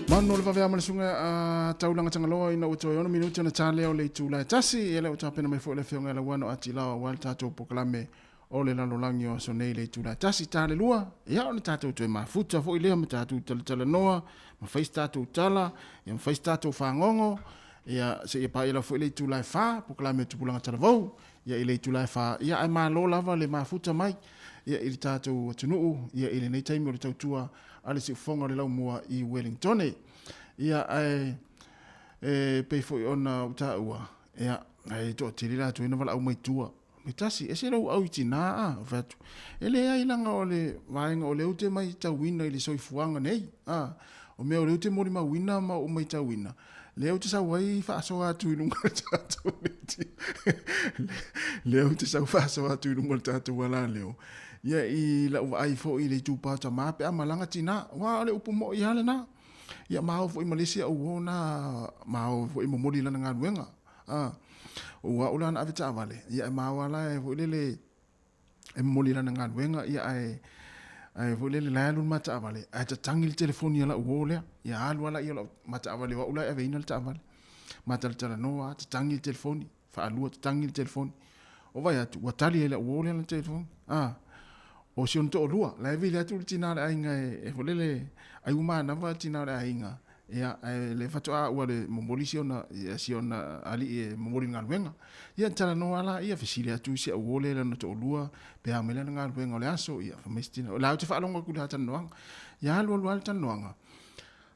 Mano le vavea sunga taulanga tangaloa ina utoe ono minuti na tale o le tula tasi ele o tapena mai fo le fionga la wano atila wal tato poklame o le lalolangi o sonei le tula tasi tale lua ia o le tato utoe mafuta fo ilea ma tato tala noa ma fais tato tala ia ma fais tato whangongo ia se ia pa ila fo ile tula fa poklame tupulanga tala vau ia ile tula fa ia ai malo lava le mafuta mai ia ili tato tunuu ia ili nei taimi o le tautua ale se fonga le lau mua i Wellington ia ai pe foi ona uta ua ia ai to tirila to ina vala au mai tua mitasi ese lo au itina a vatu ele ai langa ole vainga ole ute mai tawina ile soifuanga nei o me ole ute mori ma wina ma o mai tawina le ute sa wai fa so atu ilunga tatu le ute sa fa so atu ilunga tatu wala leo ia i la ai fo ile tupa ta mape amalanga tina wa le upu mo ia le na ia mau fo i Malaysia o na mau fo i momoli la nga wenga o wa ula na avita vale ia mau ala fo ile e momoli la nga wenga ia ai fo ile la lu mata vale ai ta tangil telefoni la o le ia alu ala ia mata vale wa ula e veina ta vale mata tala no ta tangil telefoni fa alu ta tangil telefoni o vai atu wa tali ile o le na telefoni o si on to lua la vile atu tina la inga e folele ai uma na va tina la inga ia le fatua o le momolisi ona ia si ona ali e momoli ngalwenga ia tala no ala ia fesile atu si o le na to lua pe a mele ngalwenga le aso ia famestina la te fa longa ku la tan noanga ia lo tan noanga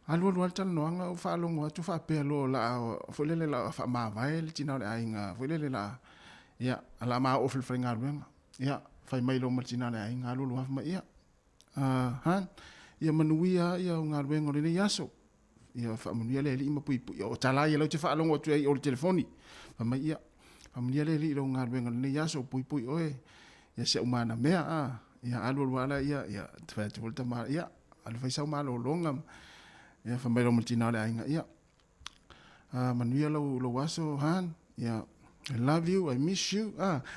alu tan noanga o fa longa atu fa pe lo la folele la fa ma vai le tina la inga folele la ia ala ma o fil ngalwenga ia fai mai lo martina le inga lo wa ma ia han ia manuia ia ngalwenga le yaso ia fa manuia le ima pui o tala ia lo te fa longo tu o telefoni fa mai ia fa manuia le lo ngalwenga le yaso pui oe ia se umana mea ia alu wala ia fa te volta ma ia alu fa sa ma lo longa ia fa mai lo martina le inga ia manuia lo waso han ia I love you, I miss you.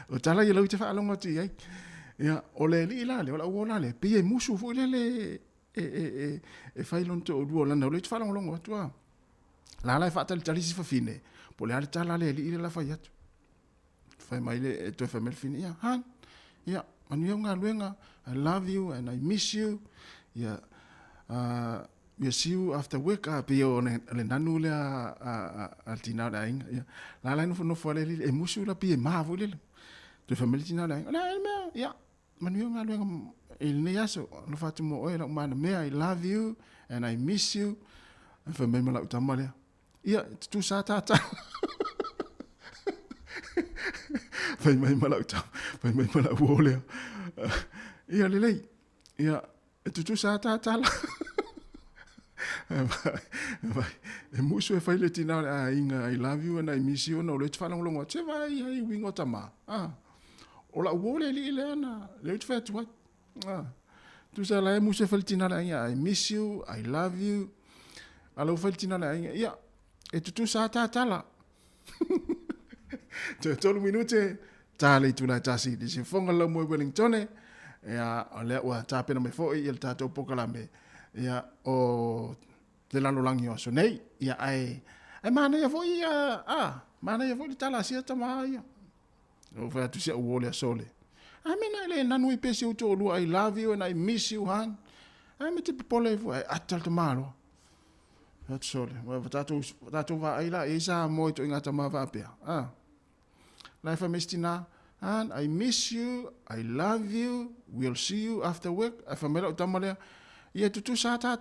O tala ia lau te whaalonga tu iai. Ia, o le li la le, o la le, pia musu fu le e whailon te o duo lana, o le te whaalonga longa atu a. La lai whaatali tali si whawhine, po le ale tala le li la whai atu. Whai mai le e toi whamel fine, ia, han, ia, manu iau ngā luenga, I love you and I miss you. Ia, we'll see you after work pe o le nanu le a tina la inga la la no fo le e musu la pe ma vo le to family tina la inga la me ya manu nga le il ne yaso no fatu mo o la mana me I love you and I miss you fa me mala utamale ia tu sa ta fa me mala utam fa me mala wo le ia le ia tu sa ta e musu e faile tina inga I love you and I miss you no le tfalong longo te vai ai wingo tama o la wole li le na le tfa tu tu sa la musu e faile tina I miss you I love you alo faile tina ia e tu sa tala te tolu minute tale tu la tasi di se fonga la mo Wellington ia ole wa tapena me foi il tato pokalame ia o le lalolangi o so nei ia ai mana ia foi mana ia foi tala sia tama ia o fa tu sia o le sole amena le nanu i pesi o to lu I love you and I miss you han me te pole foi atal to malo at sole wa tato va ai la isa mo to ingata ma va pe la fa mestina and I miss you I love you we'll see you after work fa mela tamale ia tutu sa tala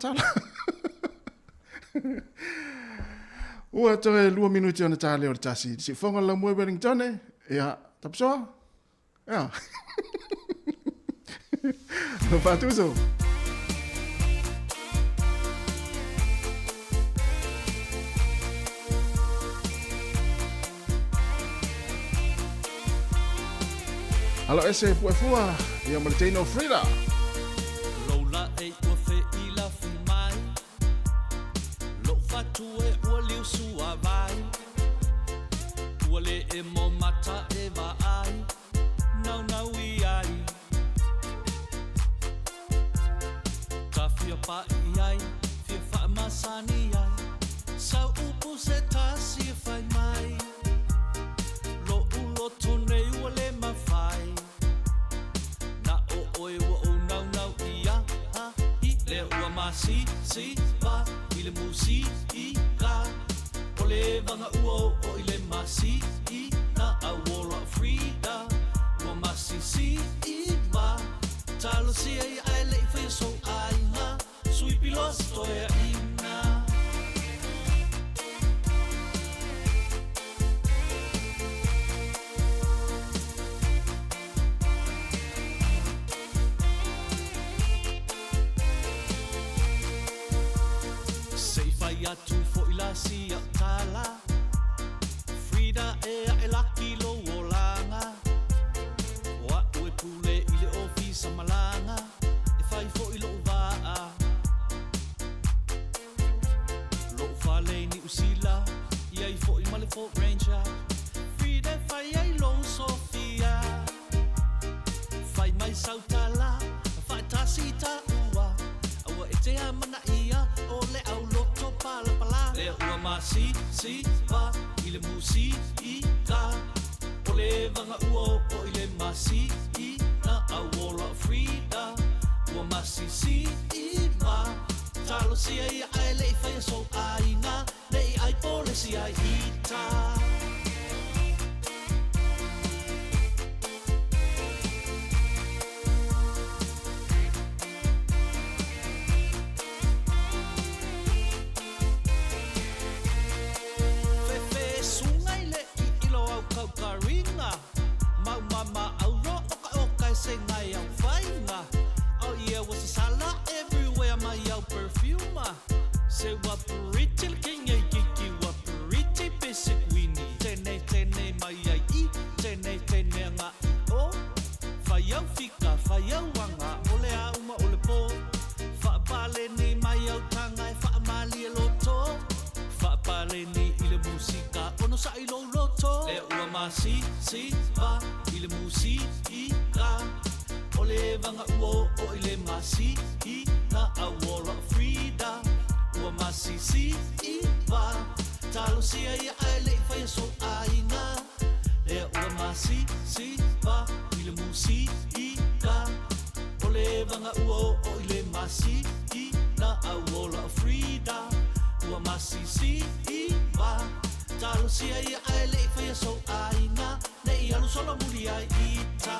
ua toe 2 minuti ona tale o tasi si fonga la mo Wellington ia tapso ia no fatuso Alo ese fua ia Martino Frida Lola e o fe i la fi mai atu e ua liu sua vai ua le e mo mata e va ai nau nau I ai ta fia pa I ai fia fa masani ai sau upu se tasi e fai mai lo ulo tone ua le mawhai na o oe ua o nau nau ia ha I le ua masi si pa I le musi I ka o le vanga ua o I le masi I na a wola frida ua masi si I pa talo si ai ai le I whai so ai na sui pilos toea ina ia tu fo ila si tala Frida e laki lo olanga wa ue pule I le office malanga e fai fo I lo vaa lo fale ni usila ia I fo I male fo ranger Frida fai ai lo Sofia fai mai sautala fai tasita ua awa e te amana ia o le au loto pala pala le ua masi si pa I le musi I ka o le vanga ua o I le masi I na a wola frida ua masi si I ma talo si ai ai le I whai so ai nga le I ai pole si ai ita Se wa pretty king ai kiki wa pretty basic winnie tene mai ai I tene nga o faiau fika faiau wanga ole a uma ole po fa pale ni mai au tanga e fa mali e loto fa pale ni I le musika ono sa I lo loto le ua masi si va I le musika ole vanga uo o I le masi I na a wola frida ua masi si I va talo si ai ai le I whai so ai na le ua masi si va I le musi I ka o le vanga ua o I le masi I na a wola frida ua masi si I va talo si ai ai le I whai so ai na le I alu solo muli ai I ta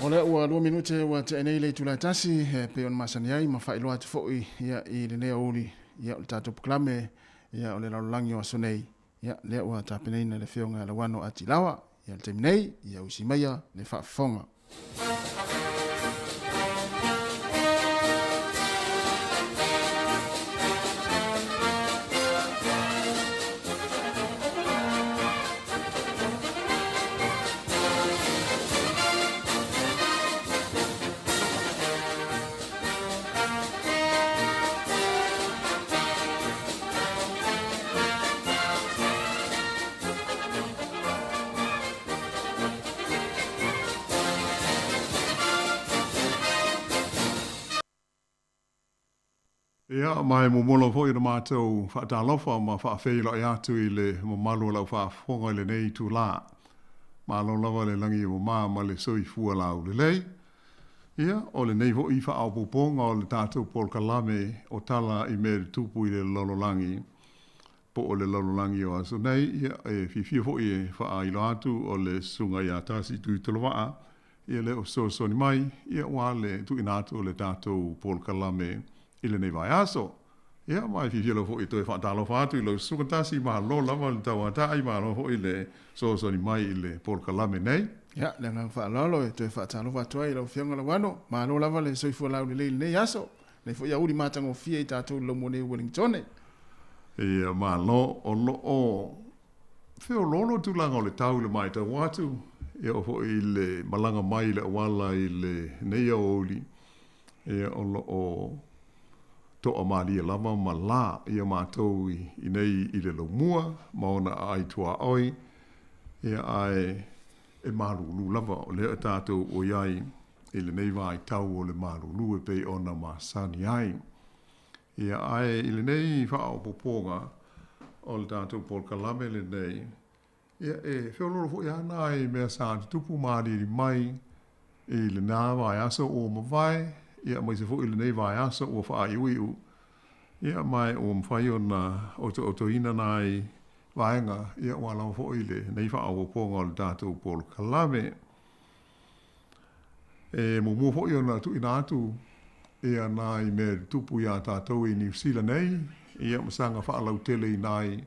Ole ua 2 minute ua te enei le tula tasi pe on masani ai ma fai loa te foi ia I le nea uli ia o le tato proklame ia o le laulangi o asonei ia lea ua tapeneina le whionga le wano ati lawa ia le teminei ia usi maia le whaafonga. Ia, mai mo mola foi na mātou whaatalofa ma whaafeila I atu I le mo malu lau whaafonga le nei tu la. Malo lawa le langi mo ma le soi fua lau le lei. Ia, o le nei vo I whaapoponga o le tātou Paul Kalame o tala I me tupu I le lololangi. Po o le lololangi o aso nei, ia, e fifia vo I whaailo atu o le sunga I atasi tui tolowaa. Ia le o so ni mai, ia wale tu inatu o le tātou Paul Kalame I le nei vai aso. ia mai fifilo fo ito e whaatalo whaatu i lo sukatasi ma lo lava le tau atai ma lo ho i le so ni mai i le Port Kalame nei. Ya, le ngang whaalolo e toi whaatalo whatua i lau whianga la wano, ma lo lava le soifua lau le leile nei aso, le fo ia uri mātango fia i tātou lomo nei Wellington. Ia ma lo o whio lolo tūlanga o le tau le mai tau watu, ia o fo i le malanga mai le wala i le nei a oli, ia o to o malia lava ma la ia mātou i nei i le lomua, maona ai tua oi, ia ai e marulu lava o lea tātou o iai i le nei vai tau o le marulu e pei ona ma sani ai. Ia ai i le nei whao poponga o le tātou Port Kalame le nei. Ia e whioloro fo ia nai mea sāti tupu mariri mai i le nā vai asa o mawai, ia mai se fo i le nei vai asa o wha iu. Ia mai o mwhai o na o ina nai vaenga, ia wala o fo i le nei wha o ponga o le tātou Port Kalame. E mua fo i o na tu ina atu, ia nai me tupu ia tātou i New Zealand nei, ia masanga wha alau tele i nai,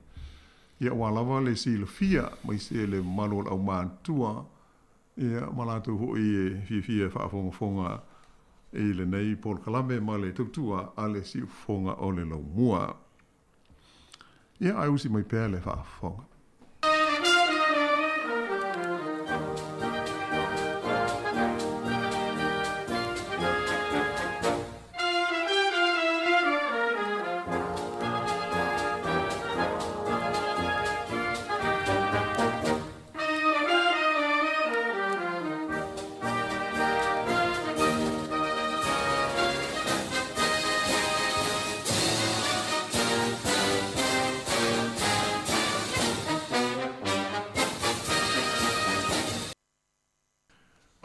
ia wala le sila fia, mai se le malo au mātua, ia malatu fo i fia wha fonga i le nei Port Kalame ma le tautua a le si fonga o le lau mua. Ia ai usi mai pēr le wha fonga.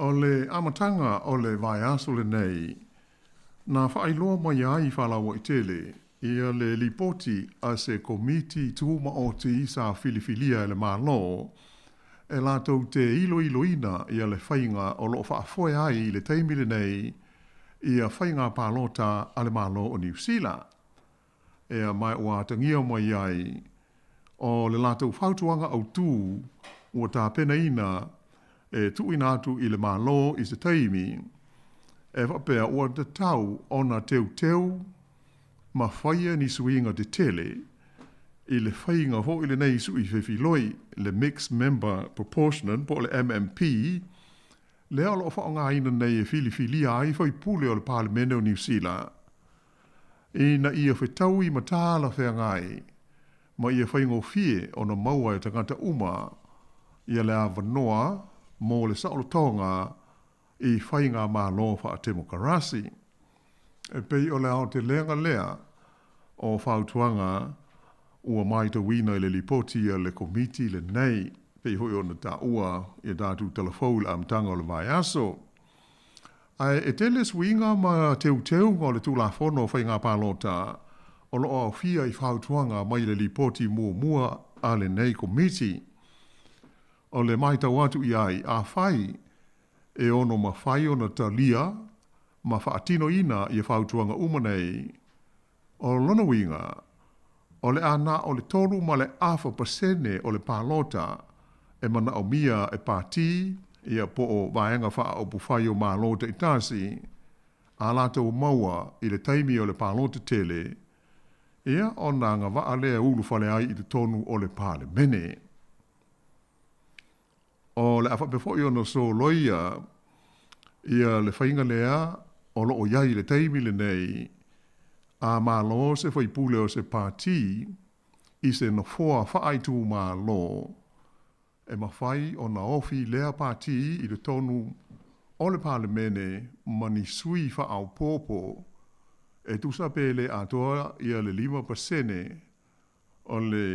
O le amatanga o le vai aso le nei, na whaailoa mai ai whalawa i tele, ia le lipoti a se komiti tuuma o te isa filifilia le mālo, e lātou te ina ia le whainga o lo whaafoe ai i le teimile nei, ia whainga pālota a le mālo o New Zealand. Ea mai ua tangia mai ai, o le lātou whautuanga au tū, ua tā pena ina, e tu ina atu i le malo i se taimi, e whapea ua te tau ona teu, ma whaia ni suinga te tele, i le whainga ho i le nei sui whiwhiloi, le Mixed Member Proportionate, po le MMP, le alo o whaonga ina nei e filifilia ai whai pule o le Parliament o New Zealand. Ina ia whetau i matala whea ngai, ma ia whaingo fie o na maua e tangata uma, ia le awanoa, mo le saolo tonga i whainga mā lofa a demokarasi. E pei o le ao te lenga lea o whautuanga ua mai te wina i le lipoti a le komiti le nei, pei hoi o na ta ua i dātu telefou le amtanga o le mai aso. Ai e tele swinga ma teu ngā le tūla whono whainga pālota o lo au fia i whautuanga mai le lipoti mua a le nei komiti. O le mai tau atu i ai a whai e ono ma whai o na talia ma whaatino ina i a whautuanga umanei o lona winga o le ana o le tolu ma le afa pasene o le pālota e mana o mia e pāti i a po o vaenga wha o puwhai o mālota i tāsi a lata o maua i le taimi o le pālota tele ia o nga ngā lea ulu whale ai i te tonu o le pāle mene. O le awhapefo i ono so loia ia le whainga lea o lo o iai le teimi le nei a mālo se whaipule o se pāti i se no foa whaaitu mālo e mawhai o na ofi lea pāti i le tonu o le Parliament mani sui whaau pōpō e tusa pele atoa ia le 5% o le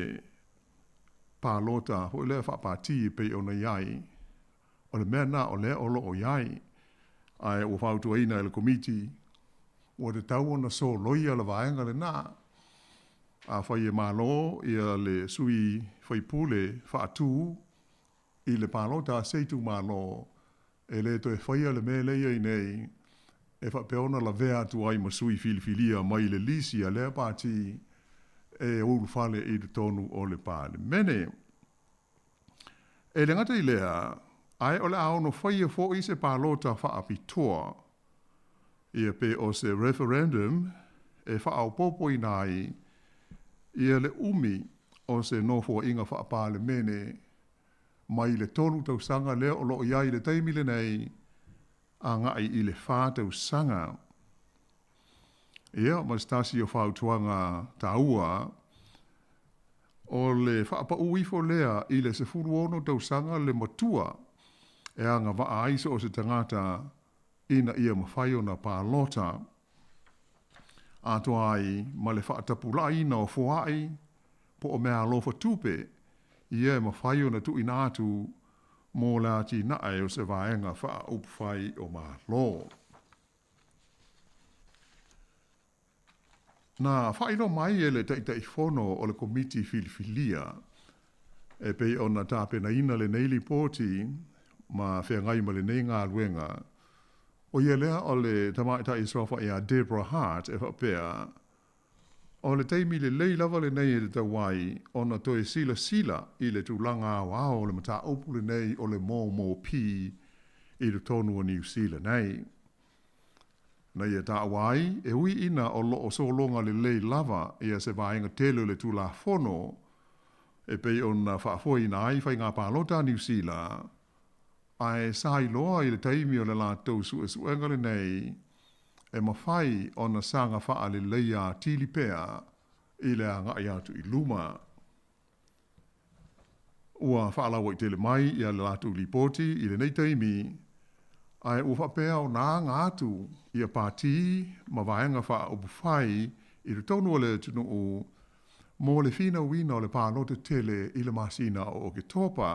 pālota ho le whapāti pe o na iai. O le mea na o le o lo o iai. Ai o whautua ina le komiti. O te tau ona so loia le vaenga le na. A whai e malo ia le sui whaipule whaatū i le pālota seitu malo. E le to e whaia le mea leia i nei. e whapeona la vea tu ai masui filifilia mai le lisi a lea pāti e ulu whale i te tonu o le pāle. Mene, e le ngata i lea, ai ole aono whaia fo i se pālota whaapitoa, ia pe o se referendum, e whaau popo i nai, ia le umi o se nofo inga whaapāle mene, mai le tonu tau sanga lea o loo iai le taimile nei, a ngai i le whātau sanga. Ia, ma stasi o whautuanga taua, o le whaapa uifo lea i le se furuono tau sanga le matua, e anga waa aiso o se tangata ina ia mawhaio na pālota. Ato ai, ma le whaatapulai na o fuai, po o mea alofa tupe, ia mawhaio na tu ina atu, mō la ti nae o se vaenga wha upwhai o mā lo. Nā whaino mai e le taitai whono o le komiti filifilia, e pei o na tāpena ina le neili pōti, ma whea ngai ma le nei ngā luenga, o ia lea o le tamaita i sofa i a Deborah Hart e whapea, o le teimi le lei lava le nei e te tawai, o na toe sila i le tūlanga wao o le mata opu le nei o le mō pi i le tonu o New Zealand nei. Na ia tā wai, e ui ina o lo o solonga le lei lava ia se vaenga telo le tūla whono, e pei o na whaafoi na ai whai ngā pālota New Zealand, ai sai loa i le taimi o le la tau suenga le nei, e mawhai o na sanga wha le leia tilipea i le anga i atu i luma. Ua whaalawa i tele mai i a le latu lipoti i le nei taimi, ai ua whapea o nā ngātu i a pāti ma vaenga wha o buwhai i le tonu o le tunu o mō le whina wina o le pālote tele i le masina o ke topa.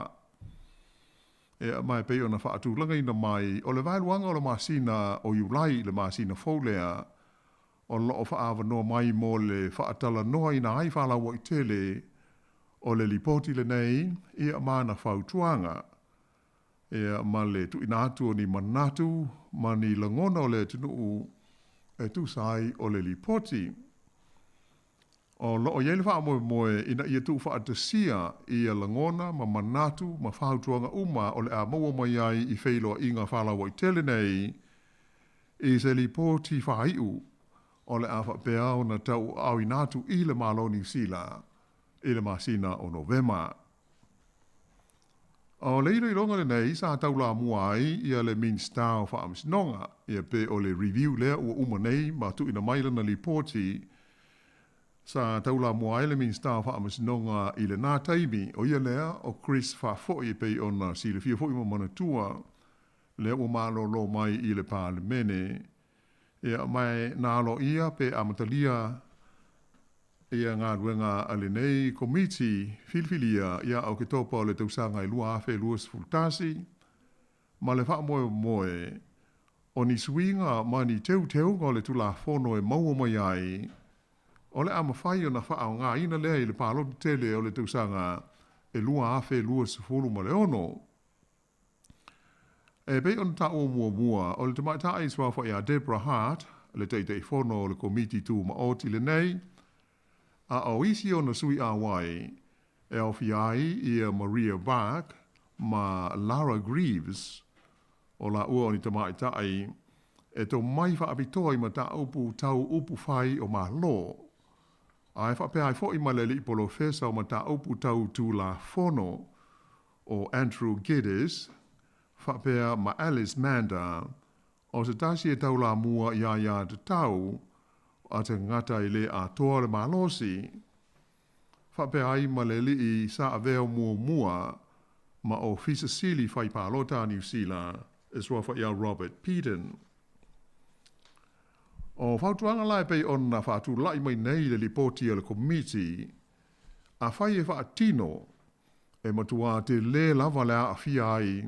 E mai pei ona whaatūlanga ina mai, o le vailuanga o le masina o iulai le masina fōlea, o loo whaawa noa mai mō le whaatala noa ina ai whalawa i tele, o le lipoti le nei, ia mana whautuanga. Ia ma le tu inatu o ni manatu, ma ni langona o le tunu e tu sai o le lipoti. O loo iele wha moe ina ia tu wha atasia i a langona, ma manatu, ma whautuanga uma o le a maua mai ai i whailoa inga whalawa i tele nei, i se li pōti whaiu o le a whapea o na tau au inatu i le maloni sila, i le masina o Novema. O le ilo i longa le nei, sa tau la mua ai i a le minsta o whaamisnonga, i a pe o le review lea ua uma nei, ma tu ina maila na li pōti, sa taula mua ele min sta fa amasnonga i le nā taimi o ia lea o Chris Fafoi pei ona si le fia foi mo manatua le o malo lo mai i le parlemene e mai nā lo ia pe amatalia ia ngā ruenga ale nei komiti filfilia ia au ke topa o le tausanga i lua afe luas fultasi ma le wha moe o ni suinga ma ni teu ngā le tula fono e maua mai ai o le ama whai o na whaao ngā ina lea i le pālotu tele o le tausanga e lua afe lua sifuru ma le ono. E pei on ta o mua o le tamaita ai swa whai a Deborah Hart le teitei whono o le komiti tū ma oti le nei a o isi o na sui a wai e au fiai i a Maria Bark ma Lara Greaves o la ua o ni tamaita ai e to mai wha apitoa i ma ta upu tau upu whai o ma lo. Ai whapea ai fo i ma le li polo fesa o ma ta upu tau tū la whono o Andrew Geddes, whapea ma Alice Manda, o se tasi e tau la mua ia te tau, a te ngata i le a toa le malosi, whapea ai ma le li i sa aveo mua, ma o fisa sili whai pālota New Zealand, e sua whai a Robert Peden. O whautuanga lai pei ona whaatu lai mai nei le lipoti o le komiti, a whai e whaatino, e matua te le lava lea a fia ai,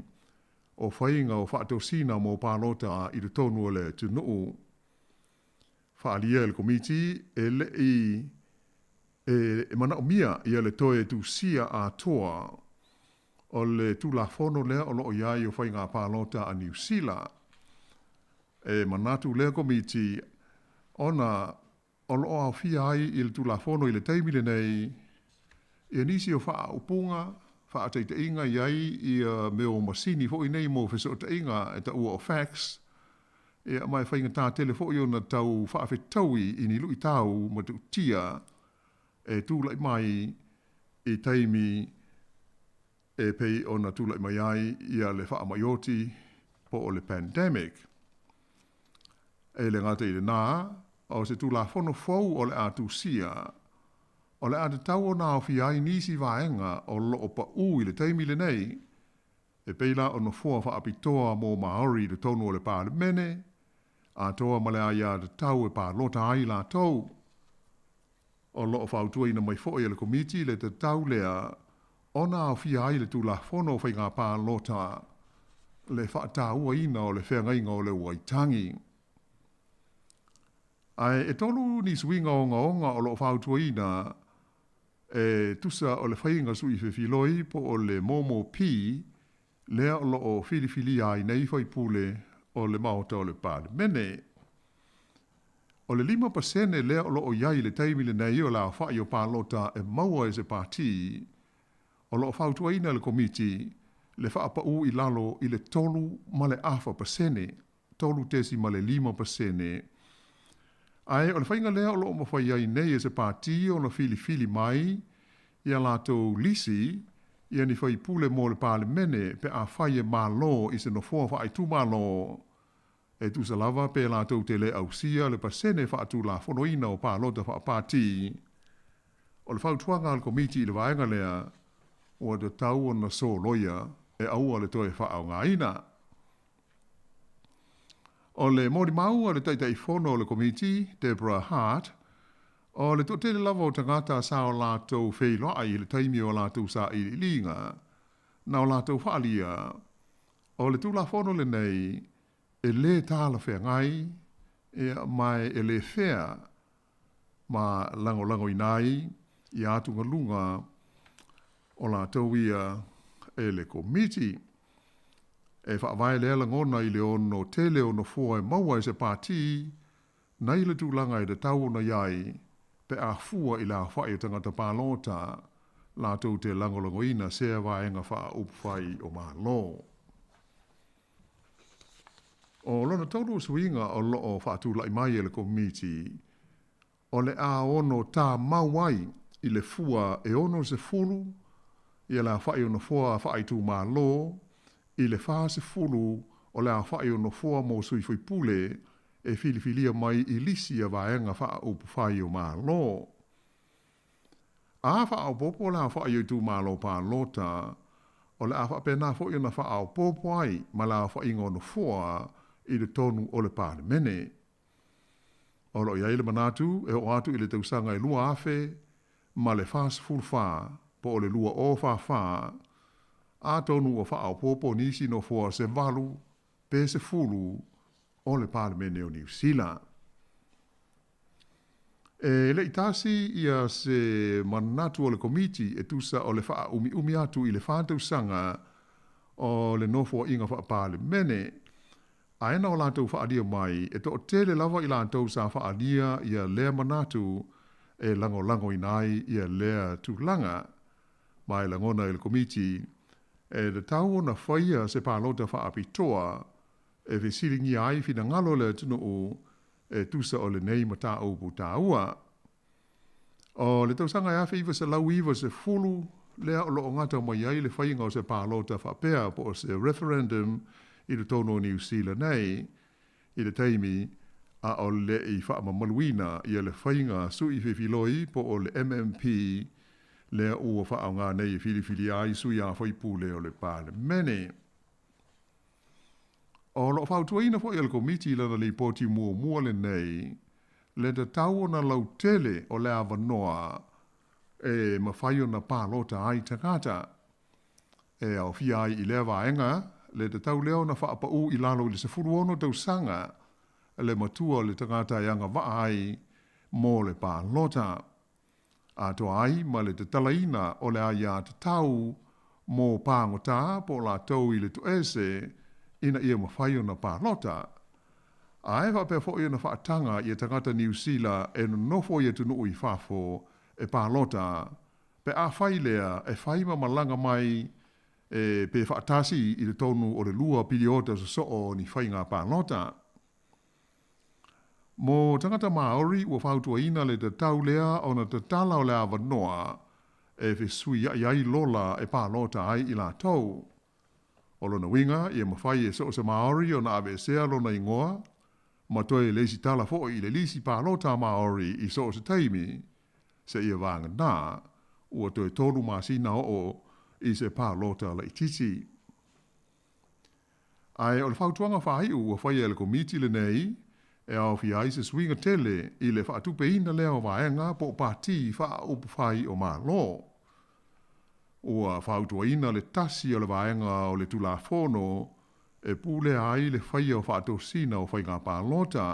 o whainga o whaatosina mō pālota i le tonu o le tunuu. Whaalia le komiti e le e mana o mia i le toe tu sia a toa, o le tu la fono lea o loo iai o whainga pālota a New Zealand. manatu lea komiti, ona o loo au fia ai i le tulafono i le teimile nei, ia nisi o faa upunga, faa teite inga iai i meo masini fo i nei mo feso te inga e ta ua o fax, ia mai whainga tā telefo i o na tau faa fe taui i ni lui tau ma tu tia, e tūlai mai i teimi e pei o na tūlai mai ai ia le faa maioti po o le pandemic. E le ngata i le nā, o se tulafono fau o le atu sia, o le atu tau o nā o fi ai nisi vaenga o lo o pa u i le teimi le nei, e peila o no fua wha apitoa mō Maori le tonu o le pā le mene, a toa male a ia le tau e pā lota ai la tau, o lo o whautua ina mai fo i le komiti le te tau lea, o nā o fi ai le tulafono whai ngā pā lota, le wha tāua ina o le whengainga o le waitangi. Ai e tolu ni swinga o ngaonga o lo whautua ina e tusa o le whainga sui whiwhiloi po o le momo pi lea o lo o whiliwhili ai nei whai pule o le maota o le pāle mene. O le 5% lea o lo o iai le teimile nei o la whai o pālota e maua e se pāti o lo whautua ina le komiti le whaapa u i lalo i le tolu ma le afa pasene, tolu tesi ma le 5%. Ai, o le whainga lea o lo ma whai ai nei e se pāti o na fili mai, ia lātou lisi, ia ni whai pule mō le pāle mene, pe a whai e mālo i se no fua whai tu mālo. E tu sa lava pe lātou te le au sia le pasene wha atu la whonoina o pālota wha pāti. O le whautuanga al komiti i le vaenga lea, o te tau o na so loia, e aua le toe wha au ngā ina. O le mori maua le taitai whono o le komiti, Deborah Hart, o le totele lava o tangata sa o lātou wheiloa i le taimi o lātou sa i linga, na o lātou whaalia, o le tūla whono le nei, e le tāla whea ngai, e mai e le whea, ma lango inai, i ātunga lunga, o lātou ia e le komiti, e whaavai le ala ngona i le ono tele o no fua e maua e se pāti, nei le tūlanga i le tau na iai, pe a fua i la whae tangata pālota, lātou te langolangoina sea vaenga wha upwhai o mālo. O lona tauru suinga o loo whaatula i mai e le komiti, o le a ono tā mauai i le fua e ono se fulu, i la whae o no fua whae tū mālo, i le whaase fulu o le a whae o no fua mō sui fui pule e filifilia mai i lisi a vaenga wha upu whai o mālo. A wha au popo la whae o tū mālo pā lota, o le a wha pēnā fo i na wha au popo ai ma la wha ingo no fua i le tonu o le pāne mene. O lo iai le manatu e o atu i le tausanga i lua afe ma le whaase fulu wha po o le lua o wha a tonu o wha au popo nisi no fua se valu pe se fulu o le Parlemene o New Zealand. E le itasi ia se manatu o le komiti e tusa o le wha umi atu i le whātausanga o le nofo inga wha Parlemene. Aena o lātou wha adia mai e to o tele lava i lātou sa wha adia ia lea manatu e lango inai ia lea tūlanga mai langona i le komiti e le tau na whaia se pālota wha apitoa e ve siringi ai fina ngalo le tunu o e tusa o le nei mata o puta ua. O le tausanga e awhi iwa se lau iwa se fulu lea o lo ngata mai ai le whainga o se pālota whapea po o se referendum i le tono New Zealand nei i le teimi a o le i whaamamaluina i le whainga sui whiwhiloi po o le MMP lea ua whaonga nei whiliwhili ai sui a whaipule o le Parlemene. O lo whautuaina fo i al komiti lana li poti mua le nei, le te tau na lau tele o le awanoa e mawhaio na pālota ai takata. E au fia ai i lea vaenga, le te tau leo na whaapa u i lalo i le sefuruono tau sanga, le matua le takata i anga waa ai mō le pālota. A to ai ma le te talaina o le aia te tau mō pāngota po la tau i le tu ese ina ia mawhaio na pālota. Ai fa pe fo i na fa tanga i tangata New Zealand e no fo i tunu i fafo e palota pe a fai lea e fai ma malanga mai e pe fa tasi i le tonu o le lua piliota so o ni fai ngā palota. Mo tangata Maori ua whautua ina le te tau lea o na te tala o lea wanoa e fe sui iai lola e palota ai i la tau. O lona winga i e mawhai e so se Maori o na ave sea lona ingoa ma toe leisi tala fo i le lisi palota Maori i so se taimi se ia vanga nā ua toe tolu masina o i se palota la ititi. Ai o le whautuanga whai ua whai e le komiti le nei e au fi ai se swinga tele i le whaatupe ina leo vaenga po pati wha upu whai o malo. Ua whautua ina le tasi o le vaenga o le tula fono e pule ai le whai o whaatosina o whai ngā pālota.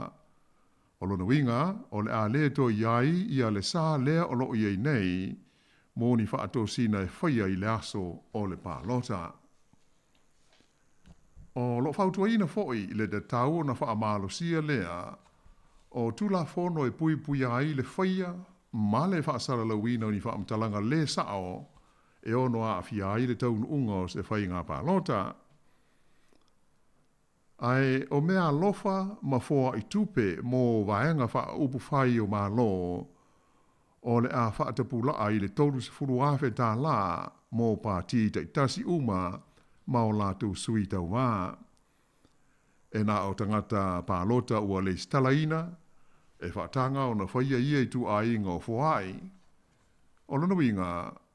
O lona winga o le a le to iai i a le sā lea o lo iei nei mo ni whaatosina e whai i le aso o le pālota. O lo whautua ina foi le te tau na wha amalosia lea o tula fono e pui pui ai le whaia ma le wha asara lawina ni wha amtalanga le sao e ono a awhia ai le taun unga se whai ngā pālota. Ai o mea lofa ma fōa i tupe mō vaenga wha upu whai o malo o le a wha atapula ai le tolu se furu awhe tā la mō pāti te tasi uma ma o lātou sui tau wā. E nā o tangata pālota ua le stalaina, e whaatanga o na whaia ia i tu ai ngā whuai. O lana winga,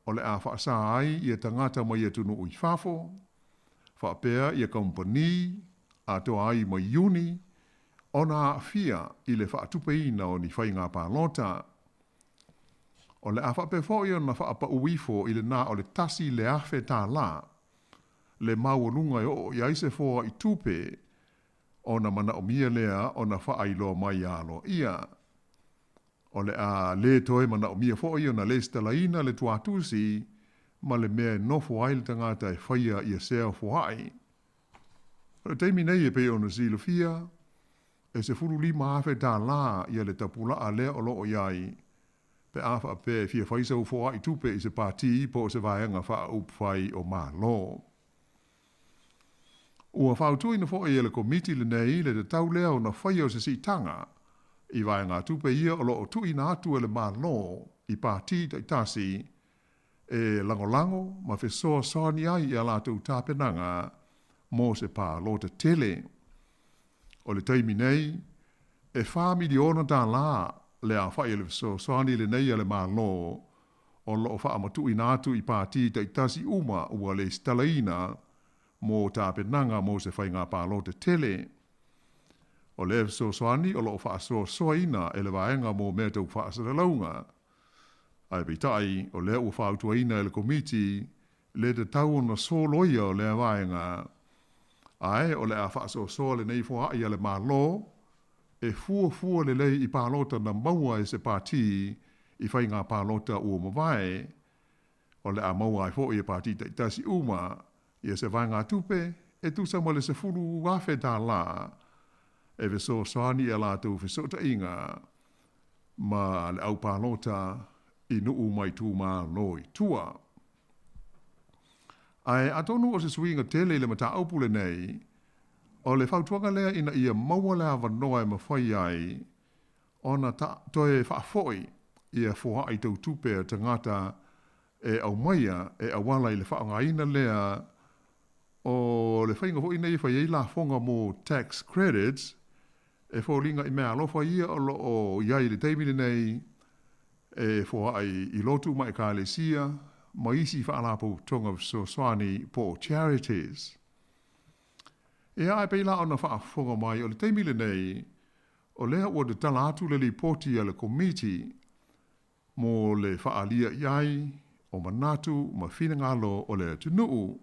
o le a whaasa ai i a tangata mai atunu ui whafo, whaapea i a kompani, a toa ai mai uni, o na fia i le whaatupeina o ni whai ngā pālota. O le a whaapefo i o na whaapa uwifo i le nā o le tasi le awhe tā la, le maualunga o i aise fōa i tupe o na mana o mia lea o na whaailoa mai alo ia. O le a le toe mana o mia fōa i o na le stalaina le tuatusi ma le mea nofo ai le tangata e whaia i a sea fōai. O le teimi nei e pe o na silofia e se furu lima awhe tā la i a le tapula a lea o loo iai pe awha pe fia whaisa u fōa i tupe i se pāti po se vaenga wha upwhai o malo. Ua whautui na fo e le komiti le nei le te tau leo na whai o se si tanga i vai ngā tupe ia o loo tui na atu le malo i pāti tai tasi e langolango ma fe soa sani ai i a lātou tāpenanga mō se pā lo te tele. O le taimi nei e whā miliona tā la le a whai le soa sani le nei a le malo o loo wha amatui na atu i pāti tai tasi uma ua le stalaina mō tāpenanga mō se whai ngā pālo te tele. O le so soani o loo wha so soina e le vaenga mō mea tau wha asara launga. Ai bitai o le ua whautua ina e le komiti le te tau na so loia o le vaenga. Ai o le a wha so le nei fua i a le malo e fua le lei i pālota na maua e se pāti i whai ngā pālota ua mawai. O le a maua i fo i a pāti te tasi uma ia se vai ngā tupe, e tu sa le se furu wawhe tā la, e ve so soani e lātou fe sota inga, ma le au pālota i nuu mai tū mā loi tua. Ai atonu o se swinga tele le mata aupule nei, o le whautuanga lea ina ia maua lea wanoa e mawhai ai, o na toe whaafoi ia fua ai tau tupe a tangata e au maia e awala i le whaangaina lea o le whainga hoi nei whai la fonga mo tax credits e whaulinga i mea alofa ia o lo o iai le teimine nei e fua ai i lotu mai ka le sia ma isi whaalapo tonga so swani po charities. E ai peila o na whaafonga mai o le teimine nei o lea ua de tala atu le lipoti a le komiti mo le whaalia iai o manatu ma whina ngalo o le tunuu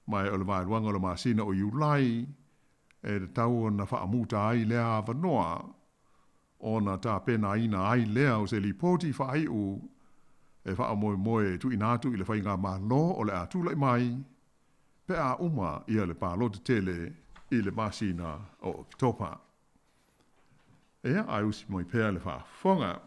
mai o le vairuanga o le masina o iulai e te tau na whaamuta ai lea wanoa o na tā pena ina ai lea o se lipoti whaai u e whaamoe moe tu inatu i le whainga malo o le atulai mai pe a uma ia le pālo te tele i le masina o topa. Ea ai usi moi pea le whaafonga.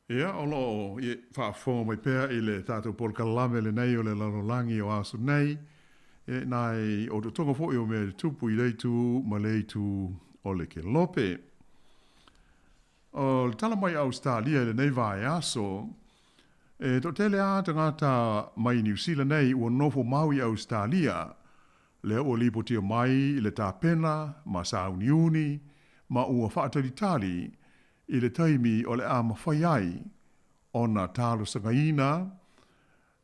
Ia, o loo, i whaafonga mai pēr i le tātou polka lame le nei o le lalolangi o aso nei. Nai o te tonga fo i o mea tupu i leitu, ma leitu o le ke lope. O le tala mai Australia le nei vai aso, to tele a tangata mai New Zealand nei ua nofo Maui Australia, le o lipo tia mai i le tāpena, ma sauniuni, ma ua whaatalitali, i le taimi o le a mawhaiai o na tālo sangaina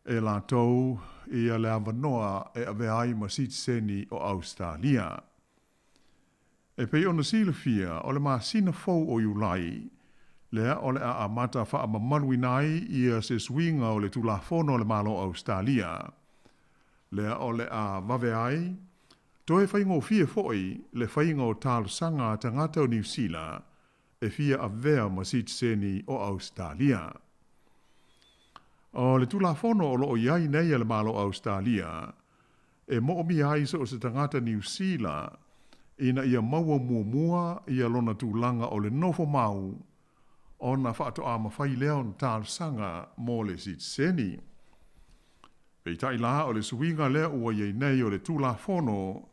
e la tau i a le awanoa e aveai ma sitseni o Australia. E pei ona silafia o le masina fau o iulai, lea o le a amata wha amaluinai i a se swinga o le tulafono o le malo Australia. Lea o le a waveai, toe whaingo fia foi le whaingo tālo sanga tangata o New Zealand, e fia a vea ma sitseni o Australia. O le tulafono o loo iai nei le malo Australia, e mo mi ai so o se tangata New Zealand, ina ia maua mua ia lona tūlanga o le nofo mau, o na whaato a mawhai leo na tāl sanga mo le sitseni. Pei tai la o le suinga leo ua iei nei o le tulafono,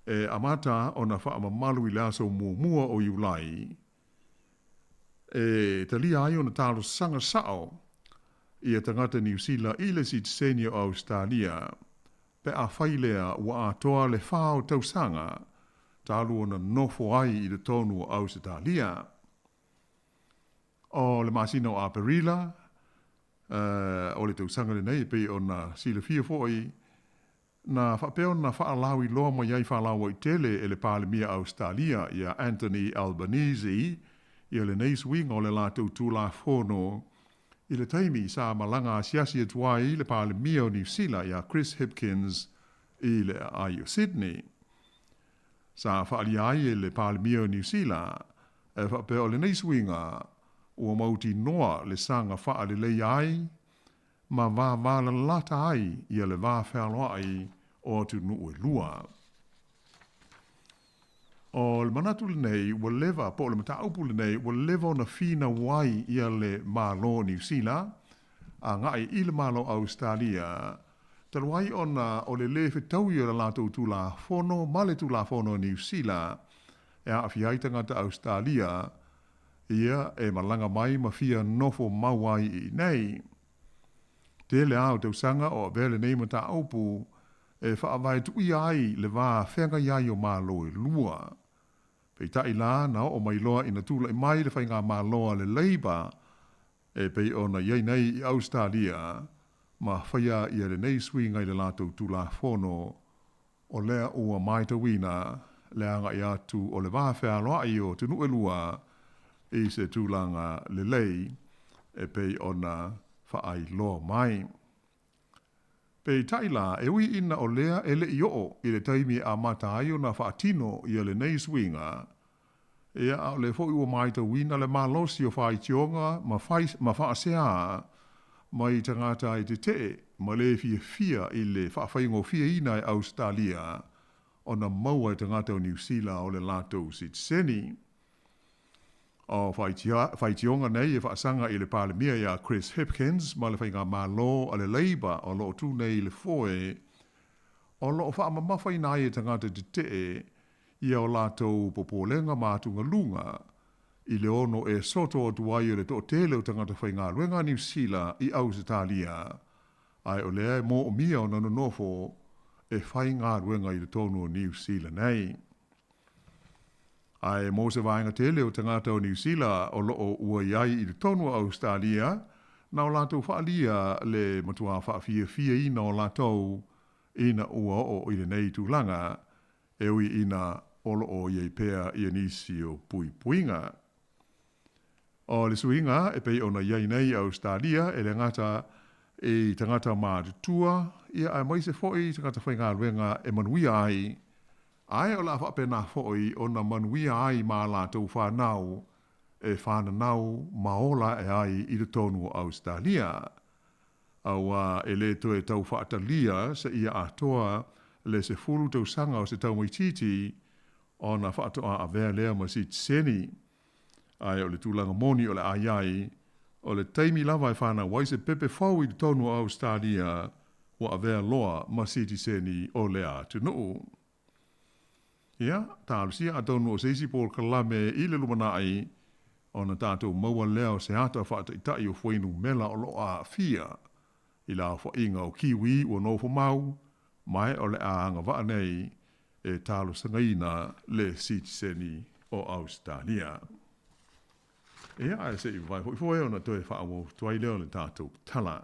e amata o na wha amamalu i lea so mua o iulai, e talia ai o na tālo sanga sao i a tangata New Zealand i le sitseni o Australia, pe a whailea ua atoa le whao tausanga, tālu o na nofo ai i le tonu o Australia. O le masina o Aperila, o le tausanga le nei, pe o na sila fia foi, na whapeo na whaalawi loa mo iai whaalawa i tele e le pālemia Australia i a Anthony Albanese, i le nei swinga o le lātou tūlafono i le taimi sa malanga asiasi atuai i le pālemia o New Zealand i a Chris Hipkins i le ai o Sydney. Sa whaali ai e le pālemia o New Zealand e whapeo le nei swinga ua mauti noa le sanga whaale lei ai ma wā la lata ai i le wā whāloa ai o tu nuu e lua. O le manatu le nei, ua lewa, po le mata aupu le nei, ua lewa o na whina wai i le malo New Zealand, a ngai i le malo Australia, taruai o le le whetau i le lātou tūlafono, ma le tūlafono New Zealand, e a whiai tangata Australia, ia e malanga mai ma whia nofo mawai i nei. Te le au tausanga o vele nei mata aupu, e whaawai tu i ai le wā whenga iai o malo e lua. Pei tai la na o mai loa ina tūla i mai le whainga maloa le leiba, e pei ona iei nei i Australia, ma whaia i le nei swinga i le lātou tūla whono, o lea ua mai tawina, lea nga i atu o le wā whea i o tunu e lua, i se tūlanga le lei, e pei ona whaai loa mai. Pe taila e ui ina o lea ele i o i le taimi a mata ai o na whaatino i le nei swinga. Ea au le fo iwa mai ta wina le malosi o whai tionga ma whaasea mai tangata i te te ma le fia i le whawhaingo fia ina i Australia o na maua i tangata o New Zealand o le lato sit seni. O whai tionga nei e whaasanga i le palemia ia Chris Hipkins ma le whainga malo a le Labour o lo tu nei le foe o lo whaamamawhai nai i tangata te te ia o lato popolenga mātunga lunga i le ono e soto o tuai o le to tele o tangata whainga luenga New Zealand i Australia ai o lea mo o mia o nano nofo e whainga luenga i le tonu o New Zealand nei. Ai mo se vaenga tele o tangata o New Zealand o loo ua iai i le tonu o Australia na o lato whaalia le matua whaafia ina o lato ina ua o i le nei tūlanga e ui ina olo o iei pea i anisi o puinga. O le suinga e pei ona iei nei Australia e le ngata e tangata mātutua ia ai maise foi tangata whainga luenga e manuia ai. Ai o la whapena foi o na manuia ai mā lātou whanau e whananau maola e ai i le tonu o Australia. Aua e le to e tau whaatalia se ia atoa le se furu tau sanga o se tau maititi o na whaatoa a vea lea ma si tseni. Ai o le tūlanga moni o le aiai o le taimi lava e whana waise pepe fau i le tonu o Australia o a vea loa ma si tseni o le atunuu. Ia, tālusia a tonu o seisi por kalame i le lumanai o na tātou maua leo se ata whaata itai o whainu mela o loa fia i la whainga o kiwi o nofo mau mai o le aanga waanei e tālu sangaina le sitiseni o Australia. Ia, ai se i vai hoi o na toe whaamo tuai leo le tātou tala.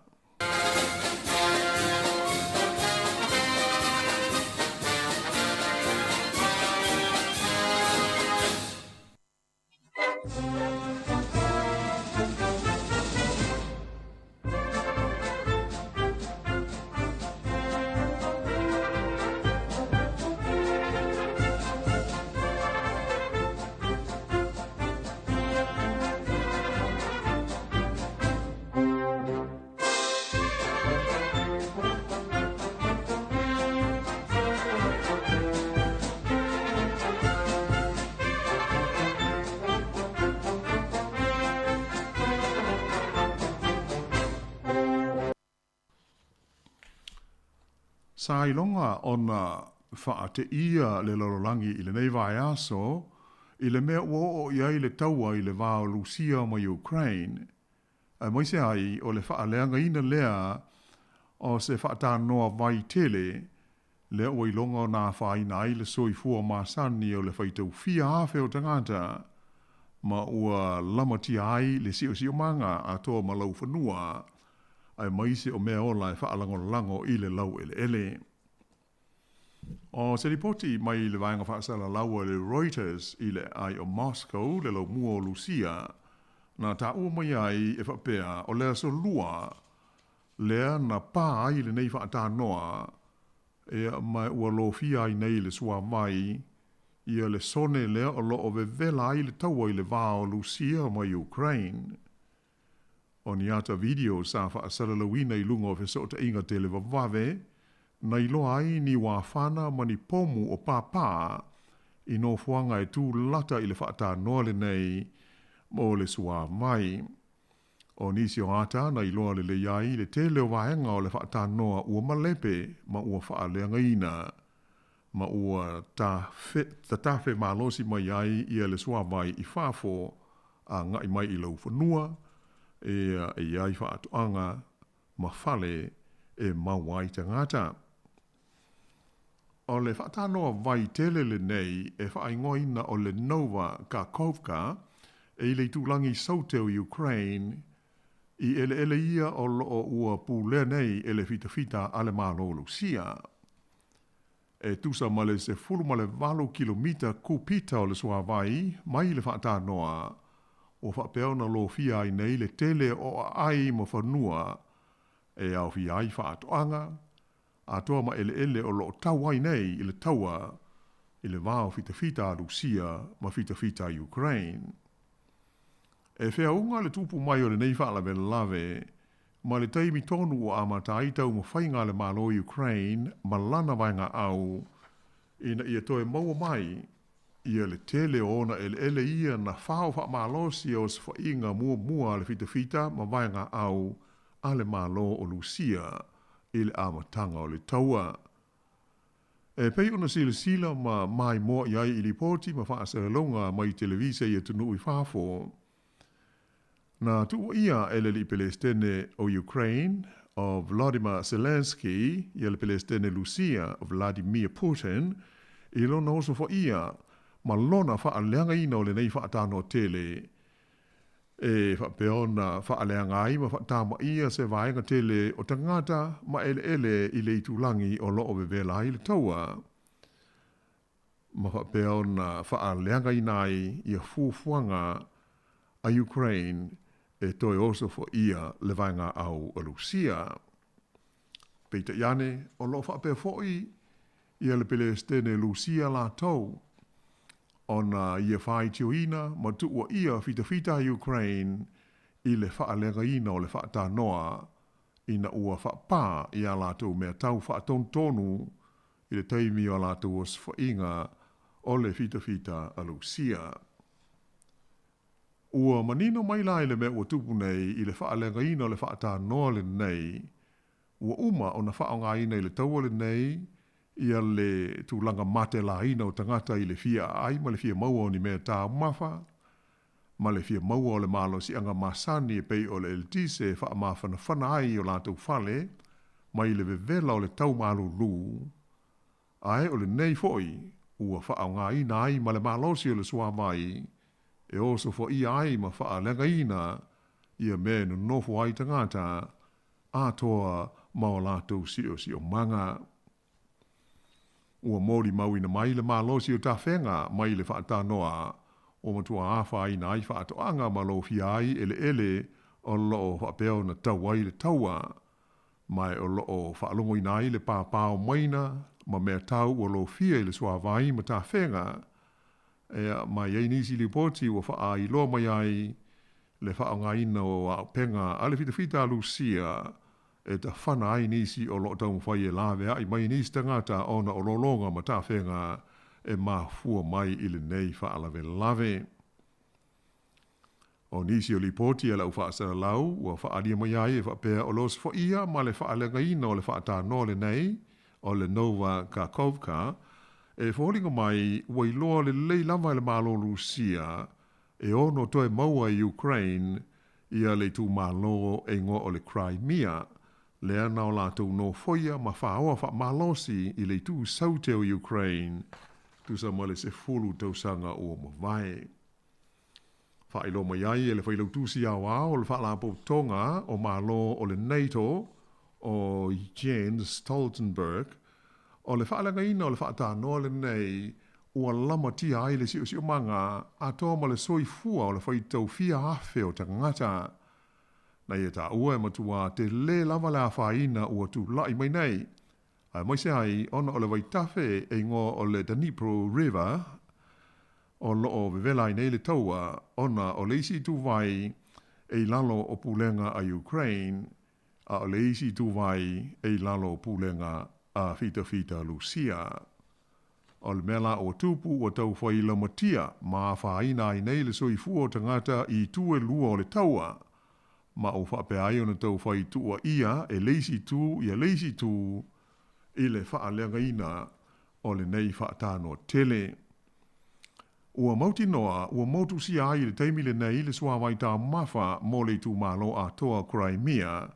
Sailonga ona whaate ia le lorolangi i le nei vai aso, i le mea ua o iai le taua i le vāo Lucia ma Ukraine. A moise ai o le whaaleanga ina lea o se whaatanoa vai tele, le ua ilonga o nā whaina ai le soifua māsani o le whaitau fia hawhe o tangata, ma ua lamati ai le sio manga a toa malau whanua, ai maise o mea ola e whaalango i le lau ele. O se ripoti mai le vaenga whaasala laua le Reuters i le ai o Moscow le lau mua o Lucia, na ta ua mai ai e whapea o lea so lua, lea na pā ai le nei whaatanoa, e mai ua lo fia ai nei le sua mai, ia le sone lea o lo o vevela ai le taua i le vāo Lucia ma Ukraine. O ni ata video sa whaasala lawina i lunga o fesota inga te le vavave, na ilo ai ni wafana mani pomu o pāpā i no fuanga e tū lata i le whaatanoa le nei mo le sua mai. O nisi o ata na ilo le iai le tele o vaenga o le whaatanoa ua malepe ma ua whaaleanga ina, ma ua tafe malosi mai ai ia le sua mai i whafo a ngai mai i lau whanua, e iai whaatoanga ma fale e mawai tangata. O le whaatanoa vai tele le nei e whaingoina o le Nova Kakhovka e le tūlangi sauteo Ukraine i ele ia o loo ua pūlea nei ele fita ale malo Lucia. E tusa ma le se fulu ma le 8 kilomita kupita o le sua vai mai le whaatanoa o whapeo na lo fia ai nei le tele o ai mo whanua e au fi ai whaatoanga a toa ma ele o lo tawai nei i le taua i le vao fita a Rusia ma fita a Ukraine. E whea unga le tupu mai o le nei whaalawe lave, ma le teimi tonu o amatai tau ma whainga le malo Ukraine ma lana vainga au, ina ia toe maua mai, ia le tele ona ele ia na whao wha malosi o se whainga mua le fita ma vainga au a le malo o Lucia i le amatanga o le taua. E pei ona sila ma mai moa iai i li poti ma wha longa mai televisa ia tunu i whafo. Na tua ia ele li Palestine o Ukraine o Vladimir Zelensky i le Palestine Lucia o Vladimir Putin i lona oso fo ia ma lona wha aleanga ina o le nei wha atano tele e wha peona wha aleanga ai ma wha tama ia se vaenga tele o tangata ma ele i le itulangi o loo vevela i le taua ma wha peona wha aleanga ina ai i a fuafuanga a Ukraine e toi oso fo ia le vaenga au o Lucia. Peita iane o loo wha pe foi ia le Palestine Lucia la tau ona ia whai tioina ma tuua ia fita Ukraine i le whaalenga ina o le whaatanoa ina ua whaapā i a lātou mea tau whaatontonu i le teimi o lātou os whainga o le fita a Lucia. Ua manino mai lai le mea ua tupu nei i le whaalenga ina o le whaatanoa le nei, ua uma o na whaonga ina i le taua le nei ia le tūlanga mate la ina o tangata i le fia ai ma le fia maua o ni mea tā mafa, ma le fia maua o le malo si anga masani e pei o le eltise wha mawhana whana ai o lātou whale, ma i le vevela o le tau malu lū. Ai o le nei foi, ua wha au ngā ina ai ma le malosi o le sua mai, e oso fo ia ai ma wha lenga ina, ia me no nofo ai tangata, atoa ma o lātou si o manga. Ua mori maui na mai le malosi o ta whenga mai le whaatanoa o matua awha ina ai whaatoanga ma lo fi ai ele o loo whapeo na tauai le taua mai o loo whaalongo ina ai le pāpāo maina ma mea tau o lo fia i le suawai ma ta whenga mai ei nisi li poti o wha ai loa mai ai le whaonga ina o a penga ale fita Lucia e ta whana ai nisi o lo tau mwhai e lawe ai mai nisi tangata ona o lolonga ma ta whenga e ma fua mai i le nei whaalawe lawe. O nisi o li poti e lau whaasara lau ua whaalia mai ai e whapea o los fo ia ma le whaalenga ina o le whaata no le nei o le Nova Kakhovka e wholinga mai ua iloa le lei lava le malo Lucia e ono toe maua i Ukraine ia le tu malo e ngo o le Crimea le ana o lātou no foia ma whaoa wha malosi i le tu saute o Ukraine tu sa male se fulu tau sanga o mawai. Wha ilo mai ai e le whailau tusi awa o le wha lapo tonga o malo o le NATO o Jens Stoltenberg o le whaalanga ina o le whaata noa le nei ua lama tia ai le si o manga a toa ma le soi fua o le whaitau fia afe o tangata. Na ia ta ua e matua te le lava le awhaina ua tu lai mai nei. Ai mai se ai ona o le waitafe e ngō o le Dnipro River o loo vevelai nei le taua ona o le isi tu vai e lalo o pulenga a Ukraine a o le isi tu vai e lalo o pulenga a fita Lucia. O le mela o tupu o tau whai lamatia ma whaina ai nei le soi fua o tangata i tue lua o le taua. Ma o whape ai ona tau whai tua ia e leisi tu ia leisi tu i le whaalenga ina o le nei whaatano tele. Ua mauti noa, ua mautu si ai le teimi le nei le suawai tā mawha mo le tu malo a toa Crimea,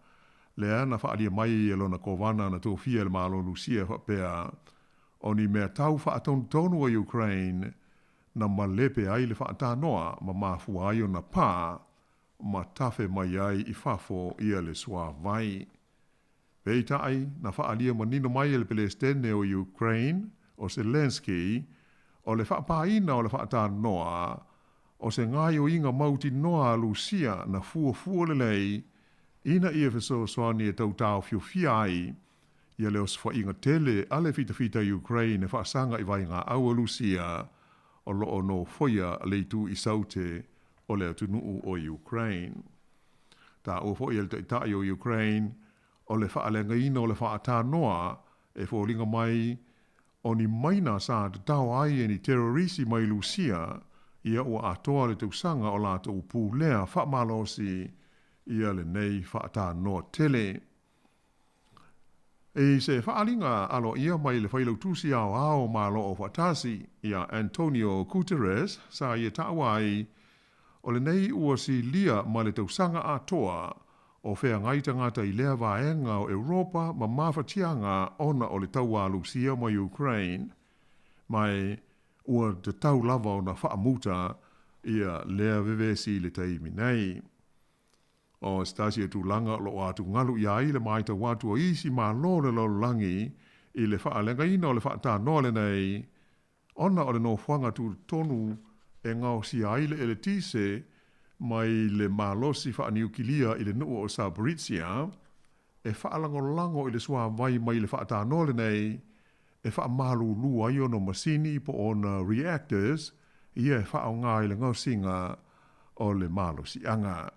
le ana whaalia mai e lona kovana na tō fia le malo Lucia whapea, o ni mea tau whaatonu a Ukraine, na malepe ai le whaatanoa ma mafu ai o na pā, ma tafe mai ai i whafo ia le suawai. Peita ai, na whaalia manino mai e le Palestine o Ukraine, o Zelensky, o le whaapaina o le whaata noa, o se ngai o inga mauti noa Lucia na fua le lei, ina ia wheso soani e tau tau fiu fia ai, ia leo se whainga tele ale fita Ukraine e whaasanga i vai ngā aua Lucia o loo no whoia leitu i saute o leo tunuu o Ukraine. Tā o whoi el tai o Ukraine o le whaalenga ina o le whaata noa e wholinga mai o ni maina sa te tau ai e ni terrorisi mai Lucia ia ua atoa le tausanga o la tau pūlea whaamalosi ia le nei whaata noa tele. E se whaalinga alo ia mai le whailau tusi ao malo o whatasi ia Antonio Guterres sa ia tawai o le nei ua si lia ma le tausanga atoa o whea ngaita ngata i lea vaenga o Europa ma mawhatianga ona o le taua Lucia ma Ukraine mai ua te tau lava o na whaamuta ia lea vevesi le taimi nei. O stasia tu langa lo atu ngalu ia i le maita watu o isi ma lo le lo langi i le whaalenga ina o le whaata noa le nei ona o le no whanga tu tonu e ngau si aile ele tise mai le malosi whaaniukilia i le nuu o Sabrizia e whaalango i le sua vai mai le whaata noa le nei e whaamalu lua i ono masini po ona reactors ia e whaonga i le ngau singa o le malosi anga.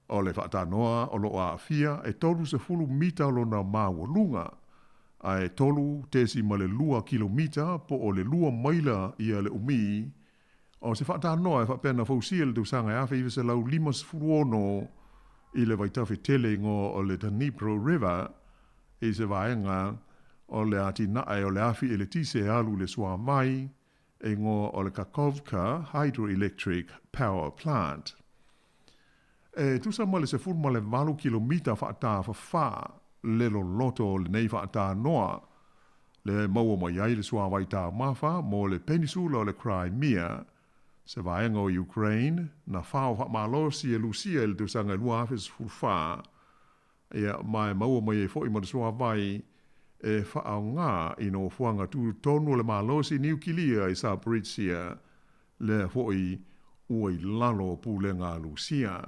O le whaatanoa o loa awhia e tolu se fulu mita lo na maua lunga. A e tolu tesi ma le lua kilomita po o le lua maila ia le umi. O se whaatanoa e whapena fausia le tausanga e awhi se lau 5 i le waitawhi tele ngo o le Dnipro River e se vaenga o le ati nae o le awhi e le tise alu le sua mai e ngo o le Kakovka Hydroelectric Power Plant. E tusa ma le se furu ma le 4 kilomita whaata whawha lelo loto le nei whaata noa le maua mai ai le sua waita mawha mo le peninsula o le Crimea se vaenga o Ukraine na whao whaamalosi e Lucia e le tusanga lua awhis furwha ia mai maua mai e fo i ma le sua vai e whaao ngā ino fuanga tu tonu le malosi niukilia i Sabrizia le fo i ua i lalo pule ngā Lucia.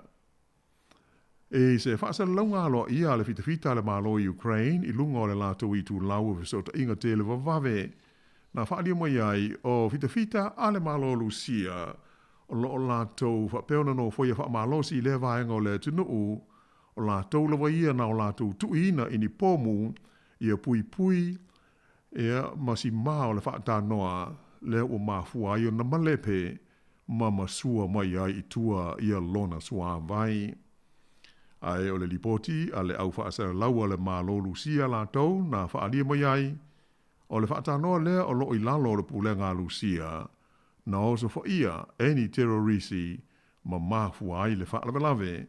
E se whaasa launga alo ia le fita le malo i Ukraine i lunga o le lato i tu lau e so ta inga te le vavave. Na whaalia mai ai o fita a le malo Lucia o lo lato whapeona no whoia wha malo si le vaenga o le tunuu o lato lawa ia na o lato tuina i ni pomu ia pui ia masi maa o le whaata noa le o mafua i o na malepe ma masua mai ai i tua ia lona sua vai. Ai o le lipoti a le au whaasara laua le malo Lucia la tau na whaalia mai ai. O le whaatanoa lea o lo i lalo le pulenga Lucia na oso whaia eni terrorisi ma mafua ai le whaalawelave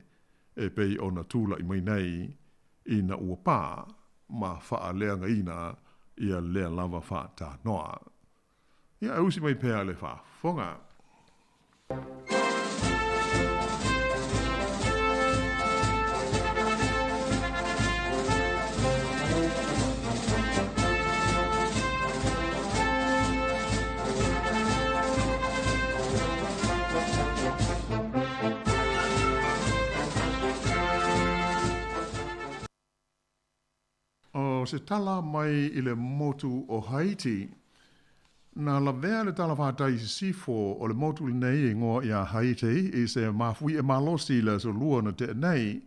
e pei o na tula i mai nei i na uapā ma whaaleanga ina ia lea lava whaatanoa. Ia ausi mai pēa le whaafonga. Se tala mai i le motu o Haiti. Na la vea le tala whātai si sifo o le motu le nei e ngoa i a Haiti i se mafui e malosi le so lua na te nei.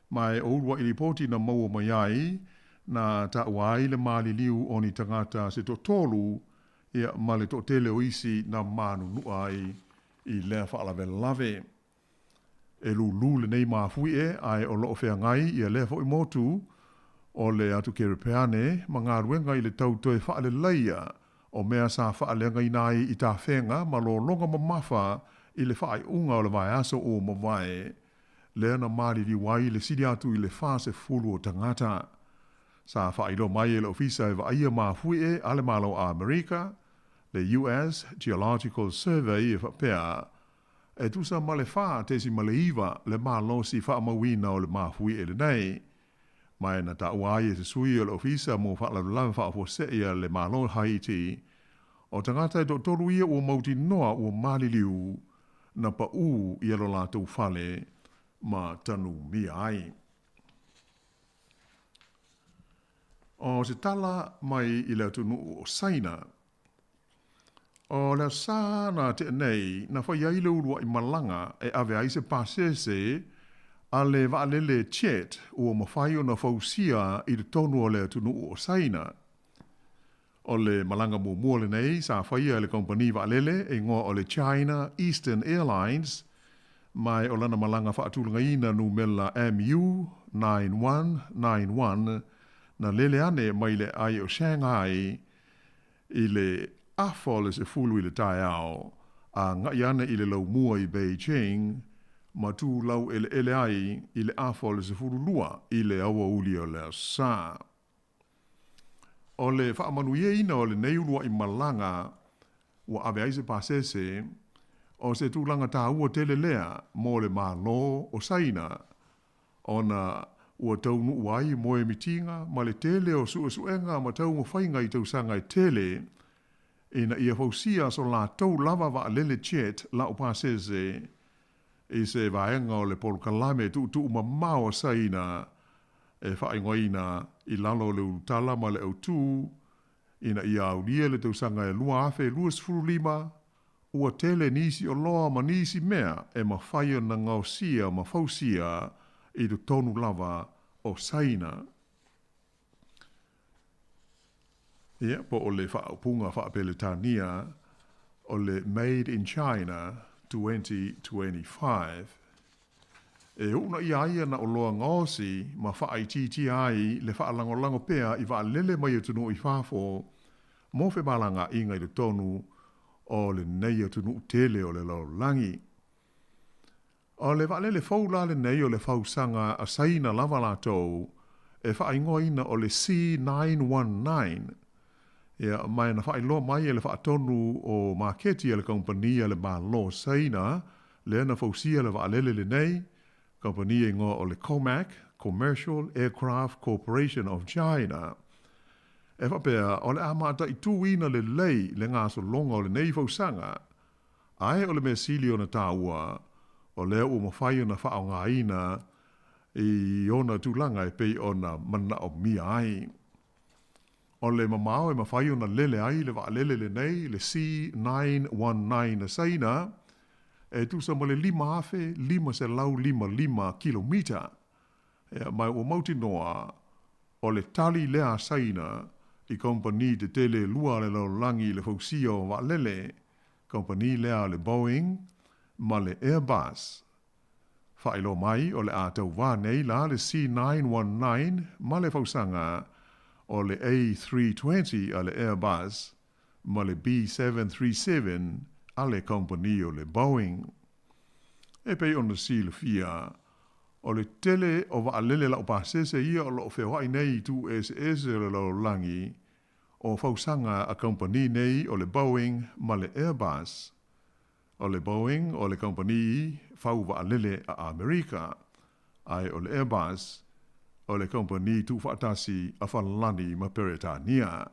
Mai o urua i li poti na maua mai ai na ta wai le mali liu o ni tangata se to tolu ia ma le to tele o isi na manu nuai i lea whaalawe lave. E lu le nei mafui e ai o loo whea ngai i a lea fo i motu o le atu kerepeane, ma ngā ruenga i le tautoe whaale leia, o mea sa whaale ngai nai i tā whenga, ma lo longa ma mawha i le whaai unga o le vai aso o ma vai. Lea na maari li wai le sidi atu i le whaase fulu o tangata. Sa whaai lo mai e le ofisa e vaia maa fui e ale malo a Amerika, le US Geological Survey e whapea, e tusa ma le wha tesi ma le iwa le maa lo si wha mawina o le maa fui e le nei. Mai na ta uai e se sui o le ofisa mo whaalaulawe whaafose ia le malo Haiti. O tangata e toru ia ua mauti noa ua maliliu na pa u ia lo lātou whale ma tanu mi ai. o se tala mai i leo tunu o saina. O leo sāna te nei, na whai ai leurua i malanga e ave ai se pasese a le vaalele chet o mawhai o na fausia i le tonu o leo tunu o saina. O le malanga mua le nei, sa whaia le kompani vaalele e ngoa o le China Eastern Airlines, mai o lana malanga whaatulanga ina numela MU 9191, na lele ane mai le ai o Shanghai i le afole se fulu i le tai ao, a ngai ana i le lau mua i Beijing, ma tu lau ele ai i le afole se fulu lua i le awa uli o le sa. O le whaamanuia ina o le neulua i malanga wa ave aise pasese, o se tūlanga tā ua tele lea mō le mālo o saina, o na ua taunu uai moe mitinga, ma le tele o suenga ma tau mawhainga i tausanga i tele, ina ia fausia so la tau lava wa lele chet la o pasese, i se vaenga o le polkalame tu mamao saina, e whaingoina i lalo le utala ma le autu, ina ia aulia le tausanga e lua afe luas furulima, ua tele nisi o loa ma nisi mea e mawhaia na ngausia ma fausia i tu tonu lava o saina. Ia, po o le whaupunga whapeletania o le Made in China 2025. E una ia na o loa ngosi ma whaititi ai le whaalangolango pea i waalele mai atunu i whafo mo fe malanga inga i le tonu o le nei atunu tele o le laulangi. O le waalele faula le nei o le fausanga a saina lava latou e whaingoina o le C919. Ia mai na whailoa mai e le whaatonu o marketi e le kompania le malo saina le na fausia le waalele le nei kompania ingo o le COMAC, Commercial Aircraft Corporation of China. E whapea, o le amata i tuina le lei le ngā so longa o le nei fausanga, ai o le mea sili o na tāua, o lea o mawhai o na whao ngā ina i ona tūlanga e pei o na mana o mia ai. O le mamao e mawhai o na lele ai le waalele le nei, le C919 na saina, e tu sa male 5 se lau 5 kilomita. E mai o mauti noa o le tali lea saina i kompani te tele lua le laulangi le fausio wa lele, kompani lea le Boeing ma le Airbus. Whailo mai o le atau wānei la le C919 ma le fausanga o le A320 a le Airbus ma le B737 ale kompani o le Boeing. E pei ona sile fia, o le tele o waalele la o pasese ia o lo whewhai nei tu SS le laulangi, o fausanga a kompani nei o le Boeing ma le Airbus. O le Boeing o le kompani fau waalele a Amerika, ai o le Airbus o le kompani tu whaatasi a whalani ma Peretania.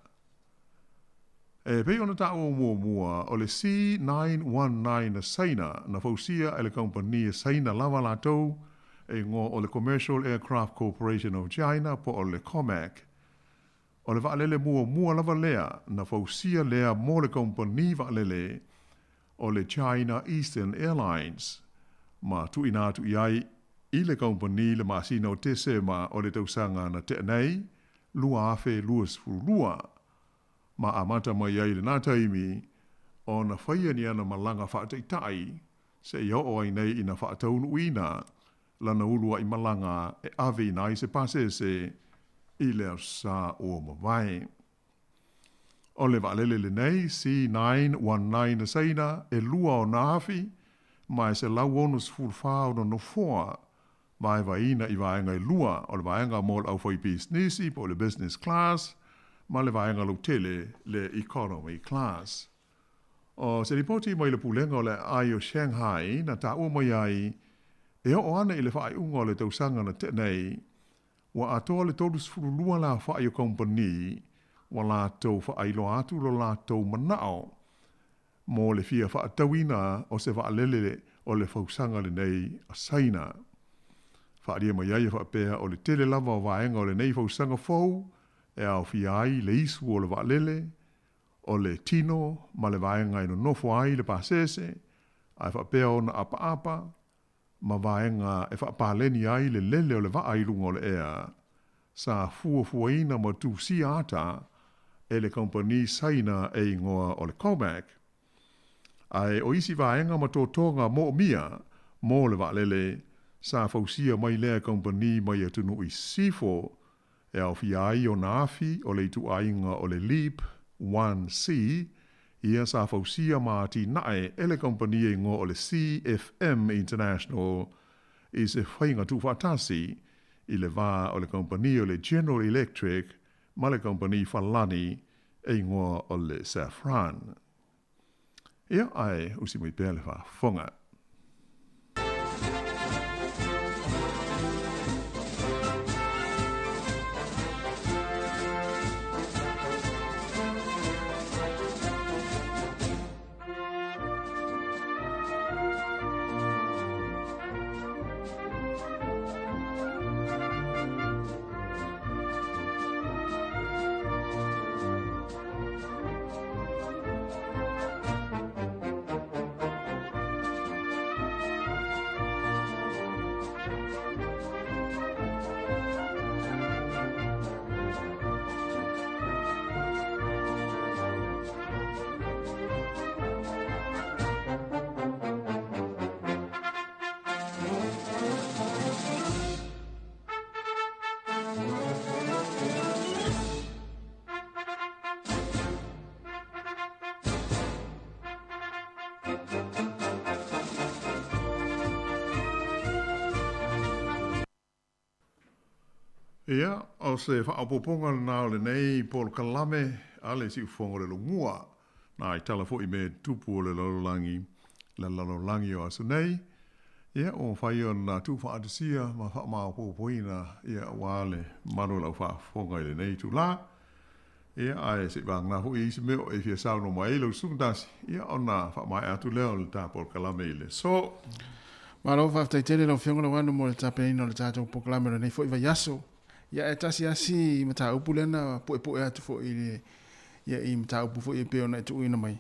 E pei ona ta o mua o le C919 na saina na fausia e le kompani saina lava latou e ngo o le Commercial Aircraft Corporation of China po o le COMAC. O le waalele mua lava lea na fausia lea mo le kompani waalele o le China Eastern Airlines. Ma tu inatu iai i le kompani le masina o te sema o le tausanga na te nei, lua afe luas furulua. Ma amata mai ai le nātaimi, o na whaia ni ana malanga whaataitai, se i o ai nei ina whaataunu uina, lana ulua i malanga e ave nai se pasese i leo sa o mawai. O le waalele le nei, C919 na saina, e lua o naafi, mai se lau onus fulfao no foa, mai vaina i vaenga i lua, o le vaenga mol au fai business po le business class, ma le vaenga lo tele le economy class. O se ripoti mai le pulenga o le ai o Shanghai na ta ua mai ai e o ana i le whaai unga o le tausanga na tenei wa atoa le tolus furulua la whaai o kompani wa la tau whaai lo atu lo la tau manao mo le fia whaatawina o se whaalele o le fausanga le nei a saina. Whaaria mai ai whaapea o le tele lava o vaenga o le nei fausanga fau e au fiai le isu o le waalele, o le tino, ma le vaenga ino nofo ai le pasese, ai whapea ona apa, ma vaenga e whapaleni ai le lele o le waailunga o le ea, sa fuafuaina ma tu si ata, e le kompani saina e ingoa o le Comac. Ai o isi vaenga ma tōtonga mo mia, mo le waalele, sa fausia mai lea kompani mai atunu i sifo, e au fiai o naafi o le itu ainga o le Leap 1C, ia sa fausia maati nae ele kompani e ngo o le CFM International, i se whainga tu whatasi, i le vā o le kompani o le General Electric, ma le kompani Falani, e ngo o le Safran. Ia ai usi mui pēle wha whonga. Ia, o se whaapoponga nā le nei Paul Kalame, ale si ufongo le lungua, nā i tala fo i me tupu o le lalolangi o asu nei. Ia, o whai o nā tu whaadisia, ma whaamapopoina, ia wale manu lau whaafonga i le nei tu la. Ia, ai se wang nā hui isi meo e fia sauno mai ilo sungtasi. Ia, o nā whaamai atu leo le tā Paul Kalame i le. So, Malo whaftaitele lau whionga lau anu mo le tāpeino le tātou Paul Kalame le nei fo i vai aso. Ia e tasi asi mata upu lena poe atu fo i ia i mata upu fo i peo na e tuuina mai.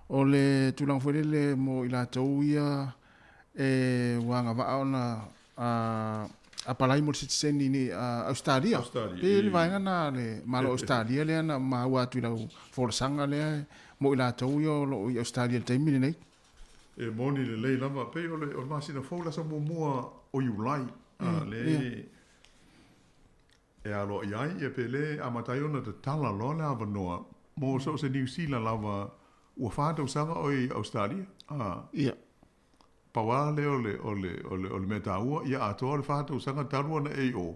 O le tulang fwelele mo i la tau ia e wanga waa ona a palai mo sitseni ni Australia. Pe le vaenga na le malo Australia le ana maua atu i lau folasanga le mo i la tau ia o i Australia le taimini nei. E moni le lei lama pe o le masina folasa mo mua o iulai. Le e alo iai e pele a matai ona te tala lo le avanoa mo so se New Zealand lava ua whātau sanga o i Australia. Ia. Pawa le o le meta ua ia atoa le whātau sanga tarua na e o.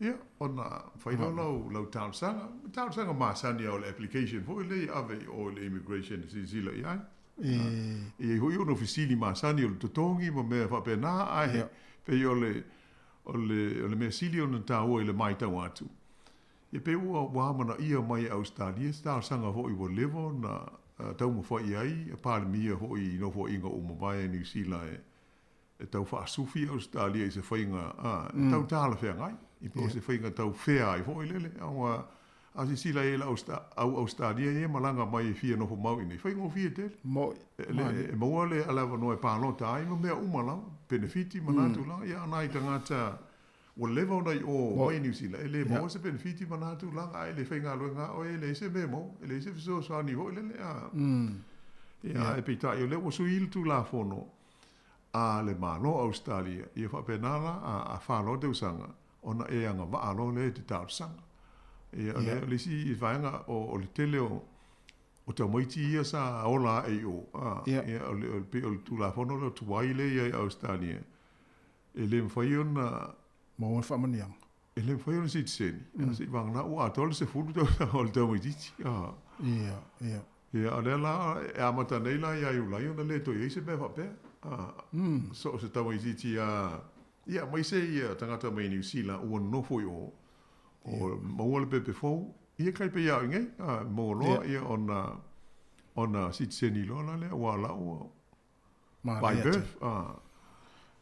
Ia, ona whaino lau tau sanga maasani o le application fo le ave o le immigration si zila iai. E hui ono fisili maasani o le totongi ma mea whapena ai pe o le mea sili o na tāua i le mai tau atu. E pe ua wāmana ia mai Australia, tāo sanga ho i wa levo na tau ma whai ai, a pāle mia ho i no fo inga o mawai New Zealand e tau wha sufi Australia i se whainga, tau tāla whea ngai, i po se whainga tau whea ai ho i lele, a si sila e la au Australia e malanga mai fia no fo mau ini, whainga o fia tele. E maua le alawa no e pālota ai, ma mea umalau, benefiti manatu la, ia anai tangata o level nei o mai New Zealand, e le mo se benefiti manatu la, ai le whainga luenga, o e le se me mo, e le se fiso sa ni ho i lele, ia e pita i o le o suil tu la fono, a le malo Australia, ia whapenala a whalo te usanga, ona e anga waalo le te tau sanga. Ia le si i whainga o le tele o tau maiti ia sa ola e o. Ia o le tu la fono le tuai le ia i Australia. E le mwhai ona... Mo whamaniang. E le mwhai ona si tseni. Si wangna ua atole se fulu tau o le tau maiti. Ia. Ia, le la e amata nei la ia i ulai ona le to i se bewa pe. So se tau maiti ia mai se ia tangata mai New Zealand ua nofo i o. O maua le pepe fau, ia kai pe iau ingai, mo loa ia ona sitseni loa la lea, ua lau by birth.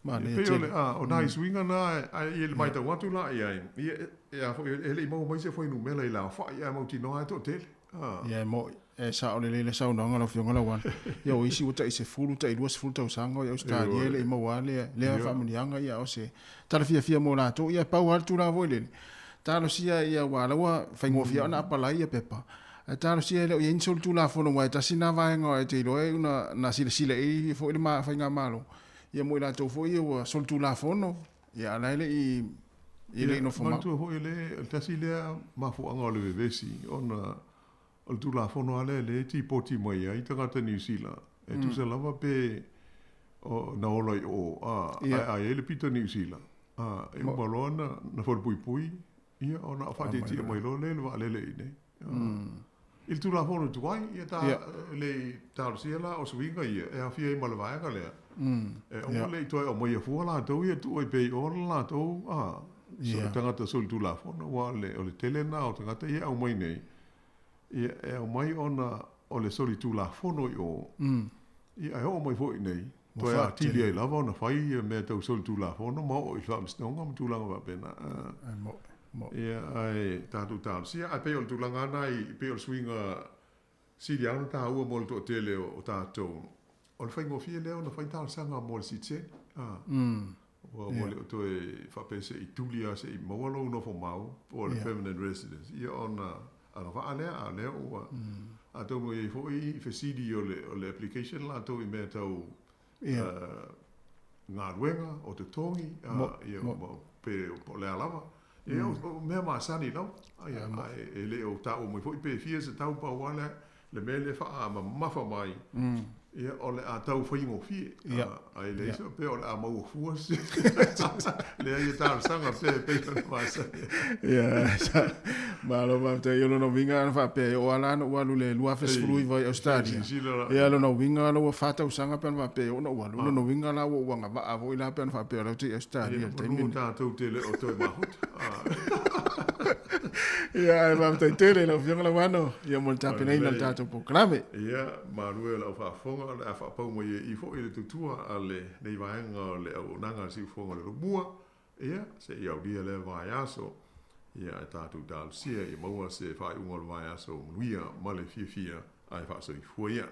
Ma le Pe te. ole o nai swinga na ai le mai ta watu la ia ia fo ele mo mai se foi no mela ila fa ia mo tino ai to tele. Ia mo sa ole le sa no ngala fionga la wan. Ia o isi uta ise fulu ta ilua fulu ta sanga ia Australia le mo wale le fa mnianga ia o se. Tala fia mo la to ia pau al tu la voile. Talo sia ia wala wa fa ngofia na pala ia pepa. Talo sia le ia insol tu la fono wa ta sina va ngo te lo e una na sile e fo ile ma fa nga malo. Ia mo la to fo ia wa sol tu la fono. Ia la le i le no fo ma. Tu ho ile ta sile ma fo anga le vesi ona o tu la fono ale le ti poti mai ai ta ta New Zealand. E tu se lava pe o na ola o ai ele pito New Zealand. E mo balona na fo pui ia ona fa ti mai lo le va le ne. Il tu la fono tu ai ia ta le ta sia o swinga ia e a fia ma le vai ka le. E o le to o mai fu la to ia tu e pe o la to so tanga ta sul tu la fono wa le o le tele na o tanga ta ia o mai nei. Ia e o mai ona o le soli tu la fono o. Ia o mai foi nei. To ia ti le lava ona fai me ta sul tu la fono mo o fa stonga mo tu la va pena. Ia ai tatu tau sia a pe o tu langa nai pe o swinga si dia no ta u mo to tele o tato o fai mo fie leo no fai ta sanga mo si tse o mo le to e fa pense i tulia se i mo lo no fo mau o le permanent residence ia ona a va ale o a to mo i fo i fe si di o le application la to i me tau ngā ruenga o te tongi ia mo pe o le alava. Eu me ma sani no ai ele o ta o mo foi pe fie se tau pa wala le mele fa ma fa mai e o le a tau foi mo fie ai le so pe o a mo fu se le ai ta sanga pe ma sa ma lo va te yo no vinga fa pe o ala no walu le lua fe sfrui vai Australia e lo no vinga lo fa ta sanga pe va pe o no walu no vinga la o wanga va a vo ila pe fa pe o te Australia te mi ta tu te le o to ma ia va te tele no fianga la wano ia mo ta pe nei na tato programe ia ma rue la fa fonga la fa pa mo i fo ile tutua ale nei vaenga le o nanga si fonga le bua ia se ia dia le vai aso ia tatu dal sia i mo se fa un ol vai aso luia male fia ai fa so i fuia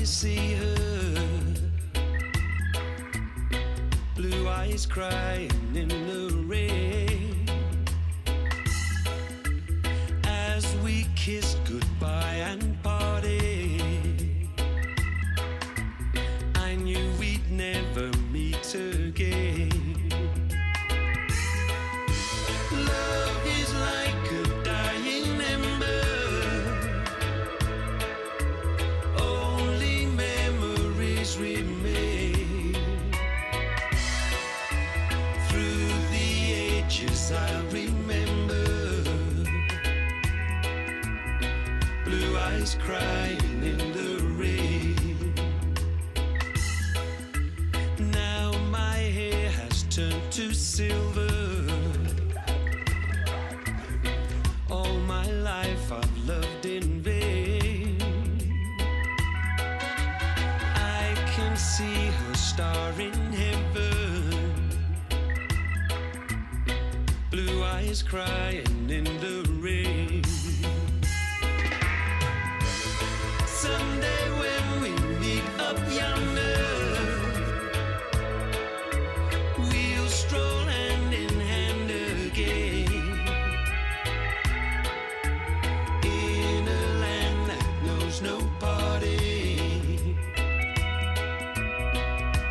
I see her, blue eyes crying in the rain, as we kissed goodbye and parted. I knew we'd never meet again. Love is like a dying ember, only memories remain. Through the ages I'll remember, blue eyes crying in the rain. Now my hair has turned to silver. All my life I've loved in vain. I can see her star in heaven, blue eyes crying in the rain. Someday when we meet up yonder, we'll stroll hand in hand again, in a land that knows no parting,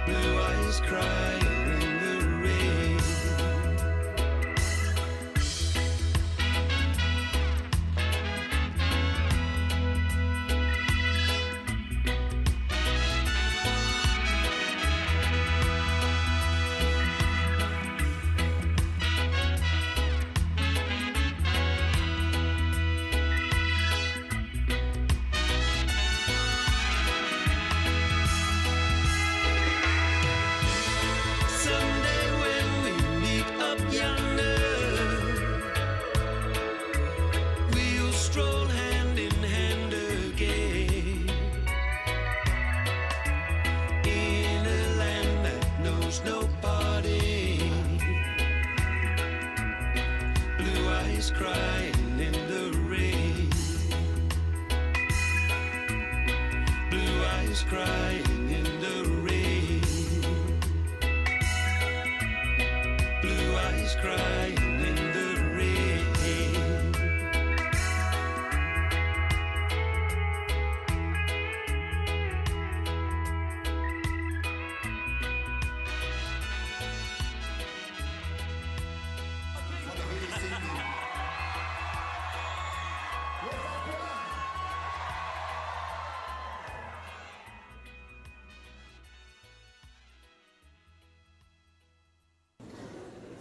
blue eyes crying in the rain. Someday when we meet up yonder, we'll stroll hand in hand again, in a land that knows no parting, blue eyes crying in the rain, blue eyes crying in the rain, blue eyes crying in the rain.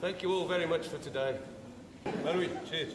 Thank you all very much for today. Marie, cheers.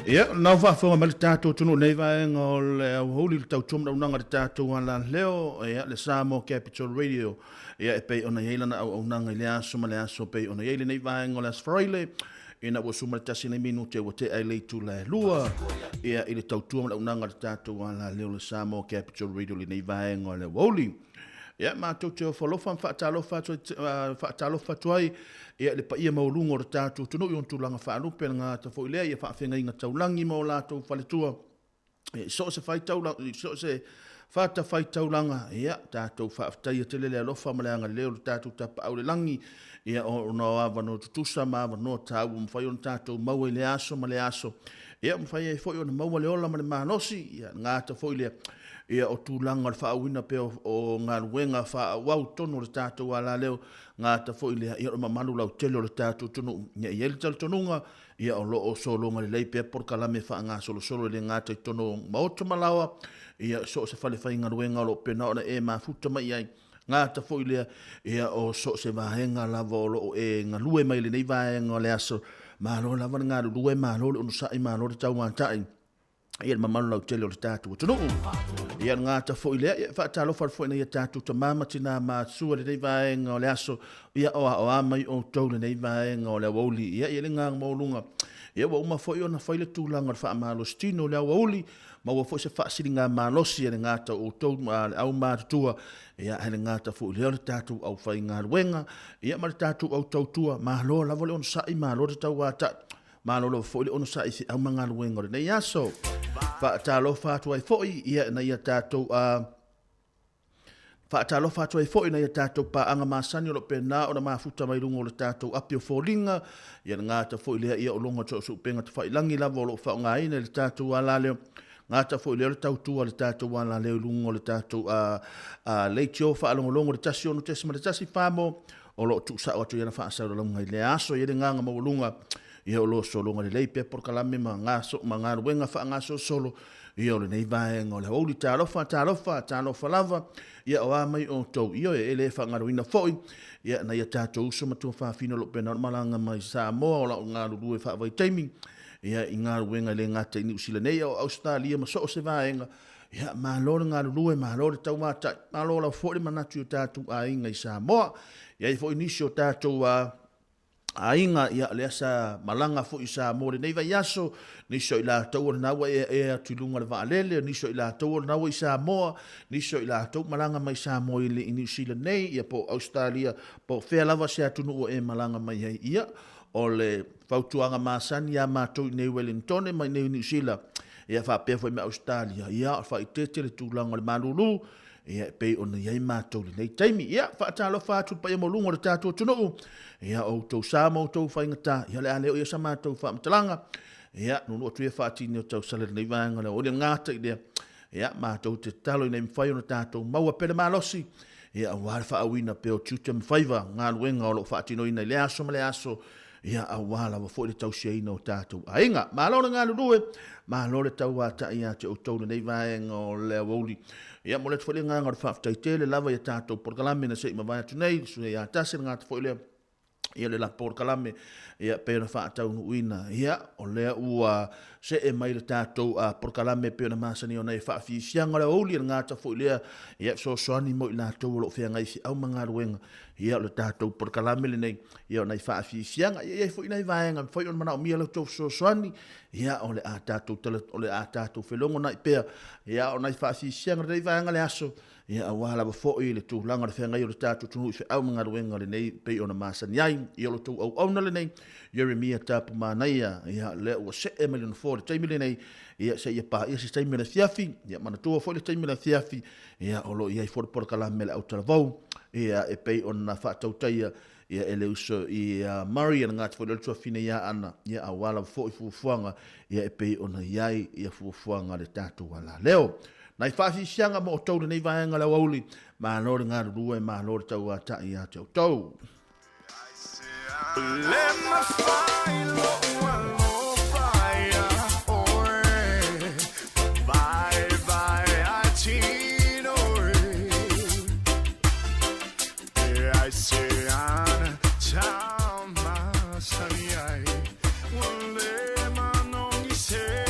Ia, nau whaafonga mali tātou tunu nei vaenga o le huli le tau tumna unanga le tātou ala leo, ia, le Samoa Capital Radio, ia, e pei ona yeilana au unanga i le aso ma le aso pei ona yeile nei vaenga o le asfaraile, ina ua suma le tasi nei minu te wate ai leitu le lua, ia, i le tau tumna unanga le tātou ala leo le Samoa Capital Radio le nei vaenga o le huli. Ia, mātou te o whalofa, whaatalofa tuai, ia le pa ia maulunga o le tātou tunu i on tūlanga whaalupe ngā ta fo ilea, ia whaafenga inga taulangi mo lātou whaletua. So se whai taulangi, so se whata whai taulanga, ia tātou whaaftai te lele alofa maleanga leo le tātou tapa au le langi, ia o no awa no tutusa ma awa no tāu mwhai on tātou maua i le aso ma le aso. Ia mwhai e fwoi on maua le ola ma le mahanosi, ia ngā ta fo ilea, ia o tūlanga le whaawina pe o ngā ruenga whaawau tono le tātou ala leo, ngā ta fo ilea, ia o mamanu lau tele o le tātou tono, ia i ele tala tonunga, ia o lo o solonga le leipe porkalame wha ngā solo le ngā tai tono maota malawa, ia so se whale whai ngā ruenga lo pena ona e mafuta mai ai, ngā ta fo ilea, ia o so se wahenga lava o lo e ngā lue mai le nei vahenga le aso, malo lava ngā lue malo le unusai malo le tau ngātai, ia mamanu lau tele o le tātou tono. Ia ngā ta fo ilea, ia whaatalo wharfo ina ia tātou ta mamatina mā sua le nei vaenga o le aso, ia o amai o tau le nei vaenga o le awauli, ia le ngā maulunga, ia wa uma fo i ona whaile tūlanga le whaamalo stino le awauli, ma wa fo se whaasiri ngā mālosi le ngā ta o tau au mātutua, ia hele ngā ta fo ilea le tātou au whai ngā ruenga, ia ma le tātou au tau tua, ma lo lavo le on sai ma lo le tau wata, ma lo fo ile on sai si au mga ruenga le nei aso. Whaatalo whātua i fōi, ia na ia tātou whaatalo whātua i fōi na ia tātou pa anga māsani o lo pēnā o na māfuta mai rungo le tātou api o fōringa, ia ngā ta fōi lea ia o longa tō supenga te whailangi lava o lo whaonga ina le tātou ala leo, ngā ta fōi lea le tautua le tātou ala leo rungo le tātou leitio whaalongolongo le tasi ono tesima le tasi whāmo, o lo tu sa o atu ia na whaasau longa i le aso, ia le nganga maulunga, ia o lo solonga le leipe porkalame ma ngā ruenga wha ngā solo, ia o le nei vaenga o le hauli tālofa lava, ia o amai o tau, ia e le wha ngā ruina fōi, ia na ia tātou uso matua whaafina lo pena malanga mai Samoa o la o ngā rurue wha vai taimi, ia i ngā ruenga le ngata i New Zealand, ia o Australia ma so o se vaenga, ia ma lore ngā rurue, ma lore tau mata, ma lore fōi manatu o tātou a inga i Samoa, ia i fōi nisi o tātou ainga ia le asa malanga fo isa mo le nei vai aso ni so ila tau na wa e tulunga le valele ni so ila tau na wa isa mo ni so ila tau malanga mai sa mo i New Zealand nei ia po Australia po fe lava se atunu e malanga mai ia o le fautuanga masani ia matou nei Wellington mai nei New Zealand ia fa pe fo me Australia ia fa itete le tulanga le malulu ia pe ona ia matou le nei taimi ia fa talo fa tu pa mo lungo le tatu tunu ia o tau sa mo tau fa ingata ia le ale o ia sa matou fa mtalanga ia no tu ia fa tini o tau sala nei vanga le o le ngata ia matou te talo nei mfai ona tatu maua pele malosi ia wa fa awina pe o tutem faiva nga luenga o lo fa tino ina le aso male aso ia awala wa fo le tau sia ina o tatu ainga malona nga lue malore tau wa ta ia te o tau nei vanga o le woli ia mo le fo le nga nga fa taitele lava ia tatu porkalame na se ma va tu nei su ia tasel nga fo le ia le la porkalame ia pe na fa tau uina ia o le ua se e mai le tatu porkalame pe na masani ona e fa fi sianga le woli nga ta fo le ia so soani mo la tau lo fe nga i au manga ruenga ia le tatu porkalame le nei ia ona i fa fi sianga ia fo ina i vaenga fo ona mana o mia le tau so soani ia o le tatu tele o le tatu felongo na pe ia ona i fa fi sianga le vaenga le aso ia wala ba fo i le tu langa le fenga i le tatu tu fe au manga ruenga le nei pe ona masani ai ia lo tu au na le nei Jeremia tapu manaia ia le o se emilion for taimi le nei ia se ia pa ia se taimi le fiafi ia mana tu fo le taimi le fiafi ia o lo ia i for porkala mele au talavau ia e pe ona fa tautaia ia ele uso ia Marian ngat fo le tuafine ia ana ia awala fo i fufuanga ia e pe ona iai ia fufuanga le tatu wala leo nai fafi sianga mo tau nei vaenga la wauli ma no nga rue ma no tau ata ia tau let my fire one more fire bye bye I chino I say on chama sani ai one le mano ni se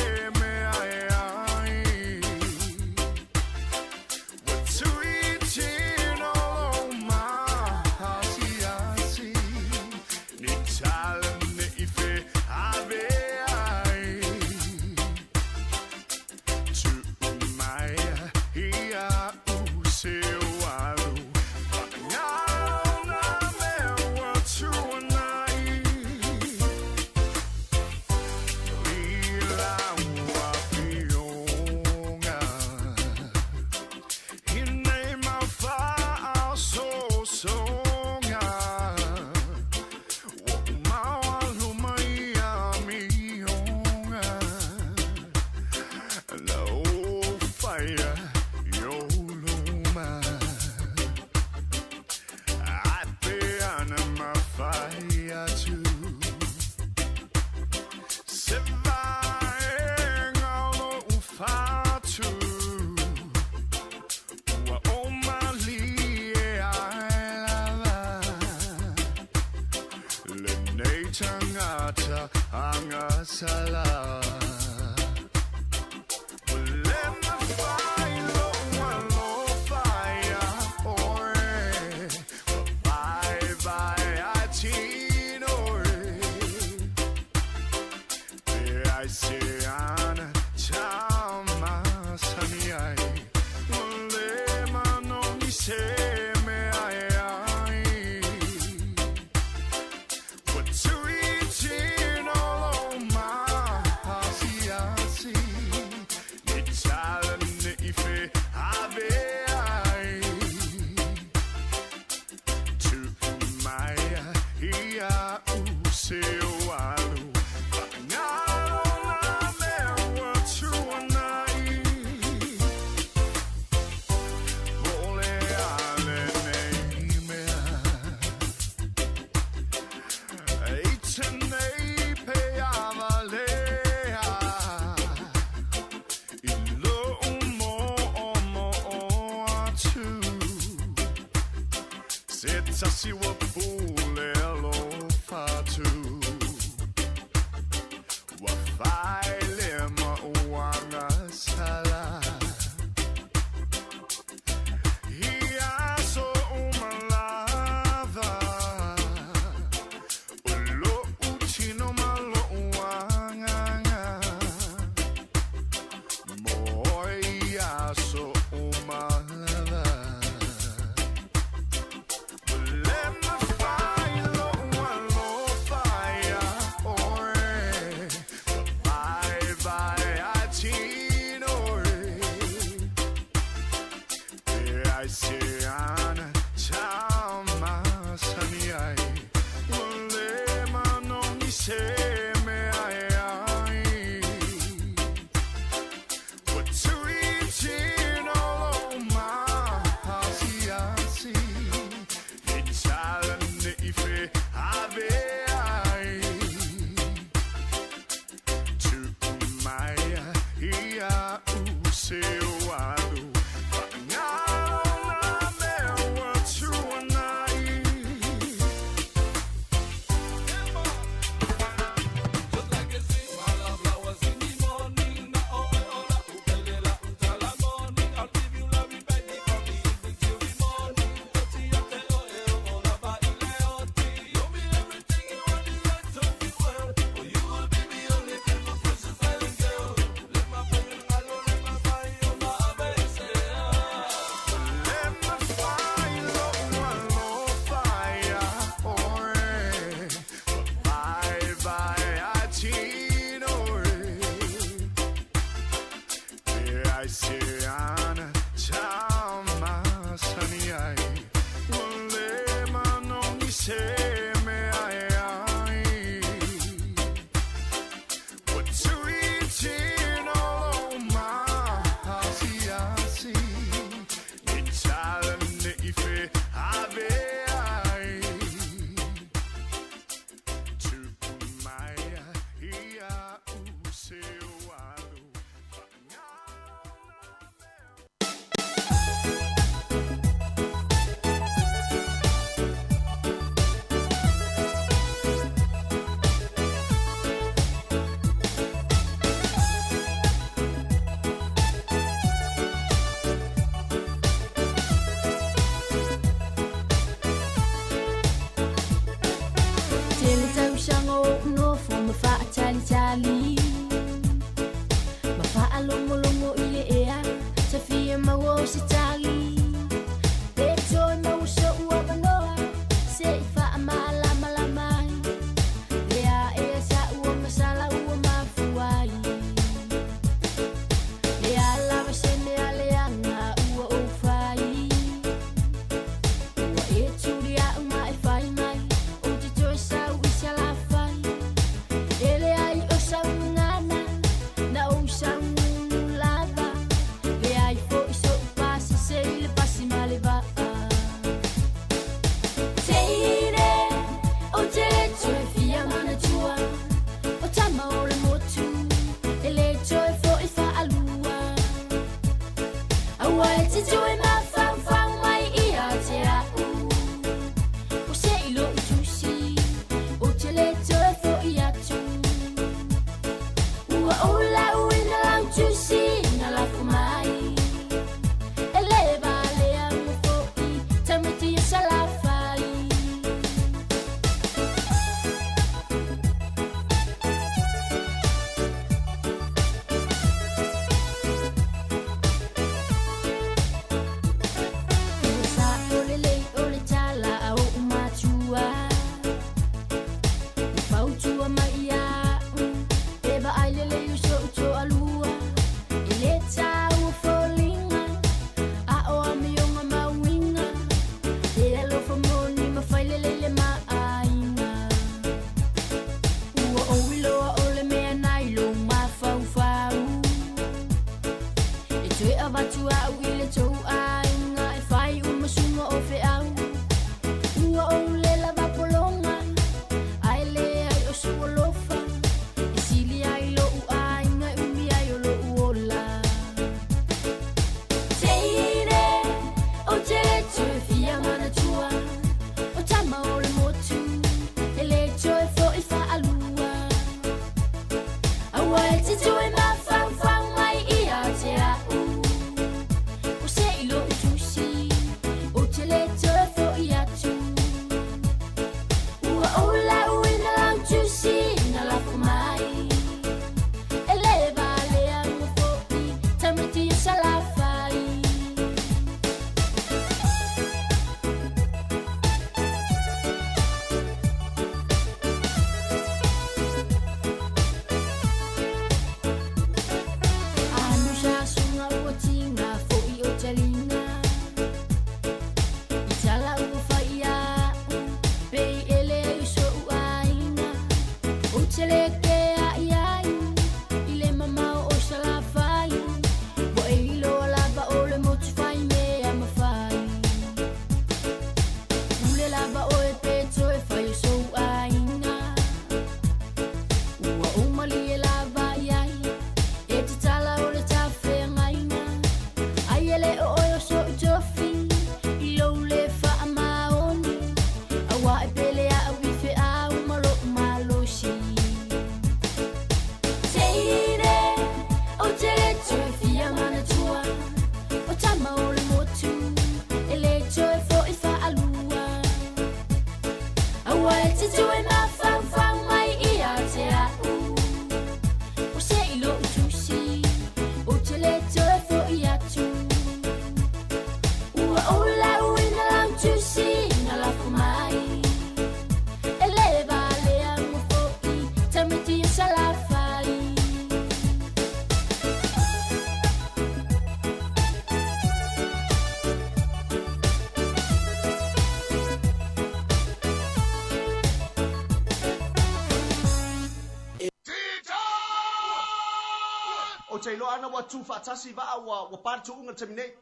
o te ilo ana wa tu fatasi va wa partu unga terminate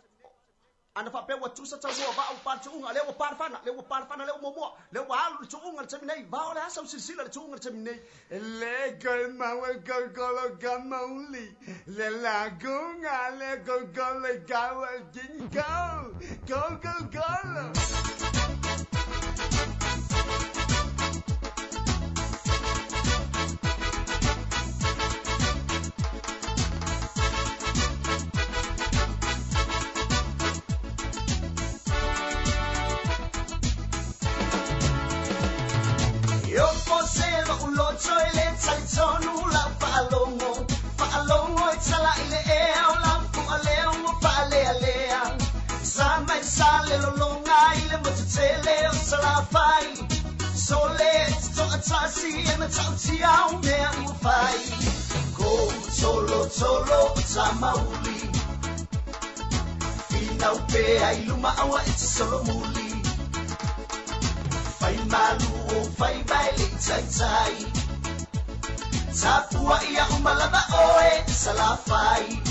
ana fa pe wa tu sa tawo va o partu unga le wa parfana le momo le wa alu tu unga terminate va ole asa silsila le tu unga terminate le gol ma wa gol gamauli le la gunga le gol gawa go Yo poseo un locho ele tonu la palongo chala ile o la fuale o pale alea sama sale lo longa ile motele o sala fai sole to atasi e me tauti au me u fai go solo sama uli ina upe ai luma awa it's solo muli fai malu fai baile tai Tapua ia umalaba oe salafai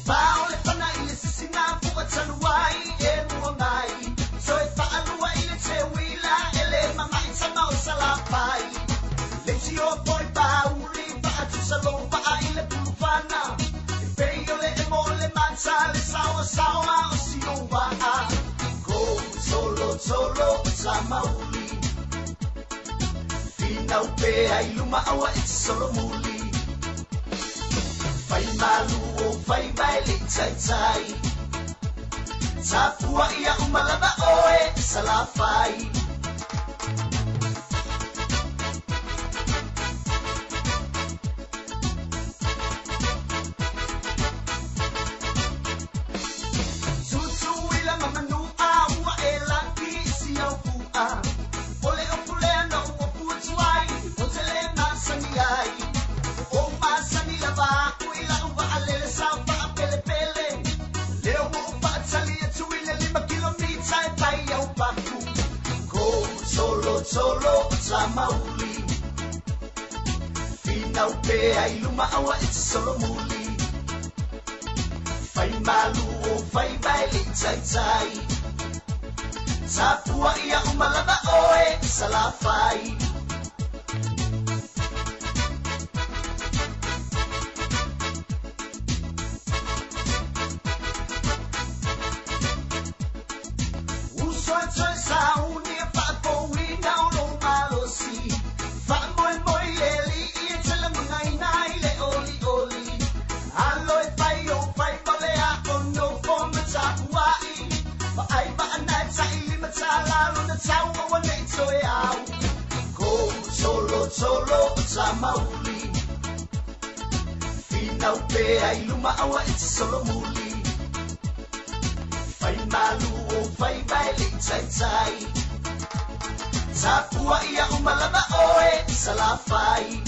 Paole pana ile sisina puwa tanuai e muongai Soe paalua ile te wila ele mama itama o salafai Leti o boy pauli paatu salon paa ile pulufana Peiole e mole manzale sawa o siomba Go solo samauli Fina upe ai luma awa it's solo muli Fai malu o fai baile tai Tapua ia umalaba oe salafai Ole o fuleno o putuai o tele masani ai o masani lava kuila uva alele samba pele leo o patali tu ile 5 kilomita e pai au paku go solo samauli fina upe ai luma awa it's solo muli fai malu o fai baile tai Tapua ia umalaba oe salafai Uso choy sauni fa po wina no malosi fa moi leli e tele nai le oli Aloi pai o pai pale a no forma tapuai Ba ai ba na tai matala na tau wa nei toe au Go solo samauli Fina upe ai luma awa it's solo muli Fai malu o fai baile tai Tapua ia umalaba oe salafai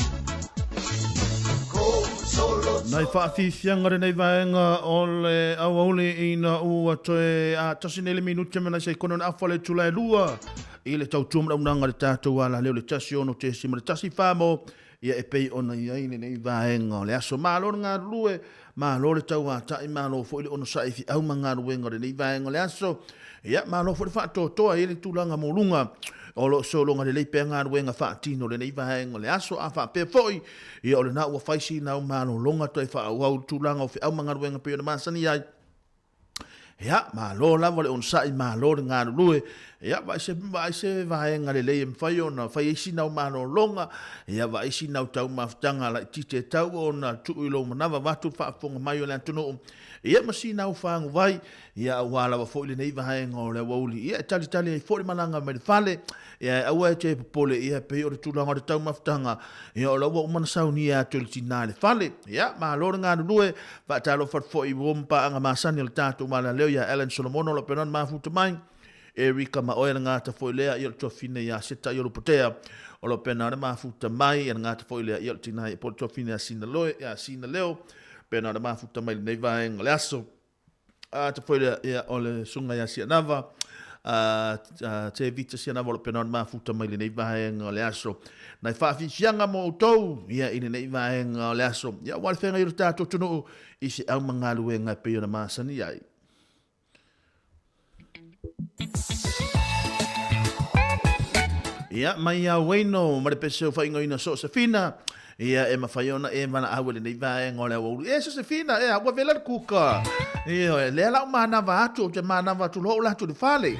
Nai whaafifianga nei vaenga o le awaule ina ua toe a tasinele minuti mena sei kono na awhale tula e lua i le tau tuamra unanga le tātou ala leo le tasi ono te sima le tasi whamo ia e pei ona iaine nei vaenga o le aso malo ngā rue malo le tau a tai malo fo ile ono saifi au manga ruenga le nei vaenga le aso ia malo fo le whaatotoa i le tūlanga morunga o lo solonga le leipe ngā ruenga whaatino le nei vaenga le aso a whaape foi ia o le na ua whaisi na o malo longa toi whaau tūlanga o au manga ruenga peo na masani ai ia malo lava le on sai malo le ngā rue ia vai se vaenga le leim fai ona fai isi na o malo longa ia vai isi na o tau maftanga la tite tau ona tuuilo manava watu whaafonga mai o le antono ia masina o whaangu vai ia wala wa foi le nei vaenga o le wauli ia tali ai foi mananga me le fale ia aua te popole ia pe o le tulanga o tau maftanga ia o lawa umana sauni ia tole tina le fale ia malo ngā rue whaatalo whatfoi wompa anga masani le tātou mala leo ia Alan Solomono lo penon mafuta mai Erika Maoe ngā ta foi lea i o tofine ia seta i o lupotea o lo pena mafuta mai i ngā ta foi lea i o tina i o tofine a sina leo pena mafuta mai nei vaenga le aso te foile ia o le sunga ia sia nava, te vita sia nava o le pena ma futa mai le nei vaenga o le aso. Nai whaafisianga mo utou, ia ine nei vaenga o le aso. Ia wale whenga i ruta to tunu i se au mangalu e ngai peo na maasani ai. Ia mai a weino, mare pese o whaingo ina so se fina. Ia e mawhaiona e mana awele nei vaenga o le awauru. E so se fina, e awa vela kuka. Ia le lau mana va atu, o te mana va atu lo la atu de fale.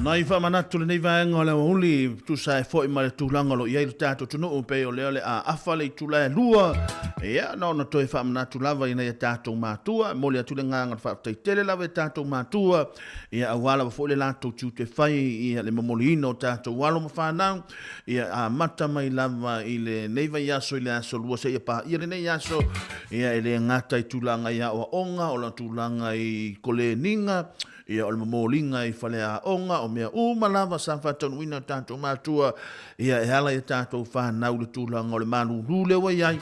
Nai wha manatu le nei vaenga o le uli tu sae fo i mare tu langalo i eilu tātou tunu o pe o leo le a awhale i tu lae lua. Ia, no na toi wha manatu lava i nei tātou mātua. Mole atu le nganga wha tai tele lava i tātou mātua. Ia awala wa fo le lātou tiu te whai i le mamoli ino tātou walo ma whanau. Ia a mata mai lava i le nei vai aso i le aso lua se ia pa. Ia le nei aso ia e le ngata i tūlanga ia o onga o la tūlanga i kole ninga. Ia o le mamolinga i whale a onga o mea umalawa sa whatanu ina tātou mātua ia e hala i tātou whanau le tūlanga o le manu lule wa iai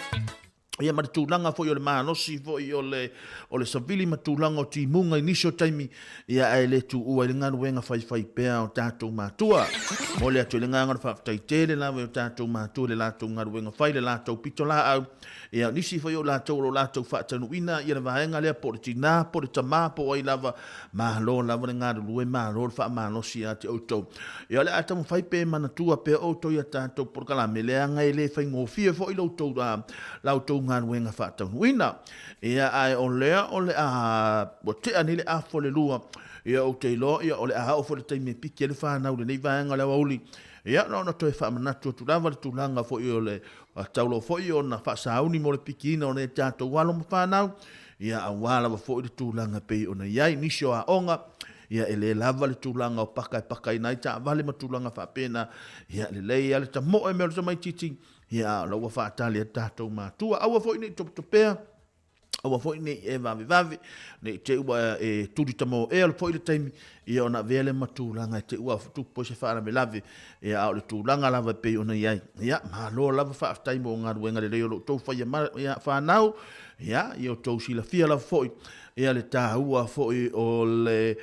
ia matulanga fo i o le manosi fo i o le savili matulanga o timunga inisio taimi ia ai le tu ua i le ngaruenga whai pea o tātou mātua. Mo le atu i le nganga whaftai tele lawe o tātou mātua le lātou ngaruenga whai le lātou pito la au. Ia nisi fo i o lātou whaatanu ina ia le vahenga lea po le tina, po le tamā, po ai lava mahalo lava le ngaru lue mahalo le wha manosi a te autou. Ia le atamu whai pea manatua pea autou ia tātou porkalame lea ngai le whai ngofia fo i lautou ngaruenga whaataunuina. Ia ai o lea o le o te anile a fo le lua. Ia o te ilo, ia o le a o fo le taime piki le whanau le nei vaenga le wauli. Ia no toe whaamanatu tu lava le tūlanga fo i o le taulo fo i o na whaasauni mo le piki ina o le tātou walo mo whanau. Ia a wala wa fo i le tūlanga pei o na iai nisio a onga. Ia ele lava le tūlanga o pakai nai ta vale ma tūlanga whaapena. Ia le lei ale ta mo e meo le tamai titi. Ia laua whaatali a tātou mātua. Aua fo i nei topea. Aua fo i nei e vavi. Nei te ua e turi tamo e al fo i le taimi. Ia ona vele ma tūlanga e te ua tupo se whaara me lavi. Ia au le tūlanga lava pei ona iai. Ia mahalo lava whaaftaimo o ngā ruenga le reo lo tau whai ia whanau. Ia o tau sila fia lava fo i. Ia le tāua fo i o le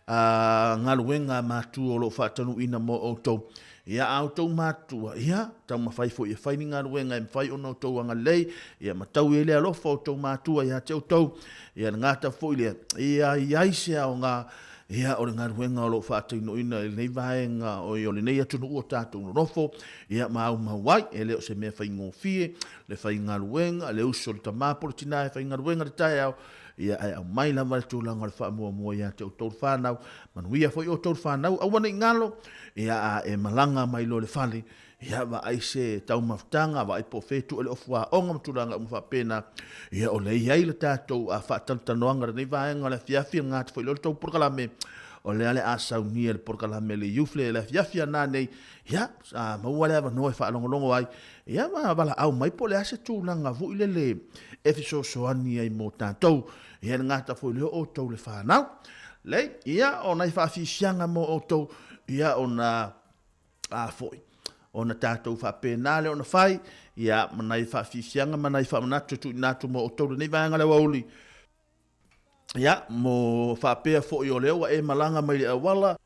ngā ruenga mātua o lo whaatanu ina mo o tau. Ia autou mātua, ia, tau mawhai fo i whaini ngā ruenga e mwhai ono tau anga lei, ia matau e lea lofa o tau mātua, ia te tau, ia ngāta fo i lea, ia iaisea o ngā, ia o le ngā ruenga o lo whaatau ina, nei vaenga o i o le nei atunu ua tātou nofo, ia mau mawai, e leo se mea whai ngofie, le whai ngā ruenga, le uso le tamāpolo tina e whai ngā ruenga le tai au, ia ai au mai lava le tūlanga le whaamua ia te o tau whanau, manuia fo i o tau whanau, awana i ngalo, ia a e malanga mai lo le whali, ia wa aise tau mafutanga, wa ipo fetu ele ofua onga matulanga umwhapena, ia o le iai le tātou a whaatantanoanga nei vaenga le fiafia ngāti fo i lo tau porkalame, o le ale a saunia le porkalame le iufle le fiafia nā nei, ia maua le awa noe whaalongolongo ai, ia wala au mai po le ase tūlanga vo i le efiso soani ai mo tātou, ia le ngāta fo i leo o tau le whanau, lei, ia o nai whaafisianga mo o tau, ia o na foi, o na tātou whapena le o na whai, ia manai whaafisianga, manai whaamanatu tu inatu mo o tau le nei vaenga le wauli, ia mo whapea fo i o leo e malanga mai le awala,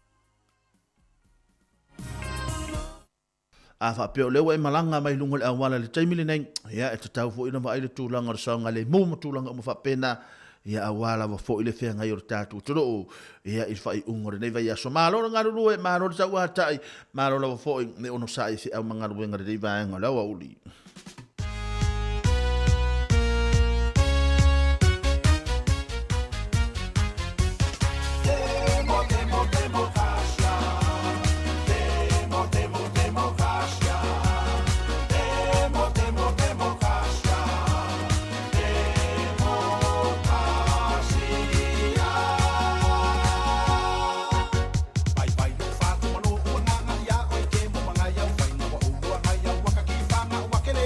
a whapea o leo e malanga mai lunga le awala le taimile nei, ia e tatau fo ina vai le tūlanga le saunga le muma tūlanga o whapena, ia awala wa fo ile fea ngai o tātou toro, ia i whai ungore nei vai aso mālo ngā ruru e mālo le tau atai, mālo la wa fo i ne ono sai se au mga ruenga nei vai ngā lau auli. Wakele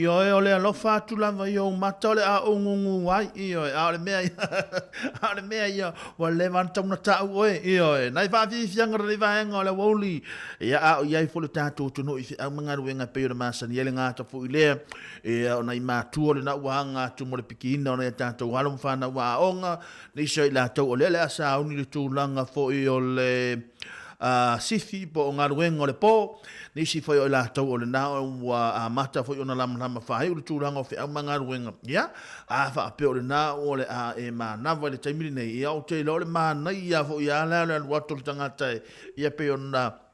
Io e ole alo fatu lava io mata ole a ongungu wai io e a ole mea ia wa le vanta una tau oe io e nai fa fi fianga le vaenga ole woli ia a ia i fole tatu tunu i a manga ruenga pe o masa ni ele ngata fu ile e ona i matu ole na wanga tu mo le pikina ona tatu walo mfana wa onga ni so ila tau ole le asa uni le tu langa fo i ole sifi po ngā ruenga o le po nisi foi o la tau o le nao wa mata foi ona lama whahai o le tūranga o whi au ngā ruenga ia a wha pe o le nao o le a e ma nawa le taimiri nei ia o te lo le ma nei ia fo ia la le wato le tangata ia pe ona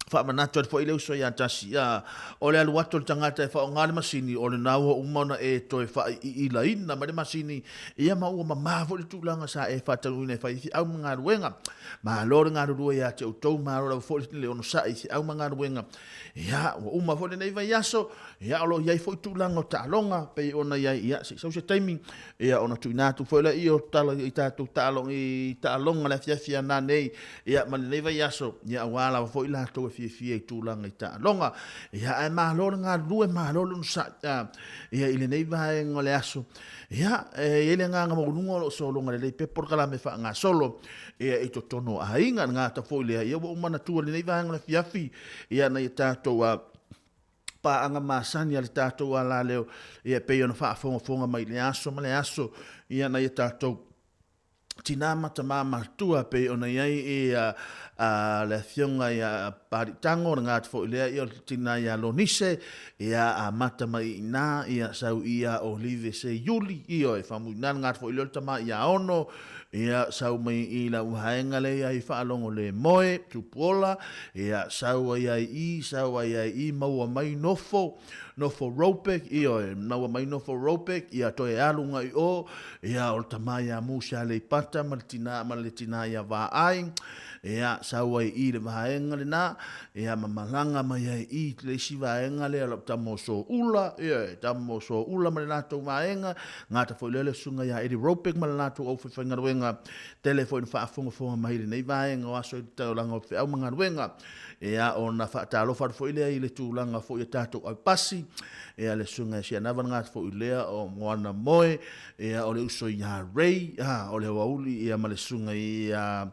fa manato fo ile uso ya tasi ya o le aluato le tangata e fa o ngā masini o le nao umana e to e fa i la ina ma le masini ia ma ua ma fo le tūranga sa e fa tau ine fa i au ngā ruenga ma lore ngā rurua ia te utou ma rora fo le ono sa i au ngā ruenga ia o uma fo le nei vai aso ia olo ia fo tūranga o tālonga pe ona ia sau se timing ia ona tuinatu fo le i o tala i tātou tālonga le fiafia nā nei ia ma le nei vai aso ia wala fo i lātou fie tūlanga i tālonga ia e mālore ngā rue mālore nusa ia ile nei vai ngole aso ia e ele ngā maurunga o solonga le pepor kala me wha ngā solo ia i to tono a inga ngā ta fo ile ia wa umana tua le nei vai ngole fiafi ia nei tātou pa anga masani ale tātou ala leo ia pe ona wha fonga mai le aso ia nei tātou tina mata mama tua pe ona iai le fionga ia paritango nga fo ile ia tina ia lonise ia a mata mai na ia sau ia olive se yuli io e famu na nga fo ile tama ia ono ia sau mai i la uhaenga le ia i whaalongo le moe tupola ia sau ia i maua mai nofo ropek io e maua mai nofo ropek ia toe alunga i o ia o tama ia musa le pata le tina ia va ai ia sau i le vaenga le na ia mamalanga mai i le si vaenga le ala tamo so ula ia tamo so ula ma le nato vaenga ngata fo le sunga ia Eddie Ropek ma le nato o fe fenga wenga telefone fa fonga mai le nei vaenga o aso te langa o fe au manga wenga ia ona fa talo fa fo ile tu langa fo ia tato ai pasi ia le sunga sia na ngata fo ile o moana moe ia o le uso ia rei o le wauli ia ma le sunga ia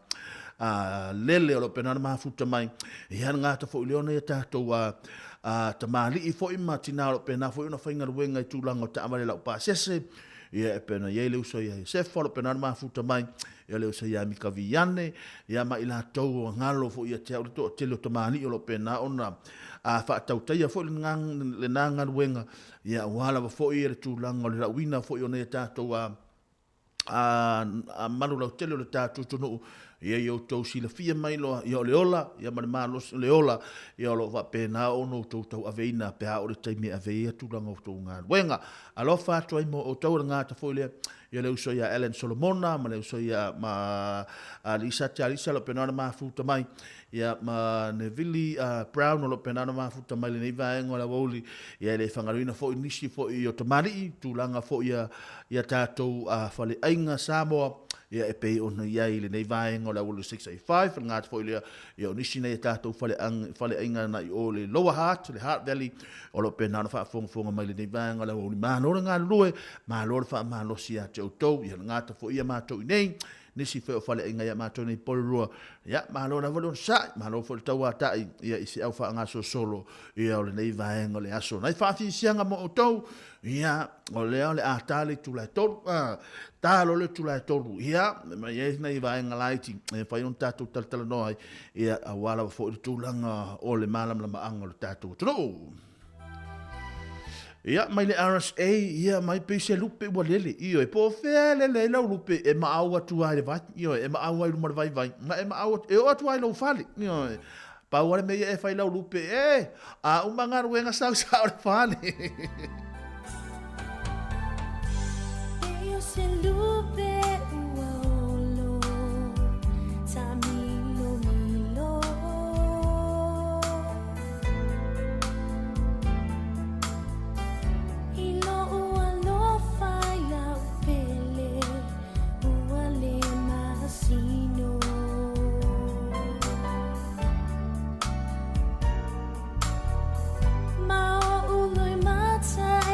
lele o lo penana mafuta mai ia ngata fo leona ia tatou tamali i fo ima tina o pena fo una fainga ruenga i tūlanga o taamale lau pasese ia e pena ia le uso ia se fo lo penana mafuta mai ia le uso ia mika viane ia ma ila tau ngalo fo ia te o tele o tamali o lo pena ona fa tau taia fo le nanga ruenga ia wala fo ia le tūlanga o le wina fo ona ia tatou malu lau tele o le tatou tonu ia yo to sila fia mai lo ia le ola ia ma malo le ola ia lo va pena o no to aveina pe a o le taimi aveia tu langa o to nga wenga alo fa to mo o to nga ta foile ia le uso ia Ellen Solomona ma le uso ia ma Alisa Charisa lo pena ma futa mai ia ma Neville Brown lo pena ma futa mai le neva en ola woli ia le fangarina fo inisi fo i o tamari tu langa fo ia tatou fale ainga Samoa ia e pei ona ia i le nei vaenga o la ulu 685 ngā te fōilia ia o nisi nei tātou fale ainga na i o le Lower Heart, le Heart Valley o lo pena na whaafonga mai le nei vaenga o la ulu mānora ngā lue mālora wha mālosi a te autou ia ngā te fōia mātou i nei nisi wheo fale ainga ia mātou nei porurua ia mālora valon sai mālora fōle tau atai ia isi au wha ngā so solo ia o le nei vaenga o le aso nei whaafisianga mo autou ia o le ātale tūlai tolu talo le tula tolu ia ma ia nei vaenga laiti e fai un tatu tal noi ia awala fo tulanga o le malam la maanga le tatu tro ia mai le RSA ia mai pe se lupe walele io e po fele le la lupe e ma awa tu ai vai io e ma awa lu vai ma e ma awa e o tu ai lo fale io pa wale me e fai la lupe a un mangar wenga sa fale Lupe uolo tamilo milo ilo ualo faila upele uale masino mao uloi mata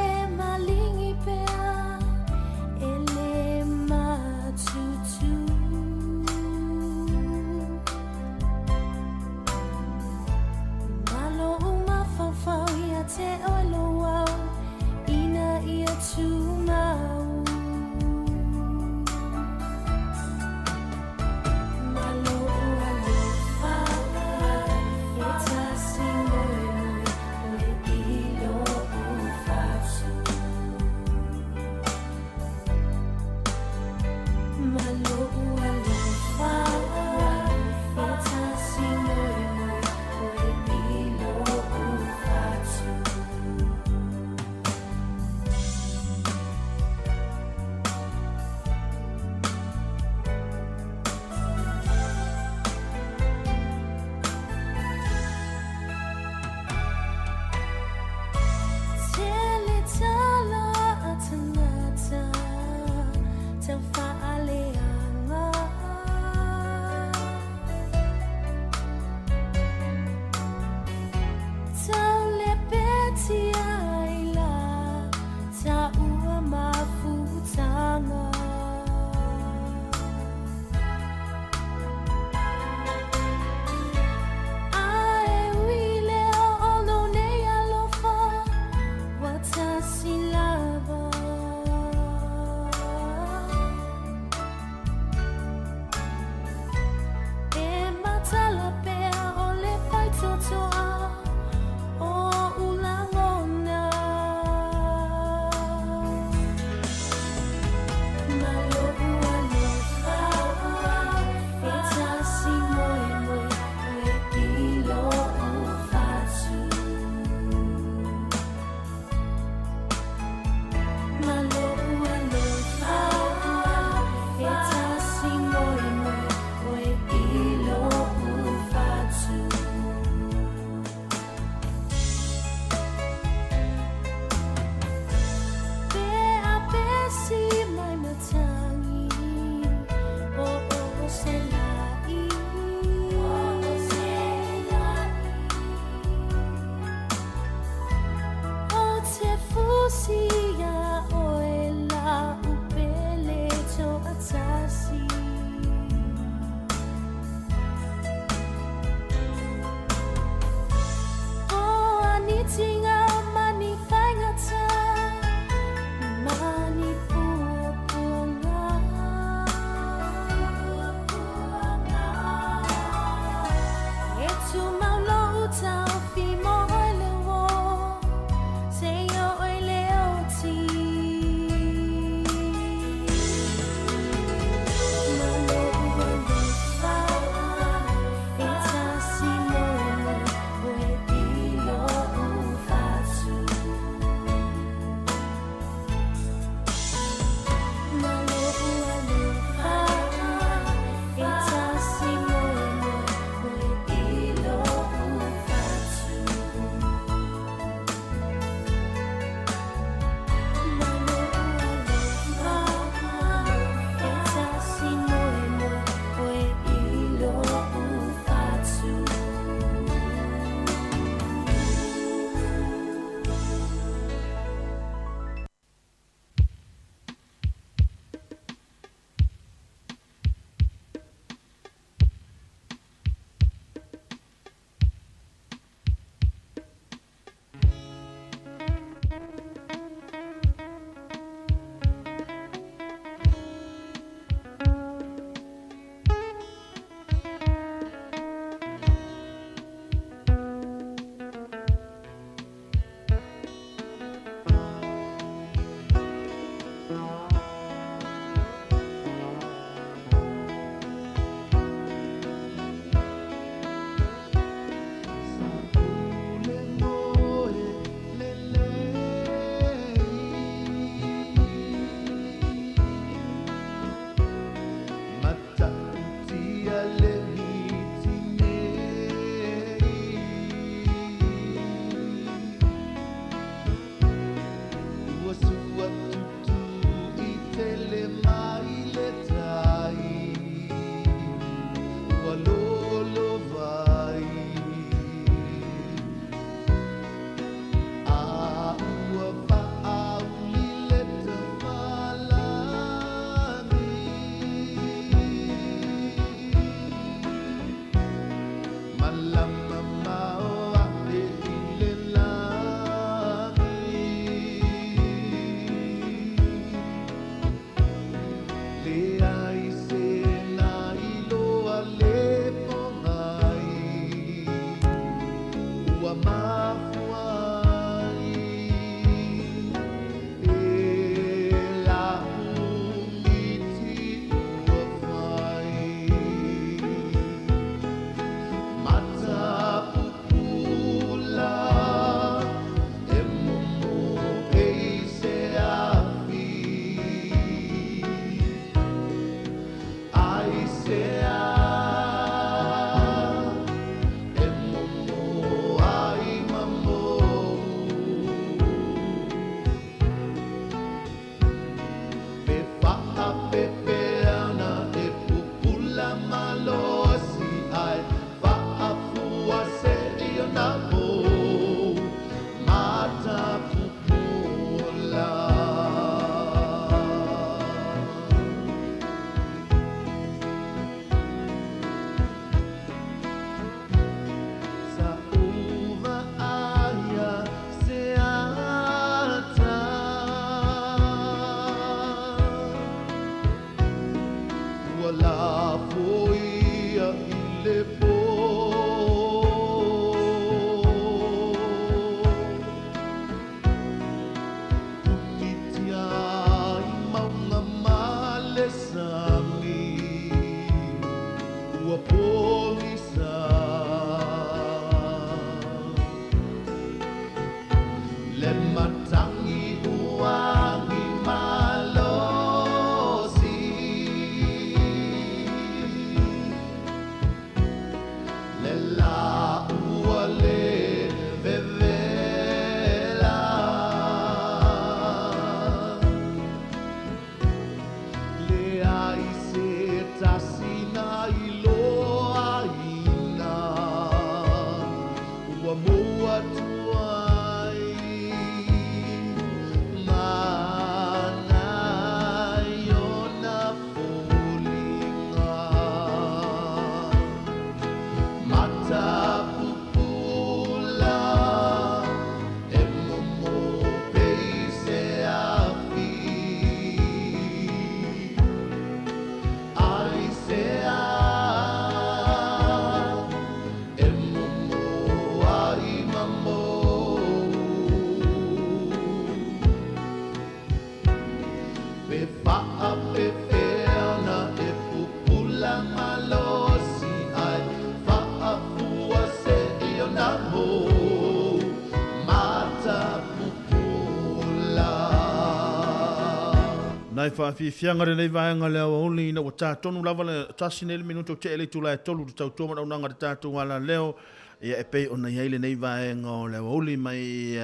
Nai whawhiwhianga re nei vaenga leo oli na wa tātonu lava le tasi nei minuto te ele tula e tolu tu tautua mana unanga te tātou wala leo ia e pei ona iaile nei vaenga o leo oli mai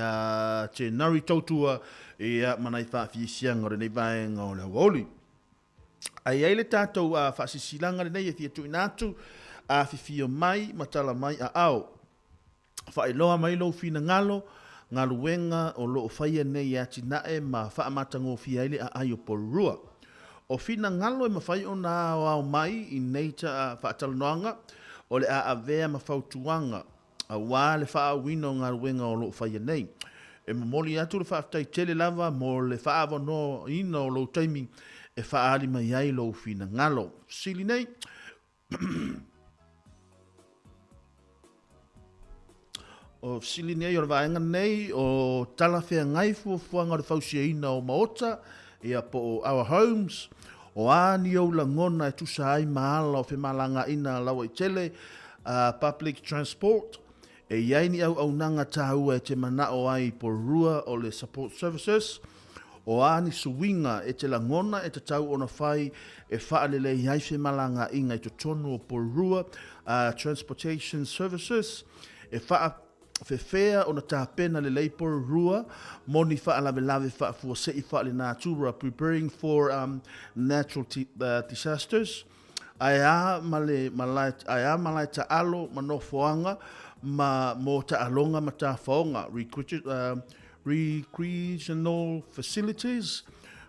te nari tautua ia manai whawhiwhianga re nei vaenga o leo oli. Ai eile tātou whaasisilanga re nei e thia tui nātu a whiwhio mai matala mai a ao. Whaeloa mai lo fina ngalo ngā luenga o loo whaia nei ati nae ma whaamatango whiaile a aio porua. O whina ngalo e mawhai o nā au mai i nei ta whaatalanoanga o le a avea ma whautuanga a wā le whaawino ngā luenga o loo whaia nei. E mamoli atu le whaatai tele lava mo le whaavono ina o loo taimi e whaali mai ai lo whina ngalo. Sili nei, o sili nei o le vaenga nei o tala whea ngai fuafuanga le whausia ina o maota ia po o Our Homes o ani o la ngona e tusa ai maala o whemalanga ina lawa i tele public transport e iaini au nanga tāua e te mana o ai po rua o le support services o ani suwinga e te langona e te tau ona whai e whaalele iai whemalanga inga i to tonu o po rua transportation services e wha Fefea ona tāpena le leipo rua, moni whaalawelawe whaafua whaale nā tūra, preparing for natural disasters. Aia malai ta alo ma no foanga, ma mo ta alonga ma ta whaonga, recreational facilities,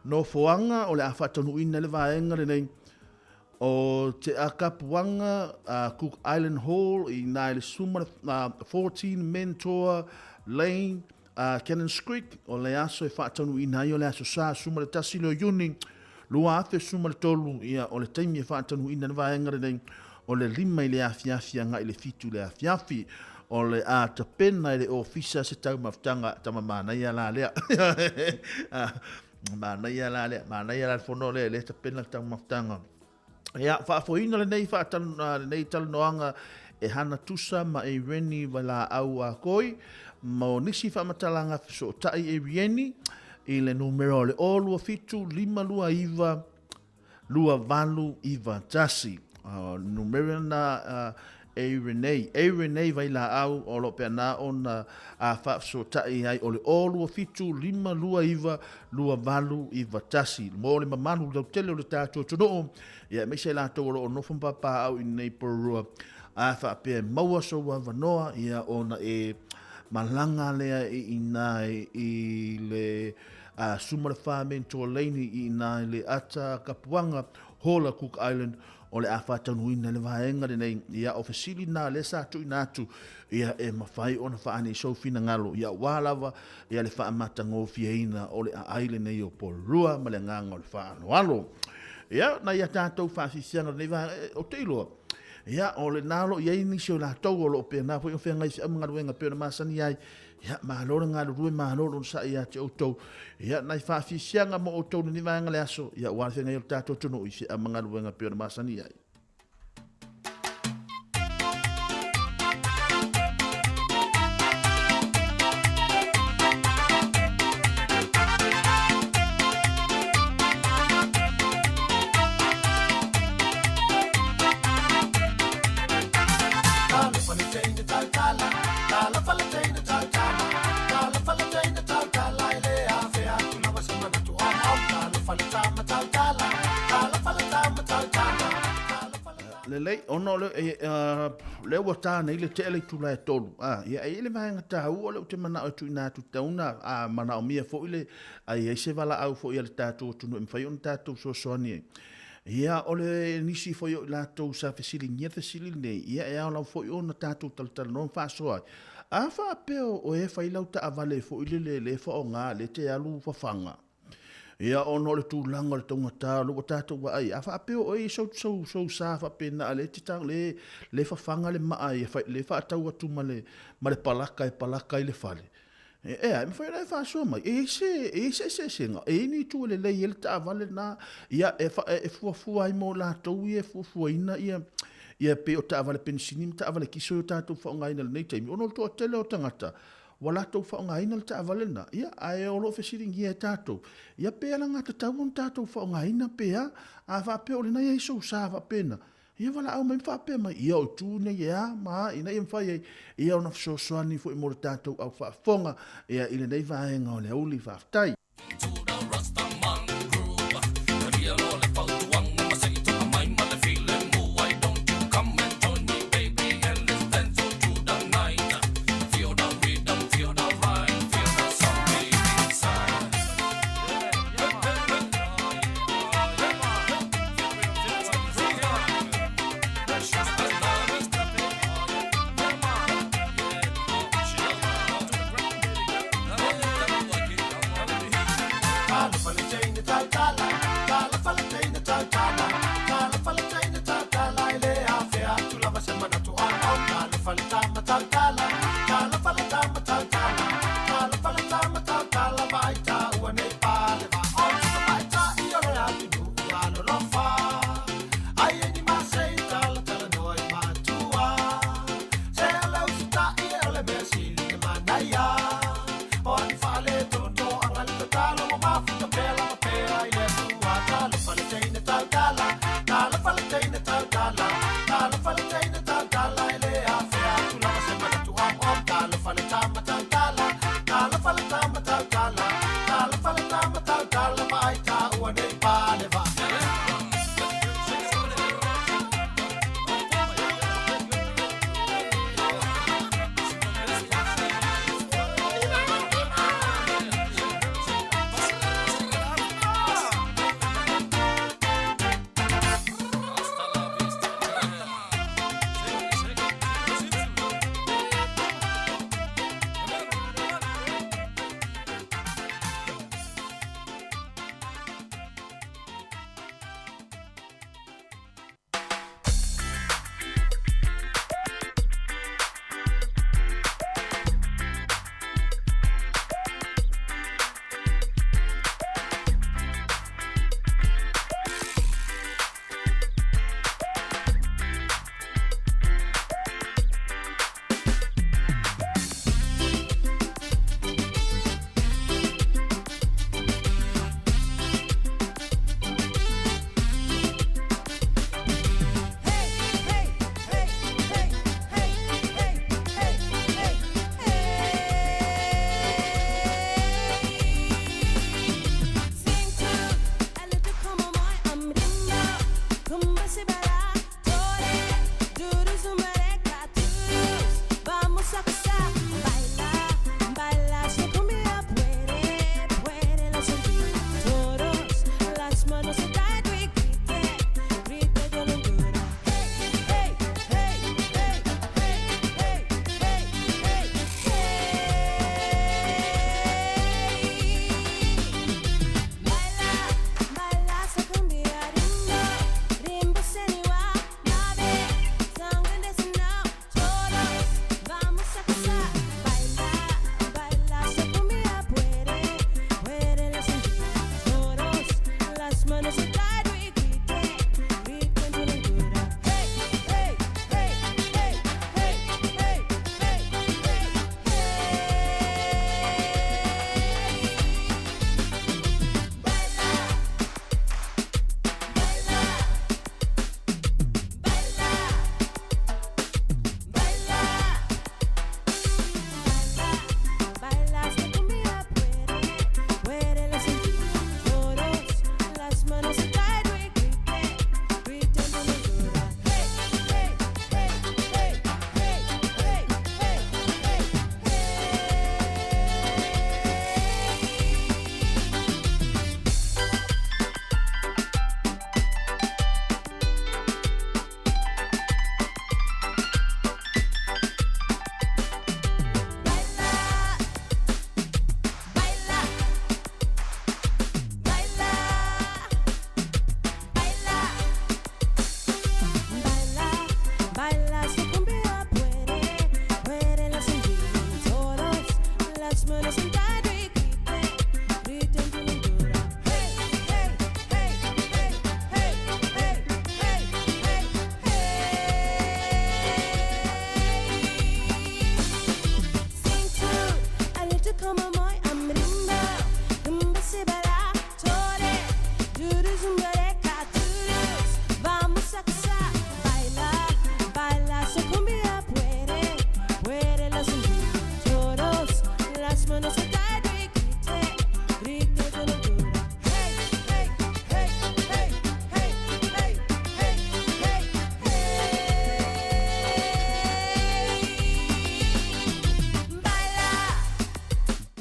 no foanga o le a whatanu ina le vaenga le nei. O te akapuanga Cook Island Hall i nai le suma 14 Mentor Lane Cannons Creek o le aso e whaatanu i nai o le aso sa suma le tasilo yuni lua afe suma le tolu ia o le taimi e whaatanu i nai vaenga nei o le lima i le afiafia ngai le fitu le afiafi o le a tapena i le ofisa se tau maftanga tama mana ia la lea mana ia la lea mana ia la fono le tapena tau maftanga. Ia, whaafoina le nei nei talanoanga e hana tusa ma e reni wala au a koi, mo nisi whaamatalanga so tai e reni, i le numero le olua fitu, 5 lua iwa, lua valu iva tasi. Numerian na e Renee vai la au o lo pena ona a fa so tai ai o le olu fitu lima lua iva lua valu iva tasi mo le mamanu do tele o le tato tono ia me se la to o no fumpa pa au in nei porua a fa pe maua so wa vanoa ia ona e malanga lea i nai i le sumara whamento leini i nai le ata kapuanga hola Cook Island o le awha tanuina le vaenga le nei ia o fesili nā le sa tu inatu ia e mawhai o na whaane so fina ngalo ia wālawa ia le wha amata ngōwhia ina o le aile nei o porua ma le nganga o le wha alo ia na ia tātou whaasisianga nei vaenga o te iloa ia o le nalo ia inisi o la tau o lo pe na fo fe ngai ama ngaruenga pe na masani ai ia ma lo nga lu ma lo sa ia te o to ia nai fa fi sianga mo o to ni va ngale aso ia wa fe ngai ta to no isi ama ngaruenga pe na masani ai lei ono le wata nei le tele tu la tolu ia ele mai ngata u ole te mana o tu na tu tauna mana o mia fo ile ai se vala au fo ile tatu tu no mfai on tatu so soni ia ole nisi fo yo la to sa fesili nia fesili nei ia ia la fo yo na tatu tal non fa so a fa pe o e fa ile ta avale fo ile le fo nga le te alu fa fanga ia ono le tūlanga le tongata lo tatu wa ai afa apeo oi so sa fa pena ale titang le fa fanga le mai fa le fa tau atu male palaka le fale ai me fa fa so mai se nga ni tu le ele ta vale na ia e fu ai mo la to ia fu ina ia pe o ta vale pensini ta vale kiso tatu fa ngai na nei time ono to tele o tangata wala tau whaonga ina le ta avalena. Ia, ae olo fesiringi e tātou. Ia pēla ngā te tauon tātou whaonga ina pēa, a whapea o le nai e sou sā whapena. Ia wala au mai whapea mai, ia o tūne ia, maa, ina ia mwhai ei, ia o na whasosoani fo i mora tātou au whafonga, ia ile nei whaenga o le auli whaftai.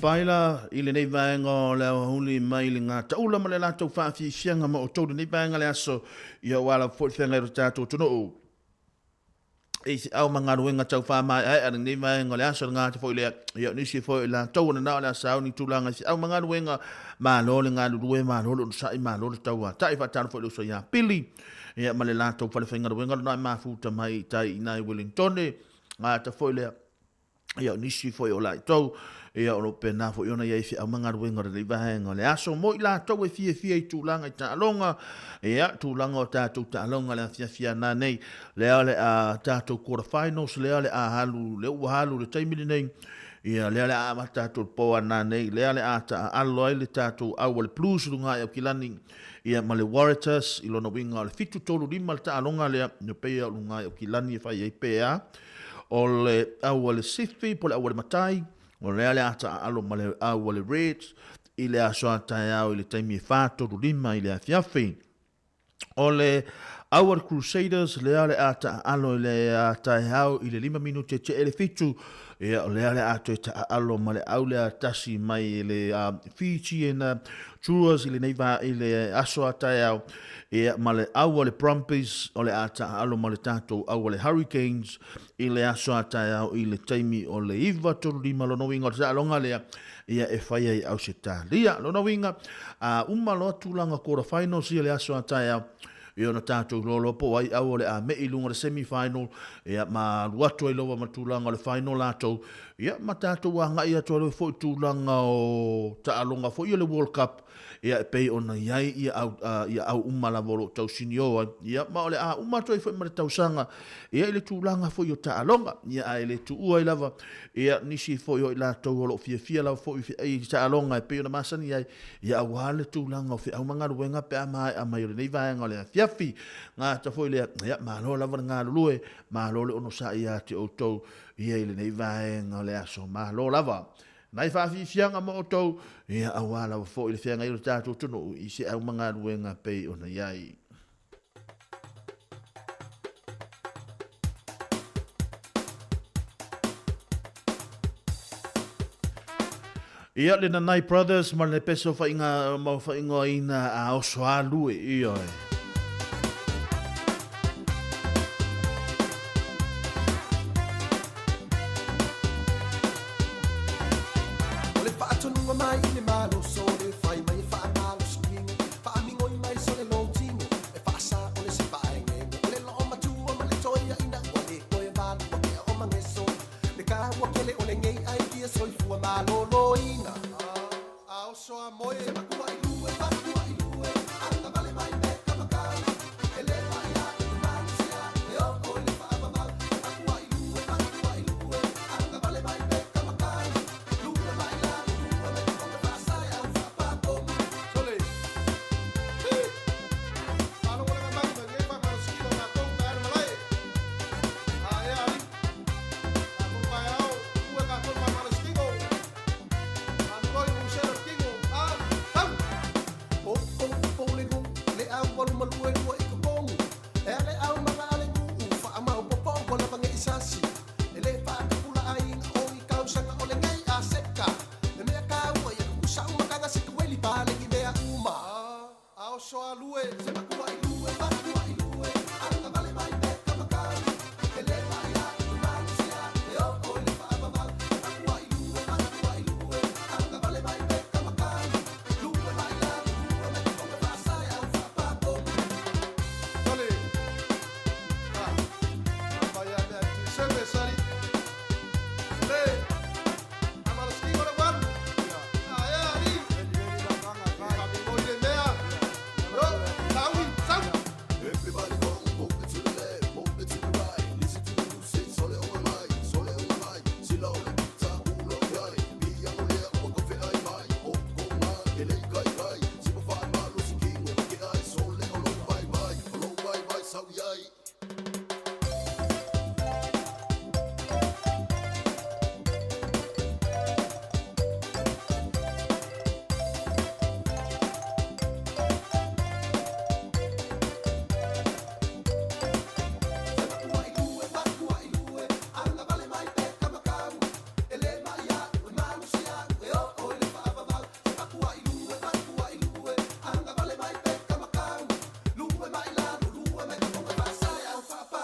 Paila i le nei vaenga o le huli mai le ngā taula ma le lātou whaafi fianga ma o tau nei vaenga le aso i a wala fwoi whianga i ro tātou tono o. E si au mga ruenga tau wha mai ai a nei vaenga le aso ngā te fwoi lea i a nisi fwoi la tau na nao le asau ni tūlanga si au mga ruenga ma lo le ngā rue ma lo le sai ma lo le tau a tai whatana fwoi le uso ia pili i a ma le lātou whale whainga ruenga na ma futa mai tai i nai Wellington ngā te fwoi lea i a nisi fwoi o lai tau ia o pena fo iona ia fi a manga ruenga le vahenga le aso mo i la tau e fie i tūlanga i tālonga ia tūlanga o tātou tālonga le fia nā nei le ale a tātou quarter finals le ale a halu le ua halu le taimini nei ia le ale a tātou poa nā nei le ale a ta aloai le tātou aua le blues runga i au kilani ia ma le Warriors i lona winga o le fitu tolu lima le tālonga lea no peia o runga i au kilani e whai ei pea o le aua le sifi po le aua le matai o le ale ata alo ma le au le Reds i le aso atai au i le taimi e whātoru lima i le awhiawhi. O le au le Crusaders le ale ata alo i le atai au i le 5 minute te ele fitu ia o le ale ato e ta alo ma le au le atasi mai i le Fiji e na Truas i le neiva i le aso atai au ia ma le au le Brumbies o le ata alo ma le tātou au le Hurricanes i le aso atai au i le taimi o le iwa toru lima lono winga o te alonga lea ia e whaia i au se tā. Lia lono winga umalo tūlanga quarter finals i le aso atai au i ona tātou lolo po ai au le a mei lunga le semi-final ia ma luato ai lowa ma tūlanga le final atou ia ma tātou a ngai ato le fo tūlanga o ta alonga fo i le World Cup ia e pei ona iai ia au umala volo tau sinioa ia ma ole a umato i fo i ma le tausanga ia i le tūlanga fo i o ta alonga ia a le tuua i lava ia nisi fo i o i la tau holo fia lava fo i ta alonga e pei ona masani iai ia au hale tūlanga o fi au manga ruenga pe a mai o le nei vaenga le fiafi ngā ta fo i le ia ma lo lava ngā lulue ma lo le ono sa ia te o tau ia i le nei vaenga le aso ma lo lava nai whaafi fianga mo o tau, ia awala wa fo i le fianga i le tātou tono i se au mga ruenga pei o na iai. Ia le Nanai Brothers ma le peso whainga mau whaingoa ina a Osoalu e ia e. O le whaatonunga mai i le malo so le whai mai e whaamalo skingo. Whaamingoi mai so le lontingo. E whaasa o le sipaengengo. O le loo matua ma le toia ina ua le koe valu wa kea o mangeso. Le kaua kele o le ngei ai kia soifua malolo ina. Ao soa moe se makua i lue, makua i lue. Anga vale mai me kamakala. E le mai a i mansia. E o o le whaamamau. Makua i lue, makua i lue. Anga vale mai me kamakala. Lue mai la, lue me konga whaasai au whapapomu. Sole. Ano wala ka mangu me ngepa maroskilo na tong na ano malay. Ae ali. Ako kaya au, ue ka tong pa maroskilo. Ano ko'y musero kingo. Ah, tam. O le gu, le au walu malue lua i kapongu. E ale au mga alengu, whaamau popong ko na pange isasi. E le whaakapula ai nga o i kausanga o le ngai a seka. E mea kaua i kusau makanga se kueli pale i mea uma. Ao soa lue, se makua i lue, makua i lue. Anga vale mai me kamakali. E le mai a i mansia, e o o le whaamamau. Makua i lue, makua i lue. Anga vale mai me kamakali. Lue mai la, lue me konga whaasai au whapapomu. Sole. Ah, vai a me aqui, sempre sari. Le, amaroskilo le wan. Ah, é ali. Oi, le mea. Yo, sawi, sawi. Everybody go, move it to the left, move it to the right. Listen to the music, sole on my mind, sole on my mind. Sila o le pizza, ulo kai. Bia o le o kofe ai mai. O koma, ele kai kai. Sipa whae malo si kingo, ke ai sole o lo bye bye, sawi ai. Makua i lue, makua i lue. Anga vale mai pe kamakau. E le mai a, ue manusia, e o o le whaamamau. Makua i lue, makua i lue. Anga vale mai pe kamakau. Lue mai la, lue me konga whaasai au whaapa.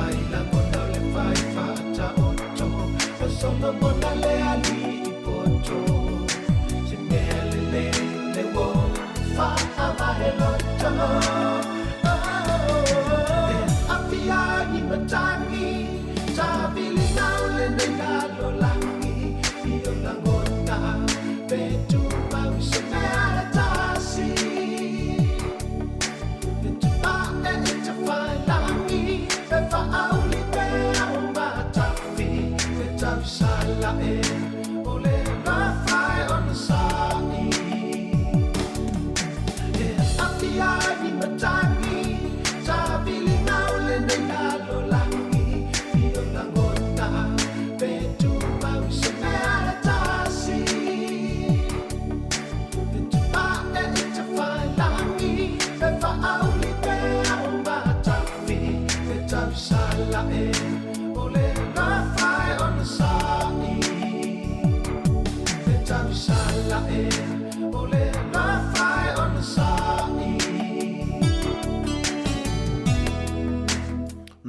fai la mona le fai fa ta otto o sono mona le ali I poto se me le wo fa ama helota apia ni matangi ta bili now le na lo langi io la gonna petu ma se me ala tasi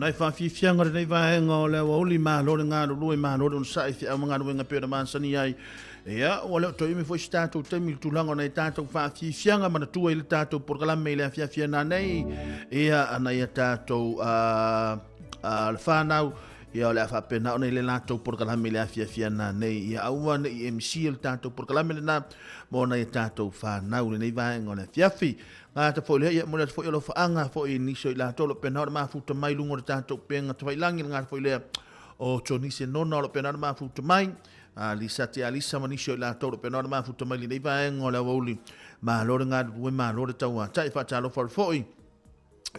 Nai fa fi fianga nei va ngo le oli ma lo nga lo ma lo un sai fi mga no nga pera man sani ai ya o le to mi fo stato te mi tu lango nei tato fa fi fianga ma tu il tato por kala me le fi na nei ya ana ya tato al fa nau ya le fa pena ona le lato por kala me le fi na nei ya au nei MC il tato por kala me na mo na ya tato fa nau nei va ngo le fi nga te fo le ia mo le fo lo fa anga fo ni so la to lo pena ma fu to mai lungo tanto penga te vai langi nga fo le o choni se non lo pena ma fu to mai lisa te alisa ma ni so la to lo pena ma fu to mai le vai ngola woli ma lo nga we ma lo ta wa tai fa ta lo fo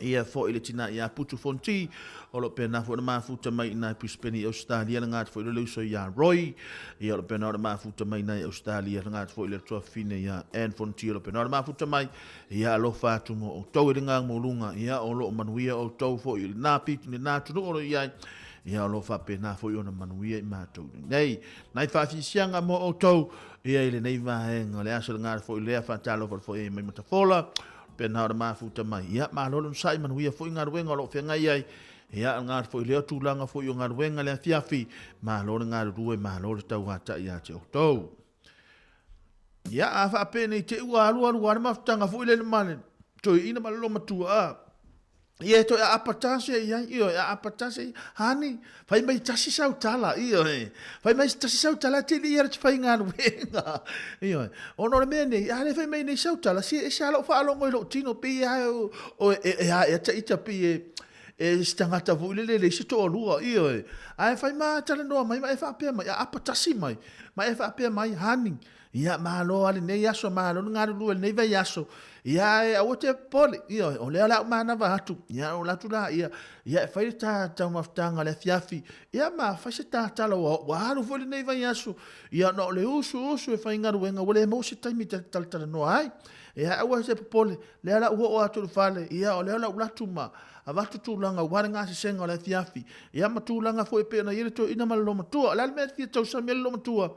ia fo ile tina ia putu fonti o lo pena fo ma fu to mai na pispeni Australia nga fo le so ya Roy ia lo pena ma fu to mai na Australia nga fo le to fine ya en fonti lo pena ma fu to mai ia lo fa tu mo o to nga mo lunga ia o lo manuia o to fo il na pit ni na tu lo ia ia lo fa pena fo yo na manuia ma to nei nai fa fi sianga mo o to ia ile nei va en le aso nga fo le fa ta lo fo e mai mata fola pena ora ma futa mai ia ma lo sai man huia fo inga ruenga lo fenga ia ia nga fo le tu langa fo inga ruenga le fiafi ma lo nga ruwe ma lo tau hata ia te to ia afa pene te ua alu ma tanga fo ile mane to ina ma lo matua ia to apatase ia io apatase hani fai mai tasi sau tala io fai mai tasi sau tala te ia te fai nga ruenga io ono le mene ia le fai mai nei sau tala si sa lo fa lo ngoi lo tino pe ia o e ta pe e stangata vo le si to lua io ai fai ma tala no mai mai fa pe mai apatasi mai fa pe mai hani ia malo ale nei aso malo nga lu nei vai aso ia e o te pole ia o le ala mana va tu ia o la tu la ia fai ta maftanga le fiafi ia ma fai se ta lo wa lu vo nei vai aso ia no le usu e fai nga ruenga o le mo se taimi tal no ai ia o se pole le ala o atu fale ia o le ala la tu ma avatu tu langa wa nga se senga le fiafi ia ma tu langa fo e pe na ile to ina mal lo matua la me fi to sa me lo matua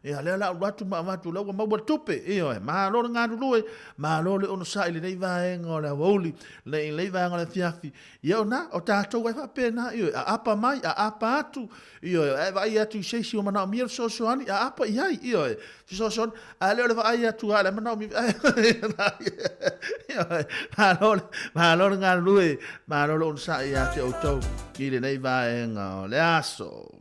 ia le la watu ma watu la ma wa tupe ia ma lo nga lu ma lo le ono sai le nei va ngo la woli le va ngo la fiafi ia ona o ta to wa fa pena ia apa mai apa atu ia va ia tu sei si o mana mi so so ani apa ia so so a le va ia tu ala mana mi ia ma lo nga lu ma lo ono sai ia te o to ki le nei va ngo le aso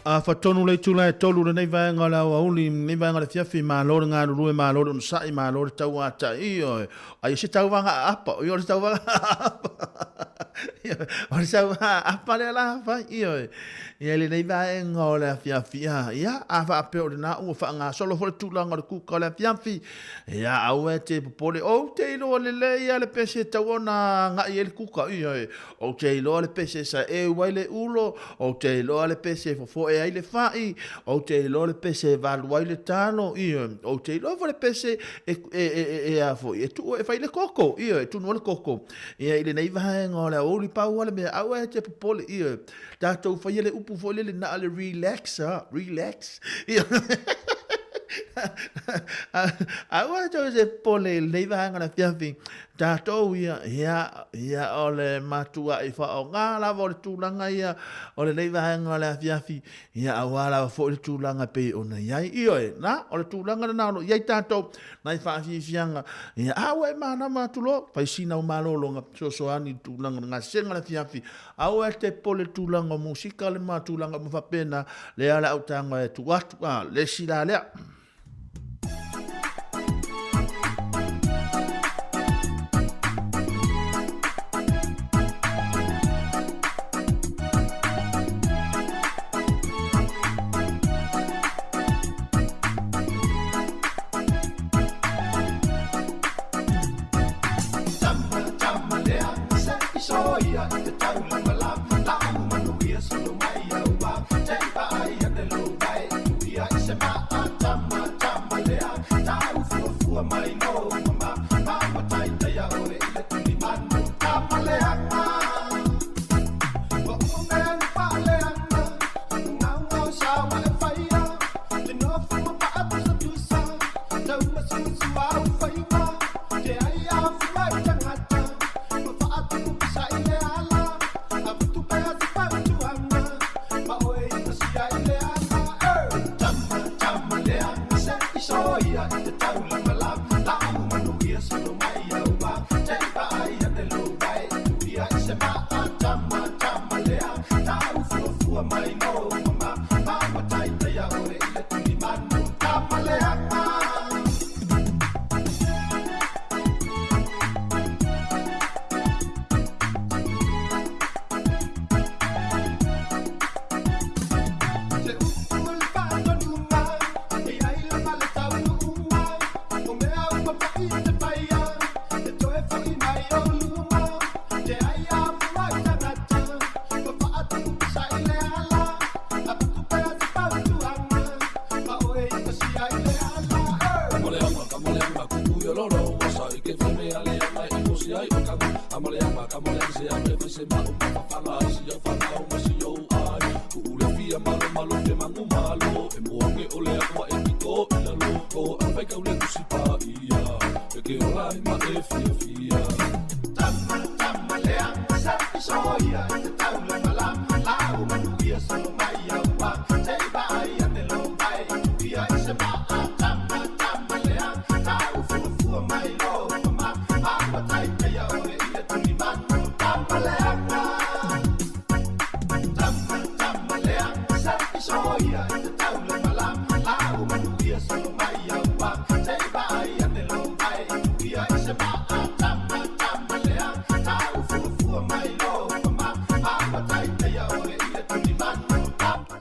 A fatonu le tula e tolu le nei vaenga la uli nei vaenga le fiafi ma lor nga rue ma lor un sai ma lor tau ata io ai se tau vanga apa io le tau vanga apa o le tau apa le la fa io ia le nei vaenga le fiafi ia a fa pe o na u fa nga solo for tula nga ku ka le fiafi ia au e te popole o te lo le ia le pese tau ona nga ia le ku ka io o te lo le pese sa e wai le ulo o te lo le pese fo ai le fai o te lo le pese valuai le tano o te lo le pese e a fo e tu e fai le koko e tu no le koko e ile nei vaenga le o li pau le me au e te popole tatou fai le upu fo le na le relax awa to se pole le vaenga na fiafi tatou ia ole matua i fa o nga la vo tulanga ia ole le vaenga la fiafi ia awala fo le tulanga pe ona ia na ole tulanga na no ia tatou na fa fianga ia awe mana matulo fa sina o malolo nga so ani tulanga nga senga la fiafi awe te pole tulanga musika le matulanga mo fa pena le ala utanga e tu watu le sila le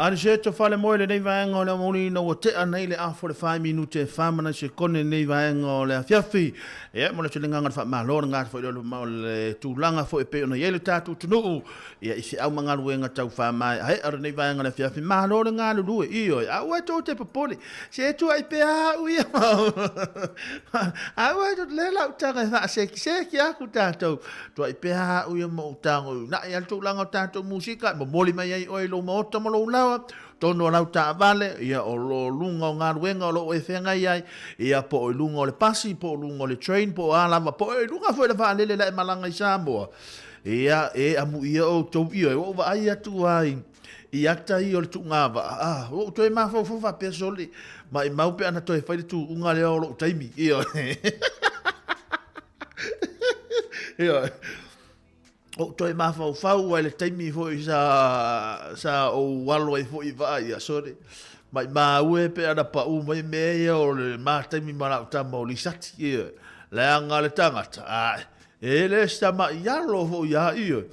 Ani se to fale mo le nei vaenga le moni no te anei le a for 5 minute famana se kone nei vaenga le fiafi e mo le tlinga fa malo nga fo le mo le tulanga fo e pe no yele tatu tunu e isi au manga luenga tau fa mai ai ar nei vaenga le fiafi malo nga lu io a wa to te popoli se tu ai pe a u ia a wa to le la utanga fa se ki a ku tatu to ai pe a u ia mo tango na ia tulanga tatu musika mo moli mai ai o lo mo to mo lo la tono lau ta vale ia o lo lunga o ngā ruenga o lo e whenga iai ia po o lunga o le pasi po o lunga o le train po o alama po o lunga fo e la whaanele la e malanga i Samoa ia e amu ia o tau ia e o wa ai atu ai i ata i o le tu ngāwa o to e mawhau fufa pe soli ma i mau pe ana to e whaile tu unga leo o lo taimi ia ia o toi mafau le taimi fo sa o walo fo I vai a sore mai ue pe ana pa mai me o le taimi mala tama o lisati e le anga le tangata le sta ma yalo fo ya io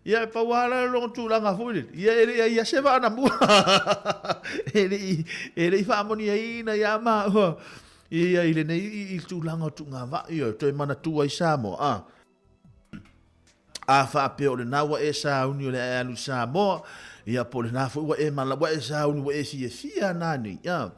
ia pa wala lo tu langa fo ia se va na mu ele fa moni ina ya ma ia ile nei I tu langa tu nga va io toi mana tu ai samo a fa pe o le nawa e sa uni o le alu sa mo ia po le na fo wa e mala wa e sa uni wa e si nani ia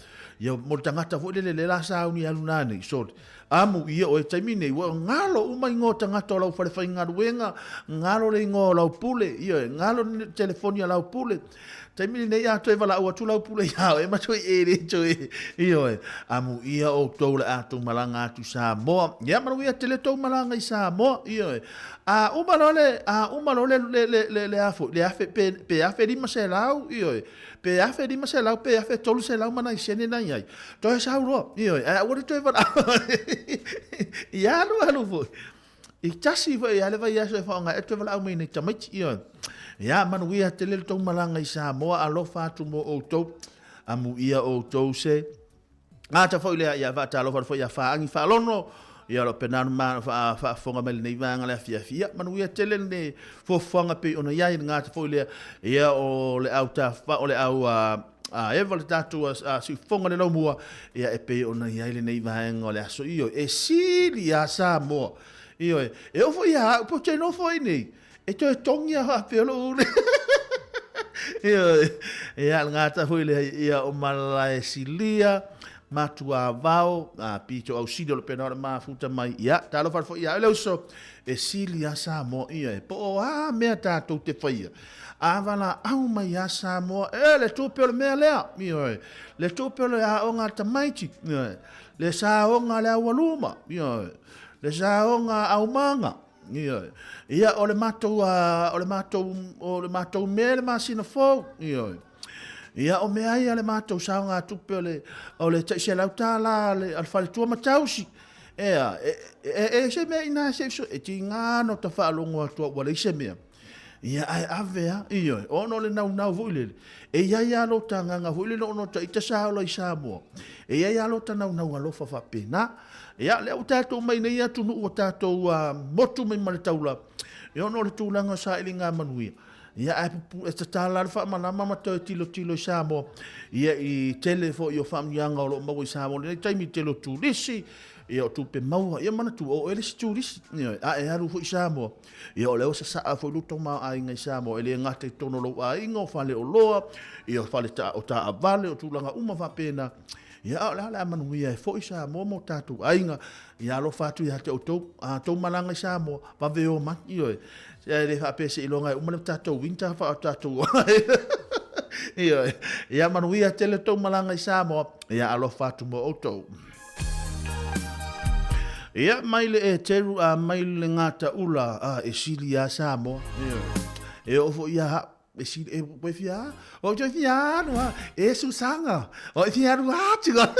mo tangata fo le la sa uni alu nani so amu ia o e taimine wa ngalo uma ngo tangata la fa fa ngaruenga ngalo le ngo la pule ia ngalo telefonia la pule taimine nei a toi vala o tu la pule ia e ma toi e le toi ia amu ia o to le atu malanga tu sa mo ia ma ia tele to malanga I sa mo ia a umalole le afo le afe pe afe di maselau io pe afe di maselau pe afe tolu selau mana isene na yai to sa ro io a wori to va ia lo fo I tasi va ia le va ia se fa nga e to va au mini tamai io ia manu ia tele to malanga I sa mo a lo fa tu mo o to amu ia o to se ngata fo ile ia va ta lo fo ia fa angi fa lono ia lo penan ma fa fonga mel nei vanga le fia manu ia tele ne fo fonga pe ona ia nga fo le ia o le auta fa o le au e vale tatu si fonga le no mua ia e pe ona ia le nei vanga le aso io e silia sa mo io e o fo ia po che no fo nei e to tongia ha pe lo ia nga fo le ia o mala e silia matua vao pito au sido le penora mafuta mai ia talo far fo ia le so e silia sa mo ia po me ta to te faia avala au mai sa mo le tupe le me le io le tupe le a onga tamaiti le sa onga le waluma io le sa onga au manga ia o le matou me le masina fo io ia o me ai ale matou saunga tupe o le se lauta la le al fale tua matausi e se me ina se so e tinga no ta fa longo to wala se me ia ai avea io ono le nau voile e ia lo tanga nga voile no ta ita sa lo isa mo e ia lo ta nau alo fa pena ia le o tato mai nei atu no o tato motu mai maltaula e ono le tulanga sa ilinga manuia ia e tala fa malama mato tilo sa mo ia I telefo io famyanga lo mo sa mo nei taimi telo tu lisi ia tu pe mau ia mana tu o ele tu lisi ia e haru fo sa mo ia o le o sa fo luto ma ai ngai sa mo ele ngate tono lo ai ngo fale o loa ia fale ta o ta vale o tulanga uma va pena ia la manu ia fo sa mo tatu ainga ia lo fatu ia te o to malanga sa mo va veo ma ia le fa pese ilonga uma tatu winter fa tatu ia manu ia tele to malanga sa mo ia alo fatu mo auto ia maile e teru maile ngata ula e silia sa mo e o fo ia e si e po fia o jo fia no e susanga o fia ru atiga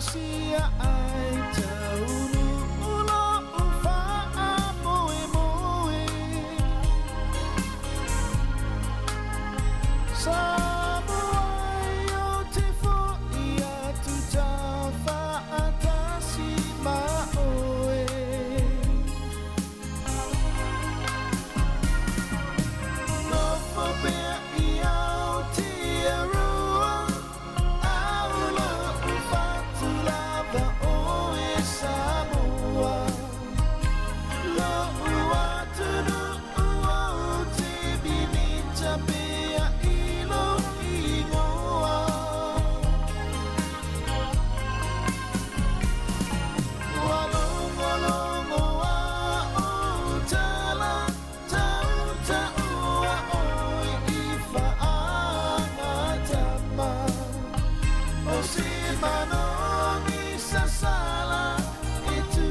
sia ai tauru ula ufa moe moe Samuai o te fo ia tu tafa atasi maoe No fa bea ia o te arua Aula ufa tu lava oe Samoa Lo ua tunu ua o te binita bea ilo ingoa Walongo longo a o tala Tau taua oi I whaangatama O si manongi sasala I tu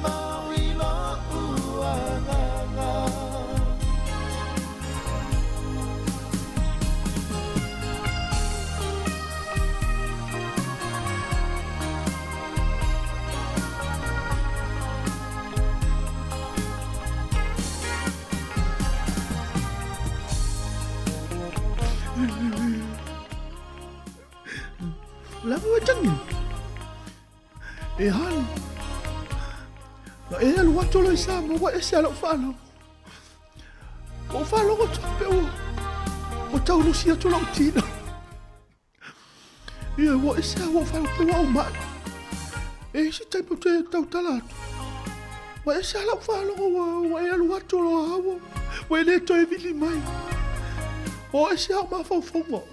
mawilo uanganga Lama macam ni. Han. La lu watu lo Samoa wa esa lo falo. O falo ko tape o. O tau no sia to lo tina. Ia wa esa wa falo pe wa ma. Si tai po te tau talat. Wa esa lo falo wa lu watu lo hawo. Wa le to e vili mai. O esa ma fo fo mo.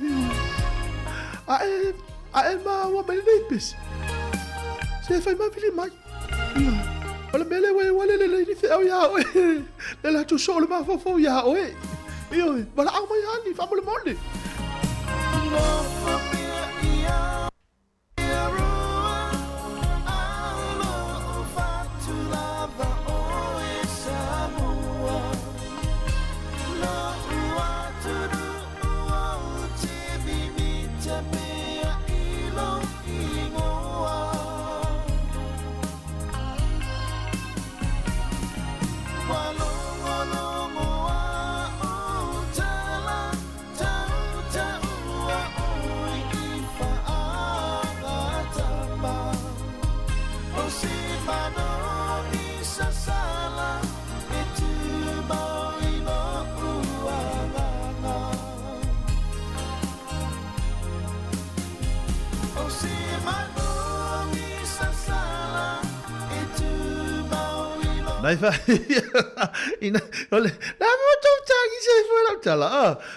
A ma wa me le pes. Se fai ma vili mai. Ola mele we wale le ni fe au ya o. Le la tu solo ma fo fo ya o. Io, bala au mai ani fa mo le monde. No fa bea ia arua Aula ufa tu lava oe Samoa Lo ua tunu ua o te binita bea ilo ingoa Walongo longo a o tala Tau taua oi I whaangatama O si manongi sasala E tu mawilo uanganga O si manongi sasala E tu mawilo Nai fa. Ina ole. La mo to tangi se fo la tala.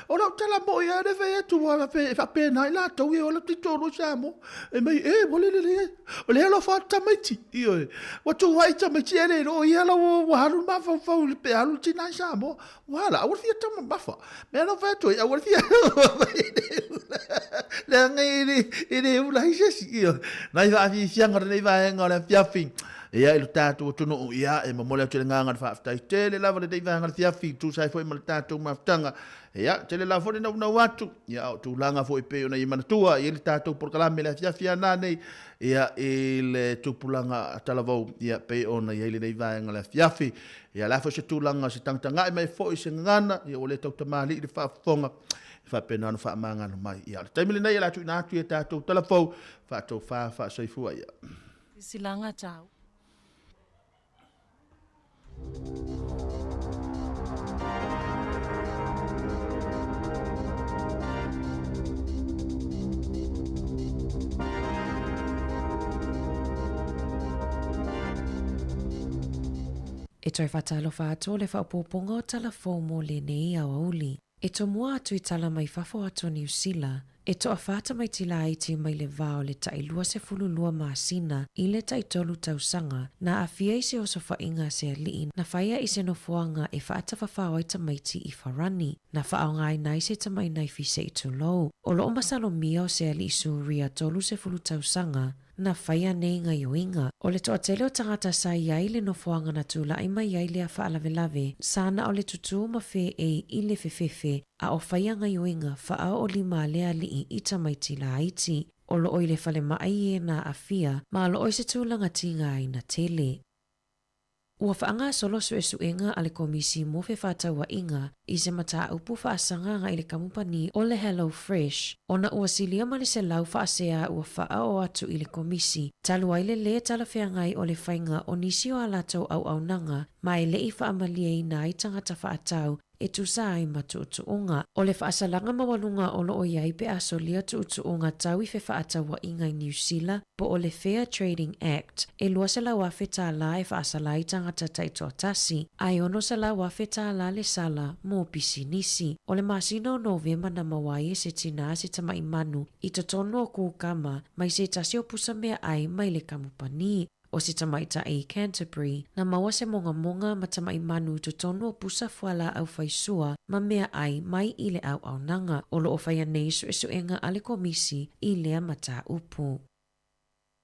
O la tala mo ia de fe tu wa fe fa pe nai la to o la ti to no Samo. E mai mo le. O le lo fa tamati. Io. Wa tu wa tamati ere ro ia la wa haru ma fa le pe haru ti na Samo. Wala, a fi tama ba fa. Me no fa to a fi. Le ngai ere ula hisi. Io. Nai va fi fianga nei va ngora fiafing. Ia ilu tātou tunu ia e mamole te nganga fa aftai tele lava le dei vanga tia fi tu sai foi mal tātou maftanga ia tele lava fo na watu ia tu langa fo pe ona i manatua ia le tātou por kala mele fia na nei ia ile tu pulanga talavou ia pe ona ia le dei vanga le fiafi ia la fo se tu langa se tangtanga mai fo i se ngana ia ole tau tamali le fa fonga fa pena no fa manga no mai ia taimile nei la tu na tu ia tātou talavou fa to fa soifua ia Silanga tau. E toi whatalo whātua le whaopoponga o tala fōmo le nei au auli. E to mua atu I tala mai whafo atu New Zealand. E toa whāta mai tila aiti mai le vāo le tai lua se fulu lua maasina I le tai tolu tausanga na a fia I se oso whainga se aliin na whaia I se no fuanga e whaata whawhao ai tamaiti I wharani na whao ngai nai se tamai nai fi se I tulou. O loo masalo mia o se ali suria tolu se fulu tausanga na whaia nei ngai oinga. O le toa tele o tangata sa iai le no fuanga na tula I mai iai le a whaalave sana o le tutu ma fe e I le fefefe a o whaia ngai oinga wha o lima lea li lii i tamaiti la iti. O lo oile fale maai e na afia, ma lo oi se tūlanga tinga i na tele. Ua whaanga solo suenga ale komisi mo fe whātaua inga i se mata upu whaasanga nga ile kamupani o le Hello Fresh. Ona ua silia mali se lau whaasea ua whaa o atu ile komisi. Talu aile le tala whiangai o le whainga o nisi o alatou au nanga ma e le i whaamalia i na i tangata whaatau e tusa ai matuutuunga. O le whaasalanga mawalunga o lo o iai pe aso lia tuutuunga tau i fe whaataua inga i New Zealand po o le Fair Trading Act e lua se lau afe tā la e whaasala i tangata taito tasi. Ai ono se lau afe tā la le sala mō pisi nisi. O le masino o Novemba na mawai e se tina se tama i manu i totono o kūkama mai se tasi o pusa mea ai mai le kamupani. O se tamaita i Canterbury, na maua se monga ma tamai manu to tonu o pusa fuala au faisua ma mea ai mai i le au nanga o lo o whaia nei suenga ale komisi i lea mata upu.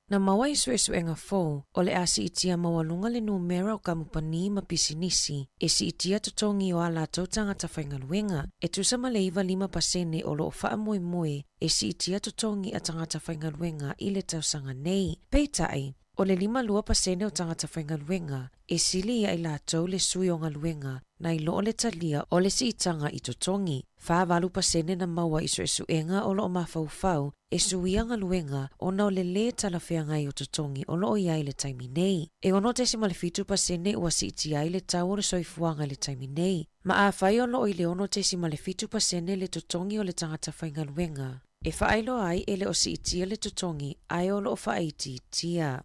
Na maua i suenga fo, o le asi itia mawalunga le numera o kamupani ma pisinisi, e si itia totongi o ala tautanga tawhaingaluenga, e tusa maleiva 5% o lo o wha moe, e si itia totongi a tangata whaingaluenga i le tausanga nei. Peitai, o le 5% o tangata whaingaluenga, e sili ia i lātou le sui o ngaluenga, na i loo le talia o le siitanga i totongi. 5% na maua i suenga o loo mawhauwhau, e suia ngaluenga o nao le talawhiangai o totongi o loo iai le taimi nei. E ono 15% ua siiti ai le tau o le soifuanga le taimi nei. Ma a whai o loo i le ono 15% le totongi o le tangata whaingaluenga. E whaailo ai ele o siitia le totongi ai o loo whaaiti tia.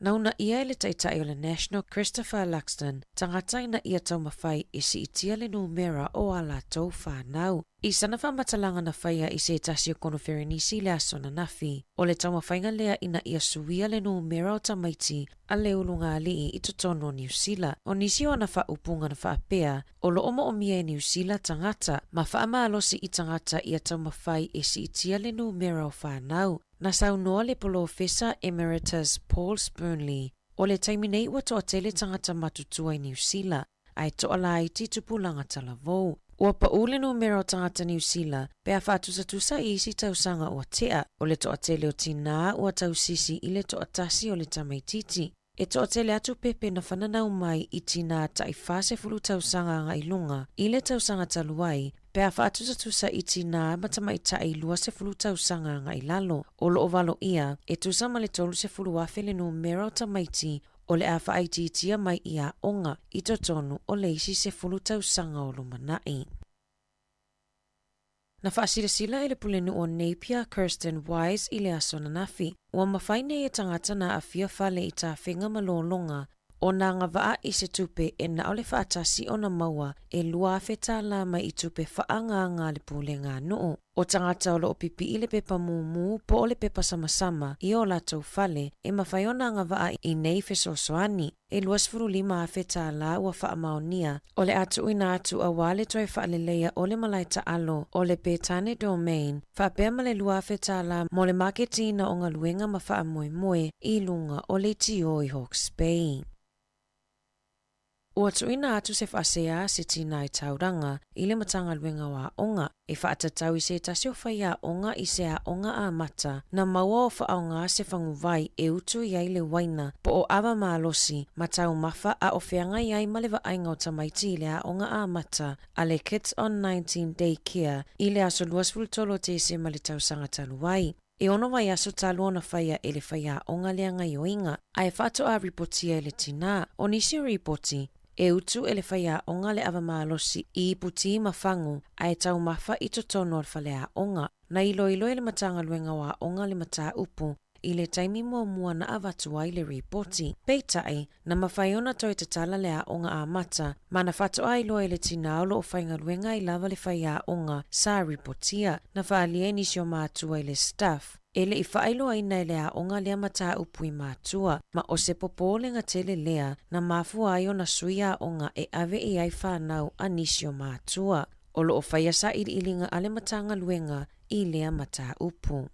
Nauna ia le taitai o le National Christopher Luxton, tangatai na ia tau mawhai e si itia le numera o ala tau whanau. I sana whamatalanga na whaia i se tasi o konoferenisi le aso na nafi, o le tau mawhainga lea ina ia suia le numera o tamaiti a le ulunga alii i totono New Zealand. O nisi o na whaupunga na whaapea, o lo omo o mia e New Zealand tangata, ma whaama alosi i tangata ia tau mawhai e si itia le numera o whanau. Na saunoa le Professor Emeritus Paul Spoonley, o le taimi nei ua toa tele tangata matutua i New Zealand, ai toa la i titupulanga talavou. Ua pa ule numero tangata New Zealand, pea whaatusa i isi tausanga ua tea, o le toa tele o tina ua tausisi i le toa tasi o le tamaititi. E toa tele atu pepe na whananau mai i tina ta i whase fulu tausanga nga ilunga, i le tausanga taluai, pea whaatusa i tina matamaita i lua se fulu tausanga nga ilalo. O lo ovalo ia, e tusa ma le tolu se fulu wafele numero tamaiti, o le a whaititia mai ia onga i totonu o le isi se fulu tausanga o lumanai. Na whaasirasila e le pulenu o Napier Kirsten Wise i le aso na nafi. Ua mawhaine e tangata na a fia whale i tā whenga malolonga o nā ngawaa i se tupe e na ole whaatasi o na maua e lua awheta la mai i tupe whaanga le pule ngā nuu. O tangata o lo pipi i le pepa mumu po o le pepa sama i o latou whale e mawhai o nā ngawaa i nei whesosoani. E luas furu 5 awheta la ua whaamaonia o le atu ina atu a wale toi whaaleleia o le malaita alo o le Petane Domain. Whaapea ma le lua awheta la mo le marketina o ngā luenga ma whaamoe i lunga o le tio i Hawke's Bay. Ua tuina atu se whaasea se tina i tauranga i le matanga luenga wa onga. E whaatatau i se tasi o whaia onga i se a onga a mata na maua o whaonga se whanguvai e utu iai le waina po o awa maalosi matau mawha a o whianga iai malewa ainga o tamaiti i le a onga a mata a le Kids on 19 Day Care i le aso luas fultolo te se male tausanga taluai. E ono vai aso talo na whaia e le whaia onga leanga i oinga. A e whato a ripotia e le tina o nisi o ripoti. E utu e le whaia onga le awa maalosi i puti mafangu a e tau mawha i totono al whalea onga. Na ilo e le matanga luenga wa onga le mata upu i le taimi mua na avatua i le ripoti. Peitai, na mawhaiona toi te tala le a onga a mata, ma na whatoa ilo e le tinaolo o whainga luenga i lava le whaia onga sa ripotia, na whaalie nisio mātua i le staff. Ele i whaelo aina le a onga lea mata upu i mātua, ma o se popo le ngatele lea na mafu aio na suia onga e ave i ai whanau a nisio mātua. Olo o whaia sa ilinga ale matanga luenga i lea mata upu.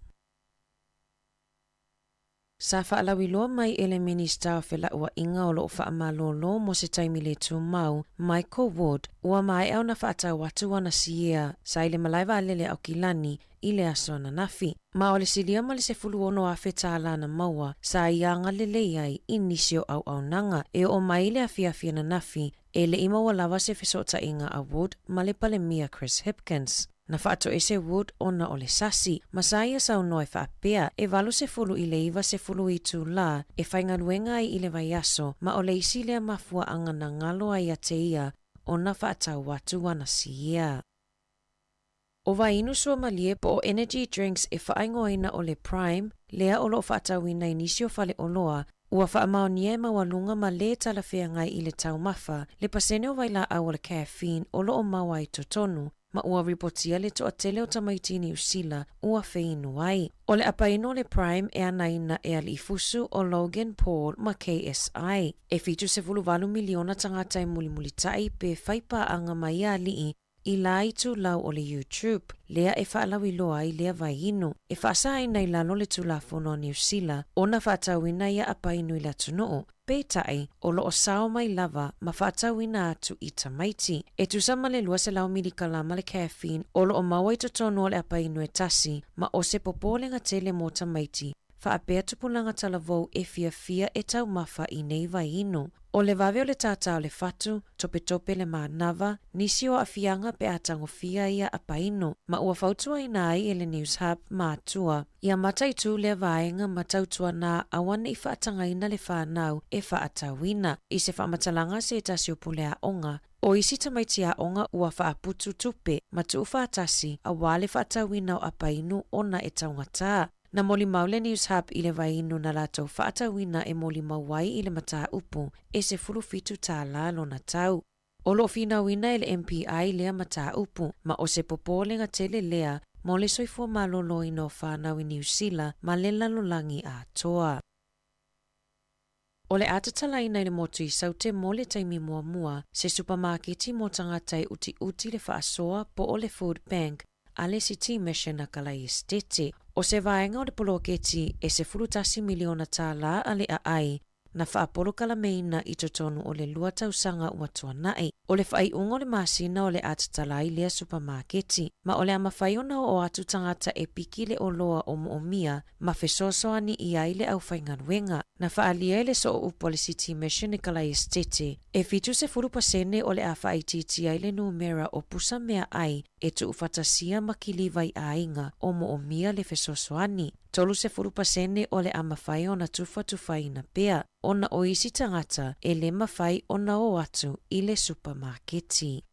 Sa whaalawi loa mai ele minista o whela ua inga o loo whaamalolo mo se taimi le tūmau, Michael Wood, ua mai au na whaatau watu ana siea, sa ile malaiva alele au kilani, ile aso na nafi. Ma ole silia ma le se fulu ono a wheta alana maua, sa ianga lele ai inisio au nanga, e o mai le awhiawhia na nafi, e le ima walawa se whesota inga a Wood, ma le pale mia Chris Hipkins. Na whaato e se Wood ona o le sasi, masaia sau noe whaapea, e walu se fulu i le iwa se fulu i tū la, e whaingaluenga ai i le vaiaso, ma o le isi lea mafua anga na ngalo ai a te ia, ona whaatau watu wana siea. O wainu sua malie po o energy drinks e whaingoina o le Prime, lea o lo whaatauina inisio fale oloa, ua whaamaonie mawalunga ma le talawhea ngai i le taumafa, le pasene o waila au le caffeine o lo o mawa i totonu, ma ua ripotia le toa tele o tamaiti New Zealand ua whiinu ai. O le apaino le Prime e anaina e ali ifusu o Logan Paul ma KSI. E fitu se 10 miliona tangata e muli tai pe whaipa anga mai alii i la i tu lau o le YouTube. Lea e whaalawi loa i lea vainu. E whaasai nei lalo le tulafono o New Zealand o na whaatauina ia apainu i la tunoo. Peitai o loo sao mai lava ma whaatauina atu i tamaiti. E tusama le lua se lau milikalama le caffeine o loo maua i totono o le apainu e tasi ma o se popole nga tele mo tamaiti. Whaapea tupulanga talavou e fia e tau mafa i nei vainu. O le vave o le tata o le fatu, tope le maanava, nisi o afianga pe atango fia ia apainu, ma ua fautua ina ai e le News Hub maatua. Ia mataitu le vaenga matautua na awan i whaatangaina le whanau e whaatawina, i se whaamatalanga se tasi o pulea onga, o isi tamaiti a onga ua whaaputu tupe, ma tuu whaatasi a wale whaatawina o apainu ona e taungataa. Na moli maule News Hub i le vainu na latou whaatawina e moli mawai i le mataa upu e se fitu tā lalo na tau. O lo finawina e le MPI lea mataa upu, ma o se popole nga tele lea mo le soifua malolo i no whanau i New Zealand ma le lalolangi a toa. O le atatalaina i le motu i saute mo le taimi mua se supermarketi mo tangatai uti le whaasoa po o le food bank a le City Mission na Kalai Estete. O se vaenga o le poloketi e se 10 miliona tā la a le ai na whaapolo kalameina i totonu o le 2 tausanga ua tuanai. O le whaiunga o le masina o le atatalai lea supermarketi, ma o le amawhaiona o atu tangata e piki le oloa o moomia, ma whesosoani i ai le au whainganuenga. Na whaalia le so o upo le City Mission i Kalai Estete, e fitu se 10% o le a whaititi ai le numera o pusa mea ai e tu ufatasia makilivai ainga o moomia le whesosoani. Tolu se 10% o le amawhai o na tufa ina pea, ona o isi tangata e le mawhai o na o atu i le supermarketi.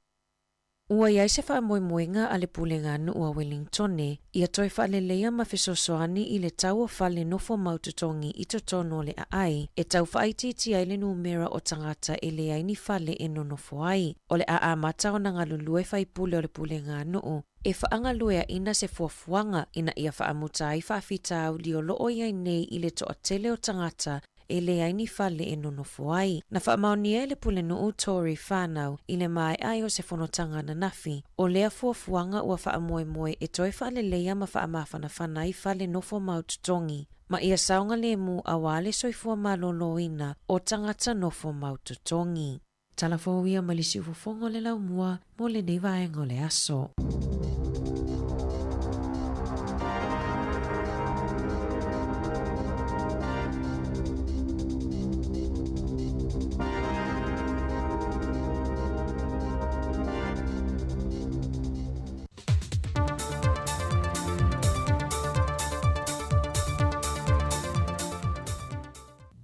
Ua iai se whaamoemoenga a le pulenganu ua Wellingtone, ia toi whaalelea ma whesosoani i le tau o whale nofo maututongi i totono o le ai, e tau whaititi ai le numera o tangata e le ai ni whale e nonofo ai. O le mata o na ngalulue whaipule o le pulenganu e whaangaluea ina se fuafuanga ina ia whaamutai whaafitau li o loo iai nei i le toa tele o tangata e le ai ni whale e nonofo ai. Na whaamaunia le pulenu Tory whanau i le mai ai o se whanotanga na nafi. O lea fuafuanga ua whaamoemoe e toi whaalelea ma whaamawhana whanai whale nofo maututongi. Ma ia saunga le mu awale soifua maloloina o tangata nofo maututongi. Talafouia malisi ufufongo le lau mua mo le nei vaenga le aso.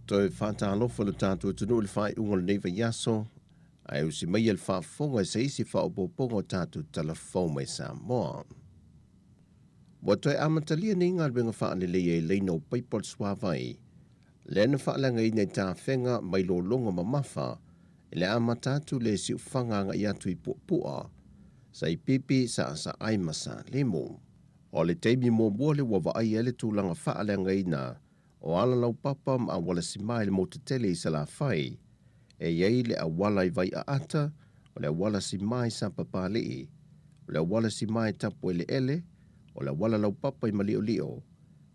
Toi whaatalofa le tātua tunu le whai unga le neiva yaso, ai usi mai al whaafonga se isi whaopopongo tātua talafou mai Samoa. Wa toi amatalia ni ngā renga whaalelea e leina o paipol swawai, lena whaalanga i nei tā whenga mai lo longa mamafa, le amatatu le si ufanga i atu i puapua, sa i pipi sa asa aimasa lemo. O le teimi mo wale wa ai ele tūlanga whaalanga i nā, o ala lau papa ma wala si mai le motetele i sa la whai, e iei le awala i vai a ata, o le awala si mai sa papalii, o le awala si mai tapu ele, o le awala lau papa i malio lio,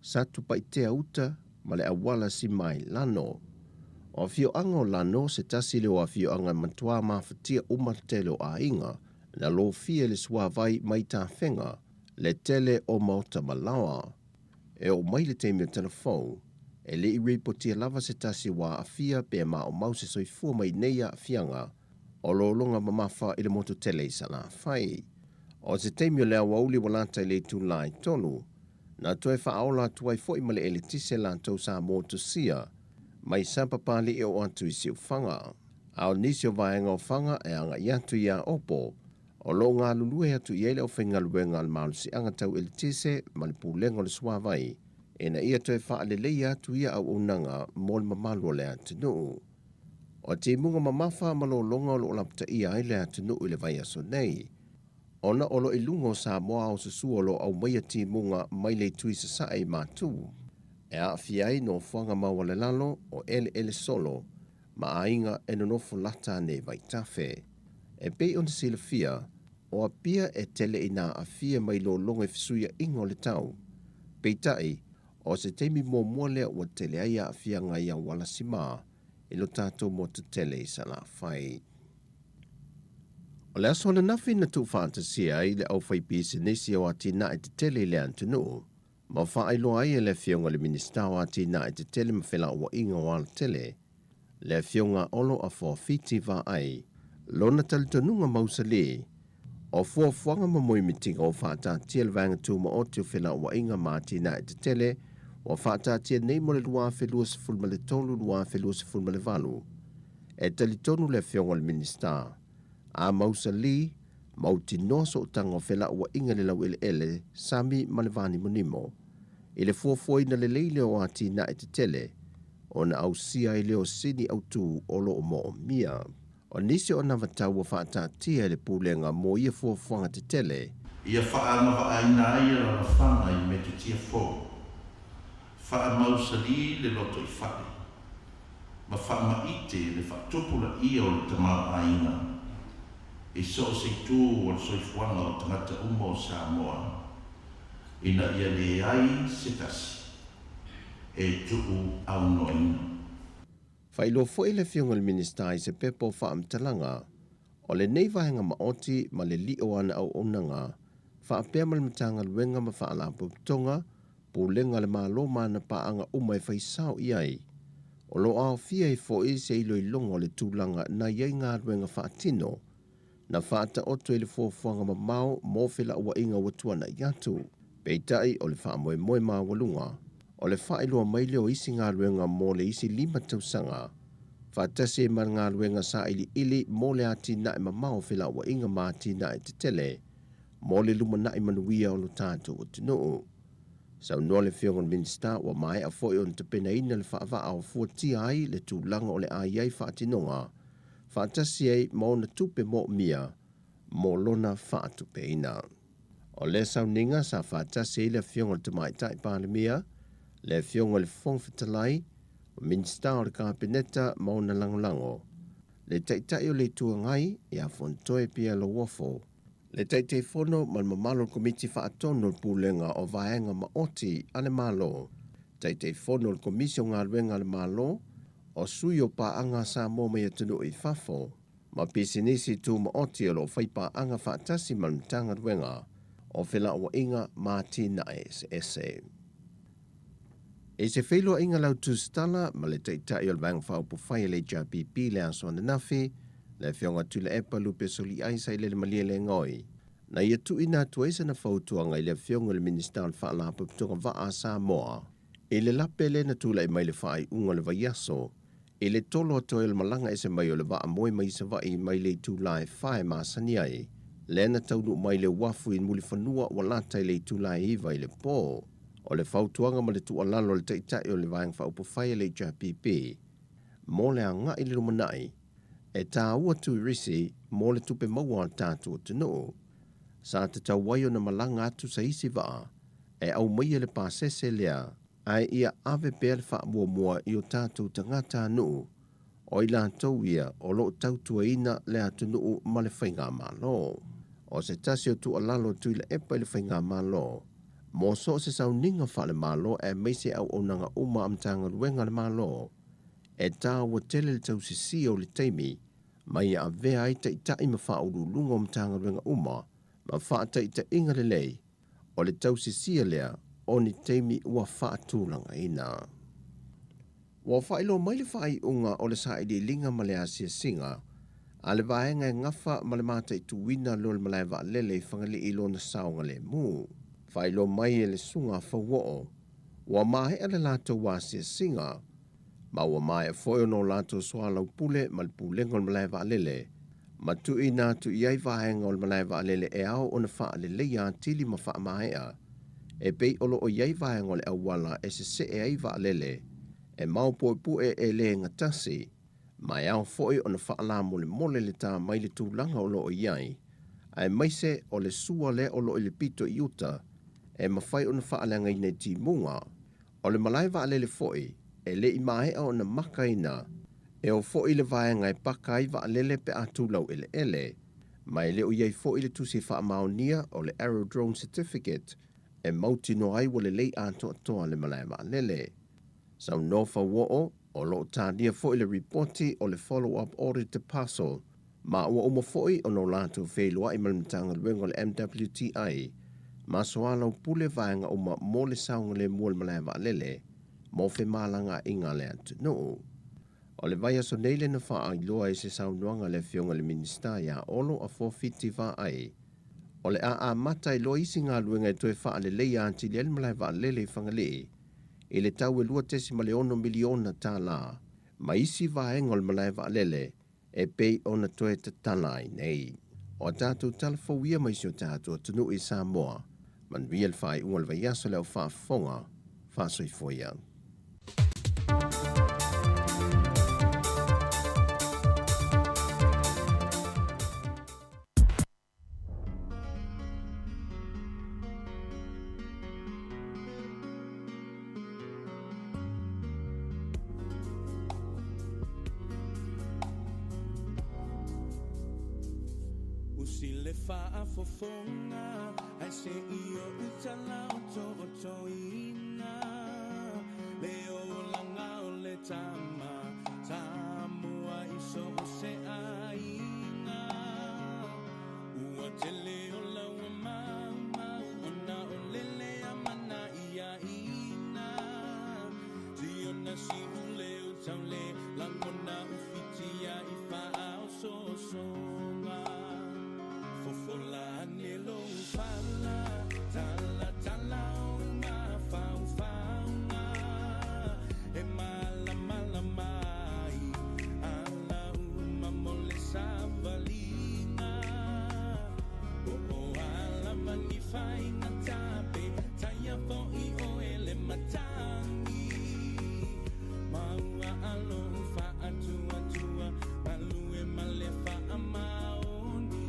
sa tupa i tea uta, ma le awala si mai lano. O fio anga o lano se tasi le o fio anga matua mawhatia umatele o a inga, na lo fia le suavai mai ta whenga, le tele o mauta malawa. E o mai le teimi o telefou, e le i ripotia lava se tasi wa a fia pe ma o mau se soifua mai neia a fianga, o lo longa mamafa i le moto tele i sana fai. O se teimi o lea wauli walata i le tu lai tonu, na toe whaaola tuai fo i male ele tise la tau sa moto sia, mai sampa pali e o atu i siu whanga. Ao nisi o vaenga o whanga e anga i atu i a opo, o lo ngā lulue atu i ele o whaingaluenga al maulu si anga tau ele tise ma le pūlenga o le suavai, e na ia toe whaalelei atu ia au unanga mo le mamalu o le atu nuu. O te munga mamafa malo longa o lo lapta ia ai le atu nuu i le vai aso nei. Ona olo i lungo sa moa o susuolo au mai ti munga mai le tui sa sae mātū. E a fiai no whanga mawale lalo o ele solo, ma ainga e no nofo lata ne vai tafe. E pe on sila fia, o a pia e tele ina a fia mai lo longa fisuia ingo le tau. Peitai, o se teimi mo mualea o tele aia a fia ngai a wala sima, e lo tato mo te tele i sa la fai. O le aso le nafi na tu fantasia ai le au fai pisi nisi o ati na e te tele le antunu. Ma wha ailo ai e le fionga le minista o ati na e te tele mawhela o inga o al tele. Le fionga olo a fo fiti va ai. Lona talitonunga mausale. O fua fuanga mamoi mitinga o whaata tia le vanga tu ma o te whela o inga ma ati na e te tele. O whaata tia nei mo le lua whelua se fulma le tolu lua whelua se fulma le valu. E talitonu le fionga le minista. A mausali, mauti noso o tanga o whela ua inga le lau ele sami malevani monimo. I le fuafoi na le leile o ati na e te tele, o na au sia i leo sini au tu o lo o mo o mia. O nisi o na vatau o whaata tia le pūlenga mo ia fuafuanga te tele. Ia wha ma aina ia la whanga i me te tia fō. Wha mausali le loto i whare. Ma wha ma ite le wha tupula ia o le tamau aina. I so se tu o soifuanga o tangata umo o Samoa. Ina ia le ai se tasi. E tuu au noina. Whailo fo le fionga le minista i se pepo whaamtalanga. O le nei vahenga maoti ma le li o ana au onanga. Whaapea ma le matanga luenga ma whaalapu tonga. Pūlenga le malo mana paanga umai whaisao iai. O lo ao fia i fo i se ilo i longo le tūlanga na iai ngā luenga whaatino. Na whaata oto i le fuafuanga ma mau mo whila ua inga watuana i atu. Peitai o le wha moe moe maa walunga. O le wha iloa mai leo isi ngā luenga mo le isi 5 tausanga. Whaatase ma ngā luenga sa ili mo le ati na ma mau whila ua inga ma ati na e te tele. Mo le luma na i manuia o lo tātou o tino. Sau noa le whiongan minsta wa mai a foi on te pena ina le wha au fuatia ai le tūlanga o le aiai whaatinonga. Whaatasi ei mo na tupe mo mia, mo lona whaatupe ina. O le sau ninga sa whaatasi ei le fionga te mai tai pāle mia, le fionga le whongwhitalai, o minsta o le kāpeneta mo na langolango. Le taitai o le tuangai, ia fontoe pia lo wafo. Le taitai fono man mamalo komiti whaatono le pūlenga o vaenga maoti ale malo. Taitai fono le komisio ngā ruenga le malo, o sui o paanga sa mo mai atunu i fafo, ma pisinisi tu maoti o lo whai paanga whaatasi malutanga ruenga, o whila o inga mati na ese. E se whilo inga lau tu stala, ma le teitai o le vang whaupu whai le JPP le aso na nafi, le whionga tu le epa lupe soli aisa i le malia le ngoi. Na ia tu ina tuaisa na whautuanga i le whionga le minister al whaalapu putunga waa sa moa. E le lapele na tula i mai le whai unga le vaiaso, e le tolo atoe le malanga e se mai o le waa moe mai sa vai mai le tūlai whae maasani ai. Le na taunu mai le wafu in muli whanua wa lata i le tūlai iwa i le pō. O le whautuanga ma le tualalo le teitai o le vaeng whaupu whae le JPP. Mo le anga i le rumanai, e tā ua tu risi mo le tupe maua tātua tunu. Sa te tau waio na malanga atu sa isi waa, e au mai le pāsese lea, ai ia ave pēr wha mua i o tātou tangata nuu, o i lātou ia o lo tautua ina le atu nuu ma le whainga malo. O se tasi o tu alalo tu i le epa i le whainga malo, Mo so se sau ninga fa le malo e meise au onanga uma amtanga luenga le malo. E tā ua tele le tau sisi o le teimi, mai a vea ai ta ita ima wha uru lunga amtanga luenga uma, ma wha ta ita inga le lei, o le tau sisi lea, o ni teimi ua wha tūlanga ina. Wa wha ilo mai le wha i unga o le sa i linga ma le asia singa, a le vaenga e ngafa ma le mata i tuwina lo le malai wa lele whangali ilo na saonga le mu. Wha ilo mai e le sunga whawoo, wa mahe ale lato wa asia singa, ma ua mai e foi no lato swala pule mal pulengo le malai va lele ma tu ina tu iai vaenga o le malai va lele e ao ona fa le leia tili ma fa mai e pe olo o iai vaenga o le awala e se e ai va lele e mau po pu e le ngatasi mai ao foi ona fa la mole le ta mai le tu langa o lo o iai ai mai se o le sua le o lo le pito iuta e ma fai ona fa langa ina ti munga o le malai va lele foi e le i mai o na makaina, e o fo i le vaenga e pakai va lele pe atu lau ele, mai le o iei fo i le tusi wha maonia o le Aerodrome Certificate, e mauti no ai wale lei ato atoa le malai va lele. Sau nofa wo o lo tādia fo i le reporti o le follow-up audit parcel, ma ua umo fo i o no lato whelua i malimtanga luengo le MWTI, ma soala pule vaenga uma mo le saunga le mua le malai va lele, mo fe malanga inga le atu no. O le vai aso neile na wha ai loa i se saunuanga le fionga le minista ia olo a 450 va ai. O le a mata i loa isi ngā luenga i toe wha le leia anti le malai va lele whangale. I le tau e lua tesi ma le 1 miliona tā la. Ma isi va engol malai va lele e pei ona toe te tanai nei. O tātou talafauia mai sio tātou tunu i Samoa. Man riel whai ungal vai aso leo wha fonga wha soi foia. Usile fa fofonga ai se io utala o ina leo langa o le tama tamua iso se aina ua tele o la mama ona o lele amana ia ina ziona si ule utale langona ufitia ifa au songa fofola nelo fala tala uma fauna e mala mai ala uma mole savalina o ala mani fai na tape taya fo I o ele matangi maua alo fa atua malu e male fa amaoni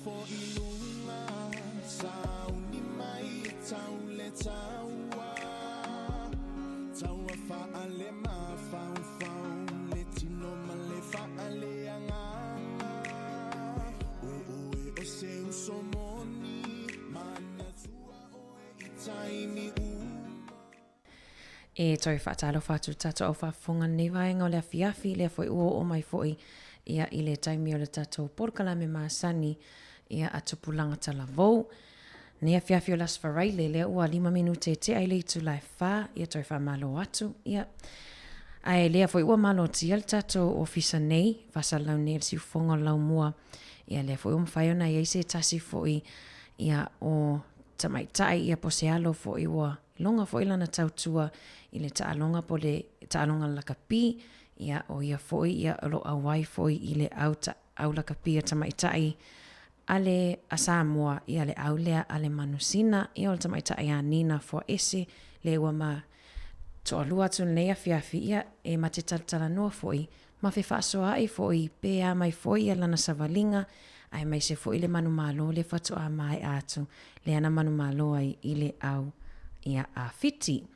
for ilunga sauni mai taule taua fa ale ma fau le tino male fa ale anga o se usomoni mana tua o itaini E toi whaatalo whatu tato o whafonga nei vaenga o lea fiafi lea foi ua o mai foi ia I le taimi o le tato porkalame maasani ia atupulanga tala vou. Nea fiafi o las wharaile lea ua 5 minute te ai leitu lai wha ia toi whamalo atu ia. Ai lea foi ua malo tia le tato o fisa nei vasa lau nei le siufonga lau mua ia lea foi umwhai ona ia se tasi foi ia o tamaitai ia posealo foi ua longa fo ilana tautua i le taalonga po le taalonga lakapi ia o ia fo ia lo awai fo i le au lakapi tamaitai ale a Samoa ia le aulea ale manusina ia o le tamaitai a Nina fo ese le ua ma to alua tu lea fiafi ia e mate taltala noa fo i ma fe faasoa ai fo i pe a mai fo i lana savalinga ai mai se fo i le manu malo le fatu a mai atu le ana manu malo ai i le au ia a fiti.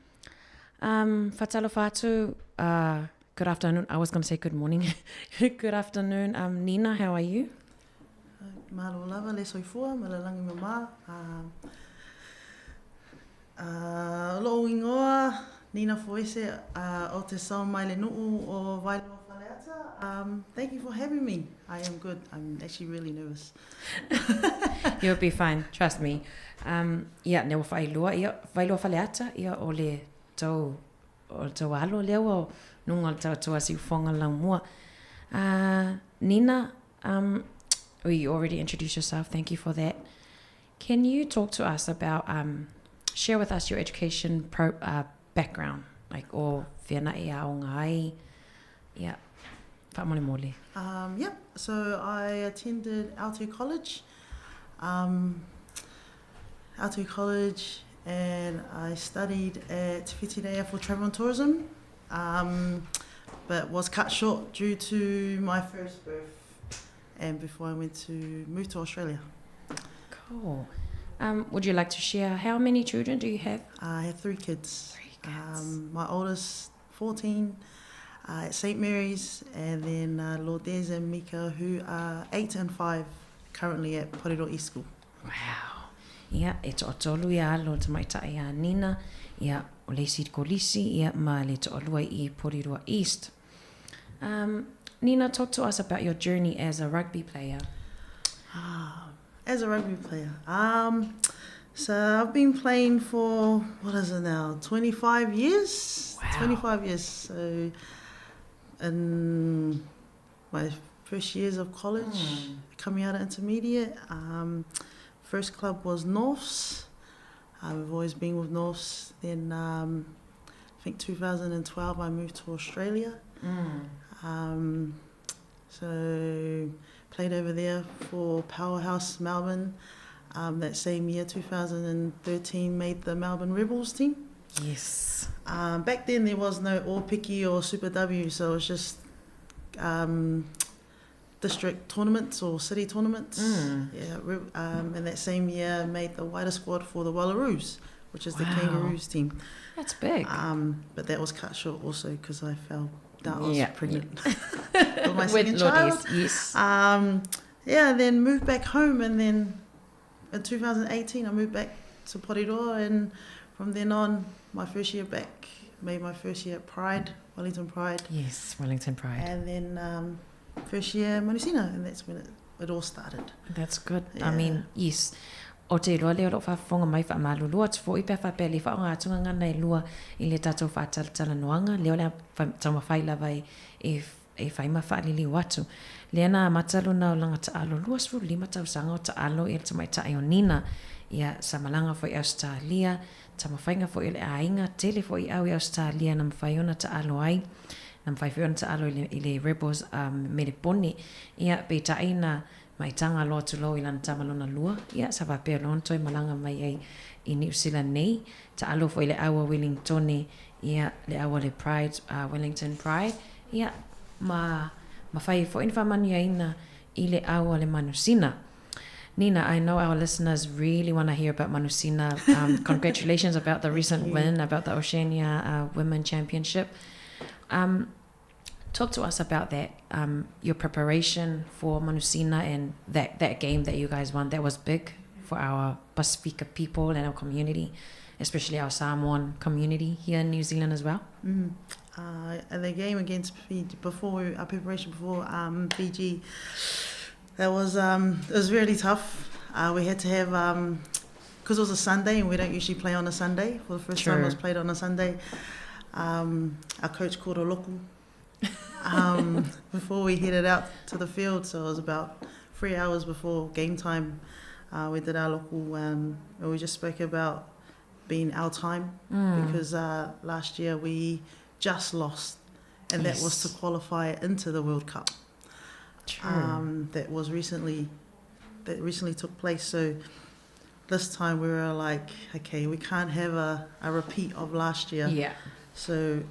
Fatalo fatu, good afternoon. I was going to say good morning. Good afternoon. Nina, how are you? Malo lava le soifua, malalangi mama. Lo ingoa, Nina Foese, o te sao mai le nuu o Vailo Faleata. Thank you for having me. I am good. I'm actually really nervous. You'll be fine, trust me. Ia, ne o whailua, ia Vailo Faleata, ia o le tau alo leo o nunga le tau asi ufonga lau mua. Nina, you already introduced yourself. Thank you for that. Can you talk to us about, share with us your education background, like o whiana e a o ngai, yeah, whamole mole. Yeah, so I attended Aotearoa College, and I studied at Whitireia for Travel and Tourism, but was cut short due to my first birth, and before I moved to Australia. Cool. Would you like to share how many children do you have? I have 3 kids. My oldest, 14, at St. Mary's, and then Lourdes and Mika, who are 8 and 5, currently at Porirua East School. Wow. Ia, e to atolu ia lo te maitai a Nina, ia o leisi kolisi, ia ma le to alua I Porirua East. Nina, talk to us about your journey as a rugby player. As a rugby player, so I've been playing for, what is it now, 25 years? Wow. 25 years. So in my first years of college, coming out of intermediate, first club was Norths. I've always been with Norths. Then I think 2012 I moved to Australia. So played over there for Powerhouse Melbourne. That same year, 2013, made the Melbourne Rebels team. Yes. Back then there was no All Piki or Super W, so it was just district tournaments or city tournaments. Yeah, and that same year made the wider squad for the Wallaroos, which is the Kangaroos team. That's big. But that was cut short also because I fell down. I was pregnant with my With second child. Yes. Yeah, then moved back home, and then in 2018 I moved back to Porirua, and from then on, my first year back, made my first year at Pride, Wellington Pride. Yes, Wellington Pride. And then first year Manusina, and that's when it all started. That's good. Yeah. I mean, yes. O te loa leo lo whafonga mai wha malulua, tu fo I pia whapea li whaonga atunga ngana I lua I le tatou whaatala noanga, leo lea tauma whailava e whaima whaalili watu. Lea na matalu na o langa taalo, lua sru lima tau sanga o taalo I le tamaitai o Nina, ia samalanga fo I Australia, tama whainga fo I le ainga, tele fo I au I Australia, na mwhaiona taalo ai, na mwhaiona taalo I le Rebels me le pone, ia peitai na mai tanga loa tu lo I lana tamalona lua, ia sa wapea lonto I malanga mai ai I New Zealand nei, ta alo fo I le awa Wellington, ia le awa le Pride, Wellington Pride, ia ma whai fo in whamani aina I le awa le Manusina. Nina, I know our listeners really want to hear about Manusina. Congratulations about the recent win, about the Oceania Women Championship. Talk to us about that, your preparation for Manusina and that game that you guys won. That was big for our Pasifika people and our community, especially our Samoan community here in New Zealand as well. And the game against Fiji, our preparation before Fiji, that was it was really tough. We had to have, because it was a Sunday and we don't usually play on a Sunday. For the first time it was played on a Sunday. Our coach called a local before we headed out to the field, so it was about 3 hours before game time. We did our local, and we just spoke about been our time because last year we just lost, and that was to qualify into the World Cup. That recently took place. So this time we were like, okay, we can't have a repeat of last year. Yeah. So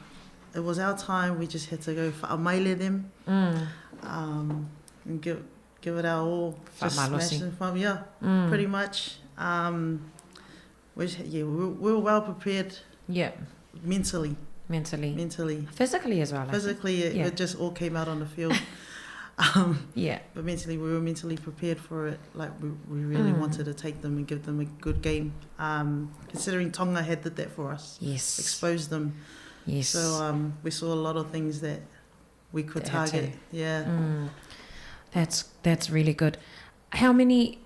it was our time. We just had to go wha'amaile them and give it our all. Just smash them from, pretty much. We were well prepared. Yeah. Mentally. Physically as well. Physically, it just all came out on the field. But mentally, we were mentally prepared for it. Like we really wanted to take them and give them a good game. Considering Tonga did that for us. Yes. Exposed them. Yes. So we saw a lot of things that we could target. Yeah. That's really good. How many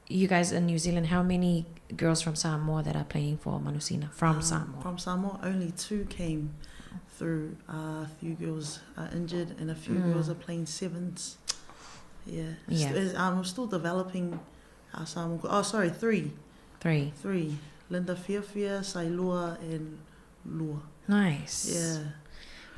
you guys in New Zealand, how many girls from Samoa that are playing for Manusina from Samoa? From Samoa, only 2 came through. A few girls are injured and a few girls are playing sevens. I'm still developing our Samoa. Oh, sorry, 3. 3. Linda Fiafia, Sailua and Lua. Nice. Yeah.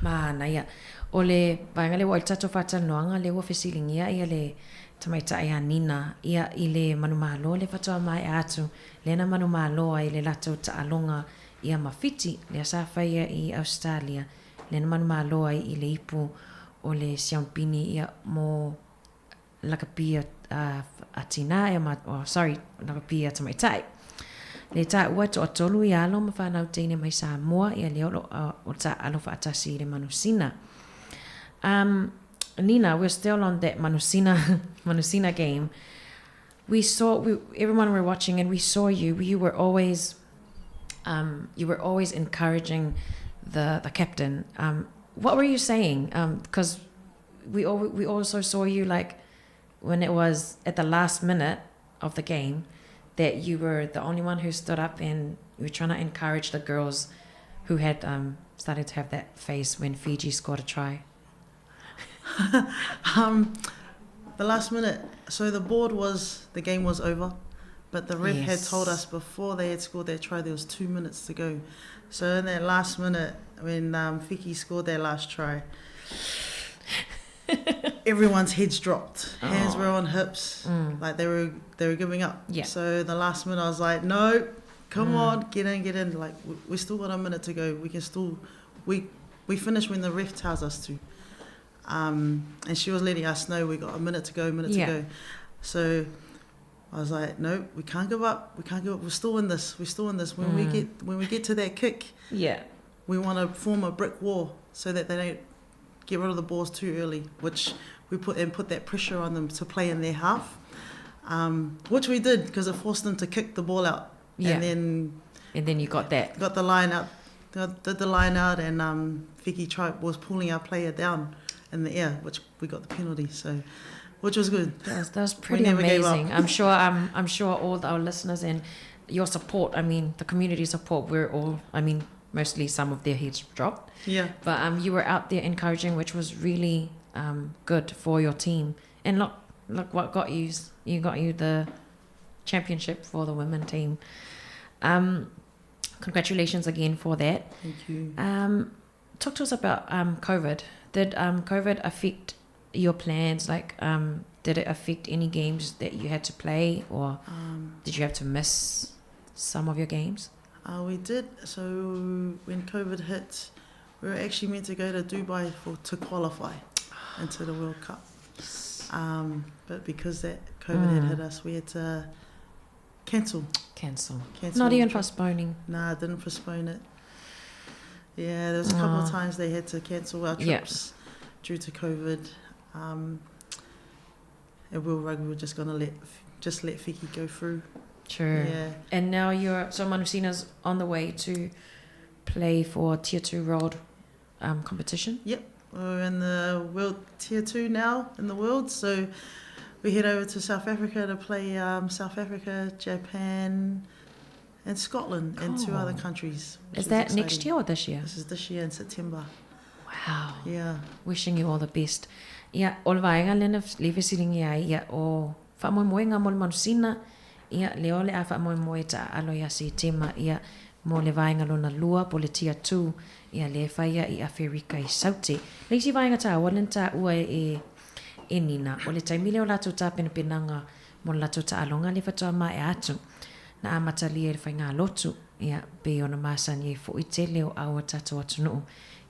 Mana ia. O le vaenga le wa tato whatanoanga le wa fesilingia ia le tamaita ia nina ia i le manumalo le whatoa mai atu lena manumalo ai le lato ta alonga ia mawhiti le asawhaia i Australia lena manumalo ai i le ipu o le siampini ia mo lakapia atina ia lakapia tamaitai le ta ua to atolu i alo ma whanau teine mai Samoa ia le o ta alo whaatasi le Manusina. Nina, we're still on that Manusina game. Everyone were watching and we saw you. You were always encouraging the captain. What were you saying? Because we also saw you like when it was at the last minute of the game that you were the only one who stood up and you were trying to encourage the girls who had started to have that face when Fiji scored a try. The last minute, so the game was over, but the ref had told us before they had scored their try there was 2 minutes to go. So in that last minute when Fiki scored their last try, everyone's heads dropped, hands were on hips, like they were giving up. So the last minute I was like, no, come on, get in, like we still got a minute to go, we can still we finish when the ref tells us to. And she was letting us know we got a minute to go. So I was like, no, we can't give up. We're still in this. When we get to that kick, we want to form a brick wall so that they don't get rid of the balls too early, which we put that pressure on them to play in their half, which we did because it forced them to kick the ball out. And then you got the line out, did the line out, and Fiki was pulling our player down in the air, which we got the penalty, so which was good. That was pretty amazing. I'm sure all our listeners and your support, the community support, mostly some of their heads dropped. Yeah. But you were out there encouraging, which was really good for your team. And look what got you. You got the championship for the women team. Congratulations again for that. Thank you. Talk to us about COVID. Did COVID affect your plans? Did it affect any games that you had to play, or did you have to miss some of your games? We did. So when COVID hit, we were actually meant to go to Dubai to qualify into the World Cup. But because that COVID had hit us, we had to cancel. Not even postponing. Nah, I didn't postpone it. Yeah, there was a couple of times they had to cancel our trips due to COVID. And Will Rugby were just gonna let Fiki go through. Sure. Yeah. And now so Manusina's on the way to play for Tier 2 World competition? Yep. We're in the World Tier 2 now in the world, so we head over to South Africa to play South Africa, Japan, and Scotland, and 2 other countries. Is that exciting. Next year or this year? This is this year in September. Wow. Yeah. Wishing you all the best. Ia, o le vaenga lena le fesilingi ai, ia o whamoemoenga mo le Manusina, Ia leo le afa moe ta alo ia si tima ia mo le vainga lona lua po le tia tu ia le faia I Afrika I sauti. Le si vainga ta walen ta ua e nina o le taimile o lato ta penanga mo lato ta alonga le fatoa ma e atu. Na amata lia le whainga lotu ia pe ona masani e fo I te leo awa tato atu nuu.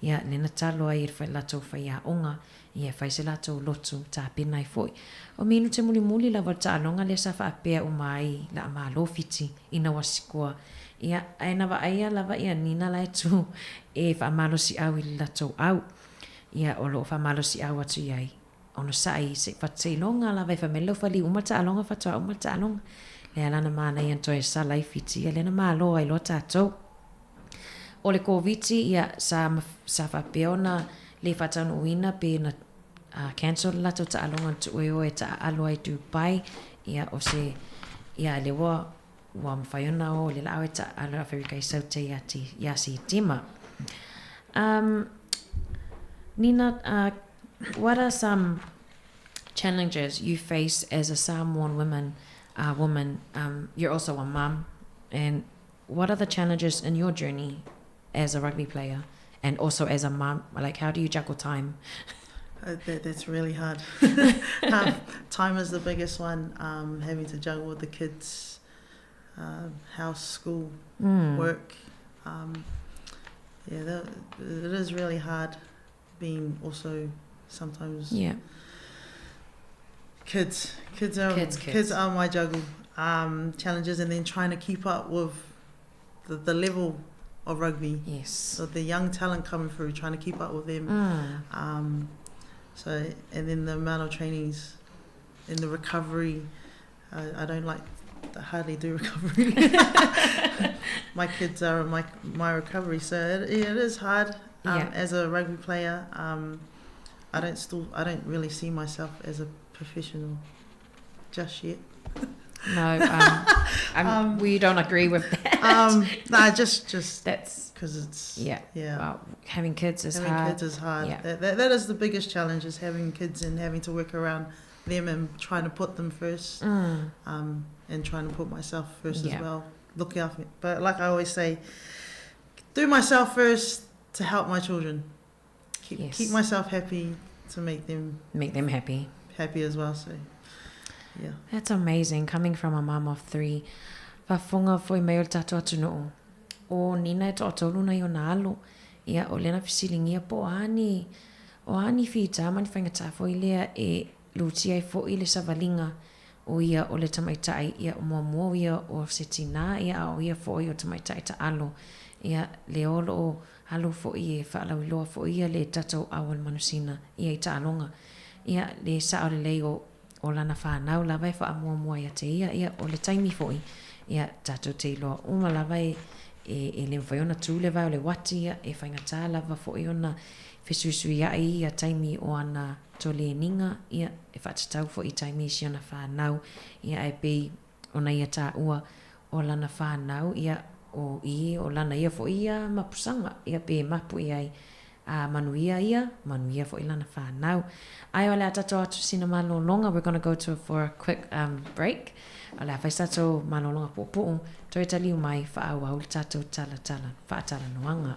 Ia le na talo ai le lato whaia onga ia whai se lato lotu ta pena I foi. O minu te muli la wata alonga le safa apea umai la ama lofiti ina wasikoa. Ia aina wa aia lava ia nina la tu e whaamalo si au I lato au. Ia o lo whaamalo si au atu iai. Ono sai se whateilonga la vai whamelo whali umata alonga whatoa umata alonga. Le alana mana I antoe sa laifiti ia le na malo ai lo tatou. O le koviti ia sa whapeona le whatanu uina pe na cancel lato ta alonga tu oe ta alo ai Dubai ia o se ia le wa mwhaiona o le lao ta alo Afrika I saute ia si tima. Nina, what are some challenges you face as a Samoan woman? You're also a mum, and what are the challenges in your journey as a rugby player and also as a mum? Like, how do you juggle time? That's really hard. Time is the biggest one. Having to juggle with the kids, house, school, work. It is really hard. Being also sometimes kids are my juggle challenges, and then trying to keep up with the level of rugby. Yes. So the young talent coming through, trying to keep up with them. So and then the amount of trainings in the recovery, I don't hardly do recovery. My kids are my recovery, so it is hard. As a rugby player, I don't really see myself as a professional just yet. No, we don't agree with that. No, just that's because it's having kids is hard. Having kids is hard. Yeah. That is the biggest challenge, is having kids and having to work around them and trying to put them first, and trying to put myself first as well. Look after me, but like I always say, do myself first to help my children. Keep myself happy to make them happy as well. So yeah, that's amazing. Coming from a mum of 3, whafonga foi mai o tato atu noo. O nina e to tolu na yo nalo. Ia o lena fisilingia po ani. O ani fita mani whaingata foi lea e lutia e fo ile savalinga. O ia o le tamaitai ia o mua ia o setina ia o ia fo i o tamaitai ta alo. Ia le olo o halo fo i e whaalau iloa fo ia le tatou awal manusina ia i ta alonga. Ia le sao le leo o lana whanau lawa e wha mua ia te ia o le taimi fo i. Ia tatou te iloa uma lawa e le mwhaiona tū le vai o le wati ia e whaingata lawa fo i ona whesuisui ia taimi o ana tole ninga ia e whatatau fo i taimi si ona whanau ia e pei ona ia tā ua o lana whanau ia o lana ia fo ia mapusanga ia pe mapu ia manuia fo i lana whanau. Ai o le atato atu sina malolonga. We're going to go for a quick break. O le awhai sato malolonga po toi tali umai whaau au le tato tala whaatala noanga.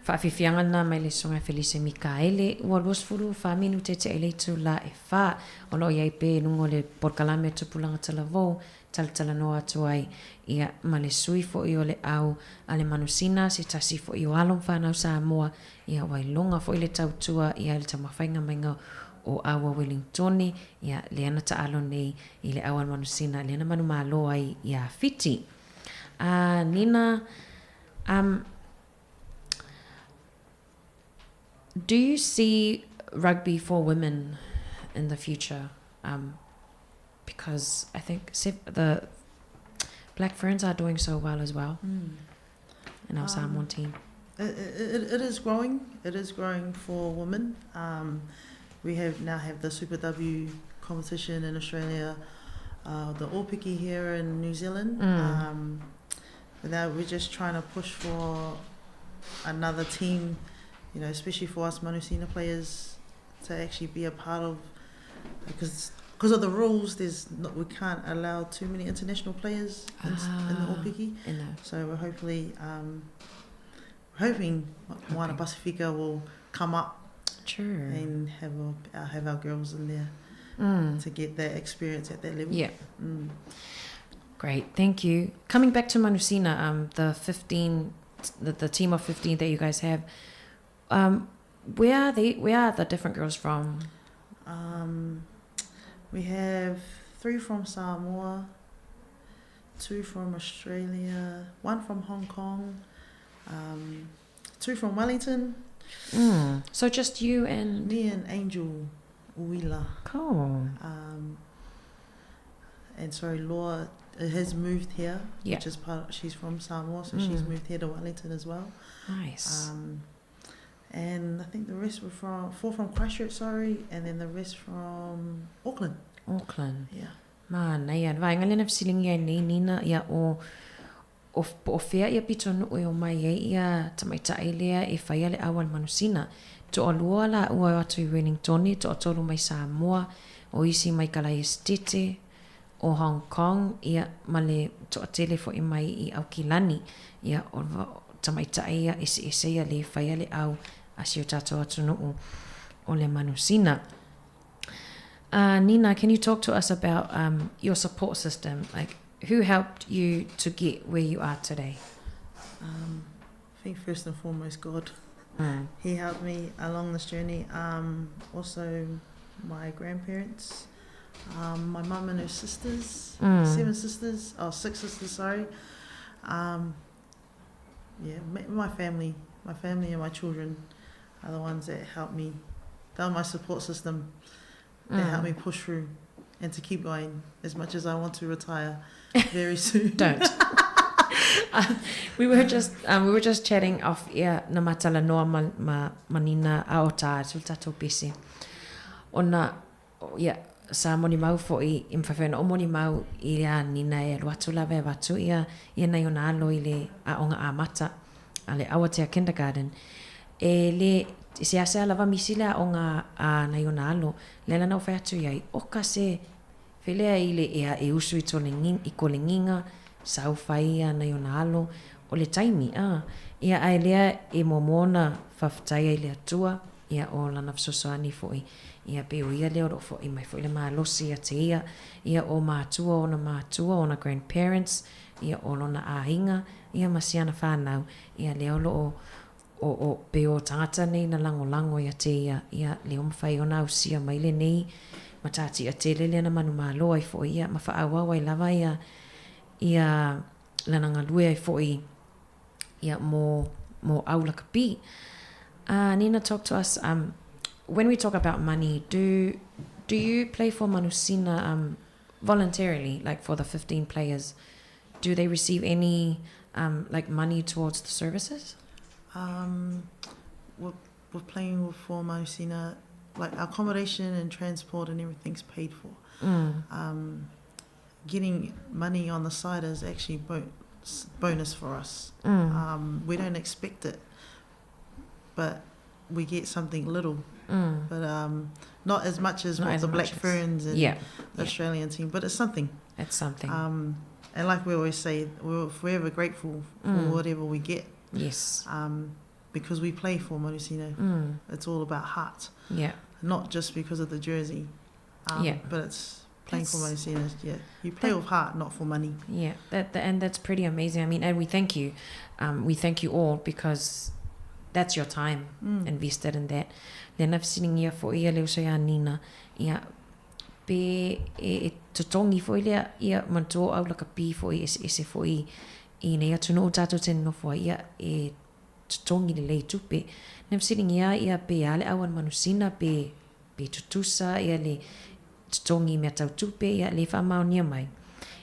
Whaafifiangana mai le songa Felice Mikaele, ua luas furu whaminu te te ele tu la e wha, o lo iai pe nungo le porkalame tupulanga talavou, talatala noa atu ai, ia ma le sui fo i o le au, a le manusina, se tasi fo i o alom whanau Samoa, ia wai longa fo i le tautua, ia le tamawhainga mainga o awa Wellingtoni, ia le ana ta alo nei, i le awa manusina, le ana manu malo ai, ia fiti. Nina, do you see rugby for women in the future? Because I think the Black Ferns are doing so well as well in our Samoan team. It is growing. It is growing for women. We now have the Super W competition in Australia, the Aupiki here in New Zealand. Now we're just trying to push for another team, you know, especially for us Manusina players, to actually be a part of, because of the rules, we can't allow too many international players in the Aupiki. So we're hoping Moana Pacifica will come up and have our girls in there to get that experience at that level. Yeah. Great, thank you. Coming back to Manusina, the team of 15 that you guys have, where are the different girls from? We have 3 from Samoa, 2 from Australia, 1 from Hong Kong, 2 from Wellington. So just you and... Me and Angel Uila. Cool. And sorry, Laura has moved here, which is she's from Samoa, so she's moved here to Wellington as well. Nice. And I think the rest were 4 from Christchurch, and then the rest from Auckland. Auckland. Yeah. Man, ia, vai ngalena fisilingi ai nei Nina, ia o whea ia pitonu o mai ia tamaitai lea e whaia le awal Manusina. To o lua la ua atu I Wellingtoni, to o tolu mai Samoa, o isi mai Kalai Estete, o Hong Kong, ia male to o tele fo I mai I Aukilani, ia o tamaitai ia ese ia le whaia le au asi o tato atu nuu o le Manusina. Nina, can you talk to us about your support system? Like, who helped you to get where you are today? I think first and foremost God. He helped me along this journey. Also my grandparents, my mum and her sisters, 6 sisters, sorry. My family and my children are the ones that helped me. They're my support system. They helped me push through and to keep going as much as I want to retire very soon. Don't. We were just chatting off na matala noa manina a o tā sultato pisi. Ona sa moni mau fo I mwhawhena o moni mau I a nina e luatu lawe watu ia nei ona alo I le a onga a mata a le awatea kindergarten. E le se asa lava misila onga a nei ona alo le lana o whai atu iai oka se whelea I le ea e usu I kolenginga sau whai a nei ona alo o le taimi ia ai lea e momona whaftai ai le atua ia o lana fsosoani fo ia pe o ia leo fo I mai fo le malosi a te ia o mātua ona grandparents ia o lona ahinga ia masiana whanau ia leo lo o pe o tangata nei na lango ia te ia leo mawhai ona au sia mai le nei matati a te lele na manu malo ai fo ia ma whaawa wai lava ia lana ngalue ai fo ia mo aula kapi. Nina, talk to us. When we talk about money, do you play for Manusina voluntarily, like for the 15 players? Do they receive any like money towards the services? We're playing for Manusina, like accommodation and transport and everything's paid for. Getting money on the side is actually bonus for us. We don't expect it, but we get something little. But not as much as what the Black Ferns and the Australian team, but it's something. It's something. And like we always say, we're forever grateful for whatever we get. Yes. because we play for Marusino. It's all about heart. Yeah. Not just because of the jersey. Yeah. But it's playing for That's- Marusino. Yeah. You play with heart, not for money. Yeah, and that's pretty amazing. I mean, and we thank you. We thank you all because that's your time invested in that. Then I've seen here for ia leo say Nina. Ia pe e totongi fo ia manto au laka pi fo ese fo I nei atu no tato ten no fo ia e totongi le lei tupe. Nem sitting ia pe ale awan manusina pe tutusa ia le totongi me tau tupe ia le fa maunia mai.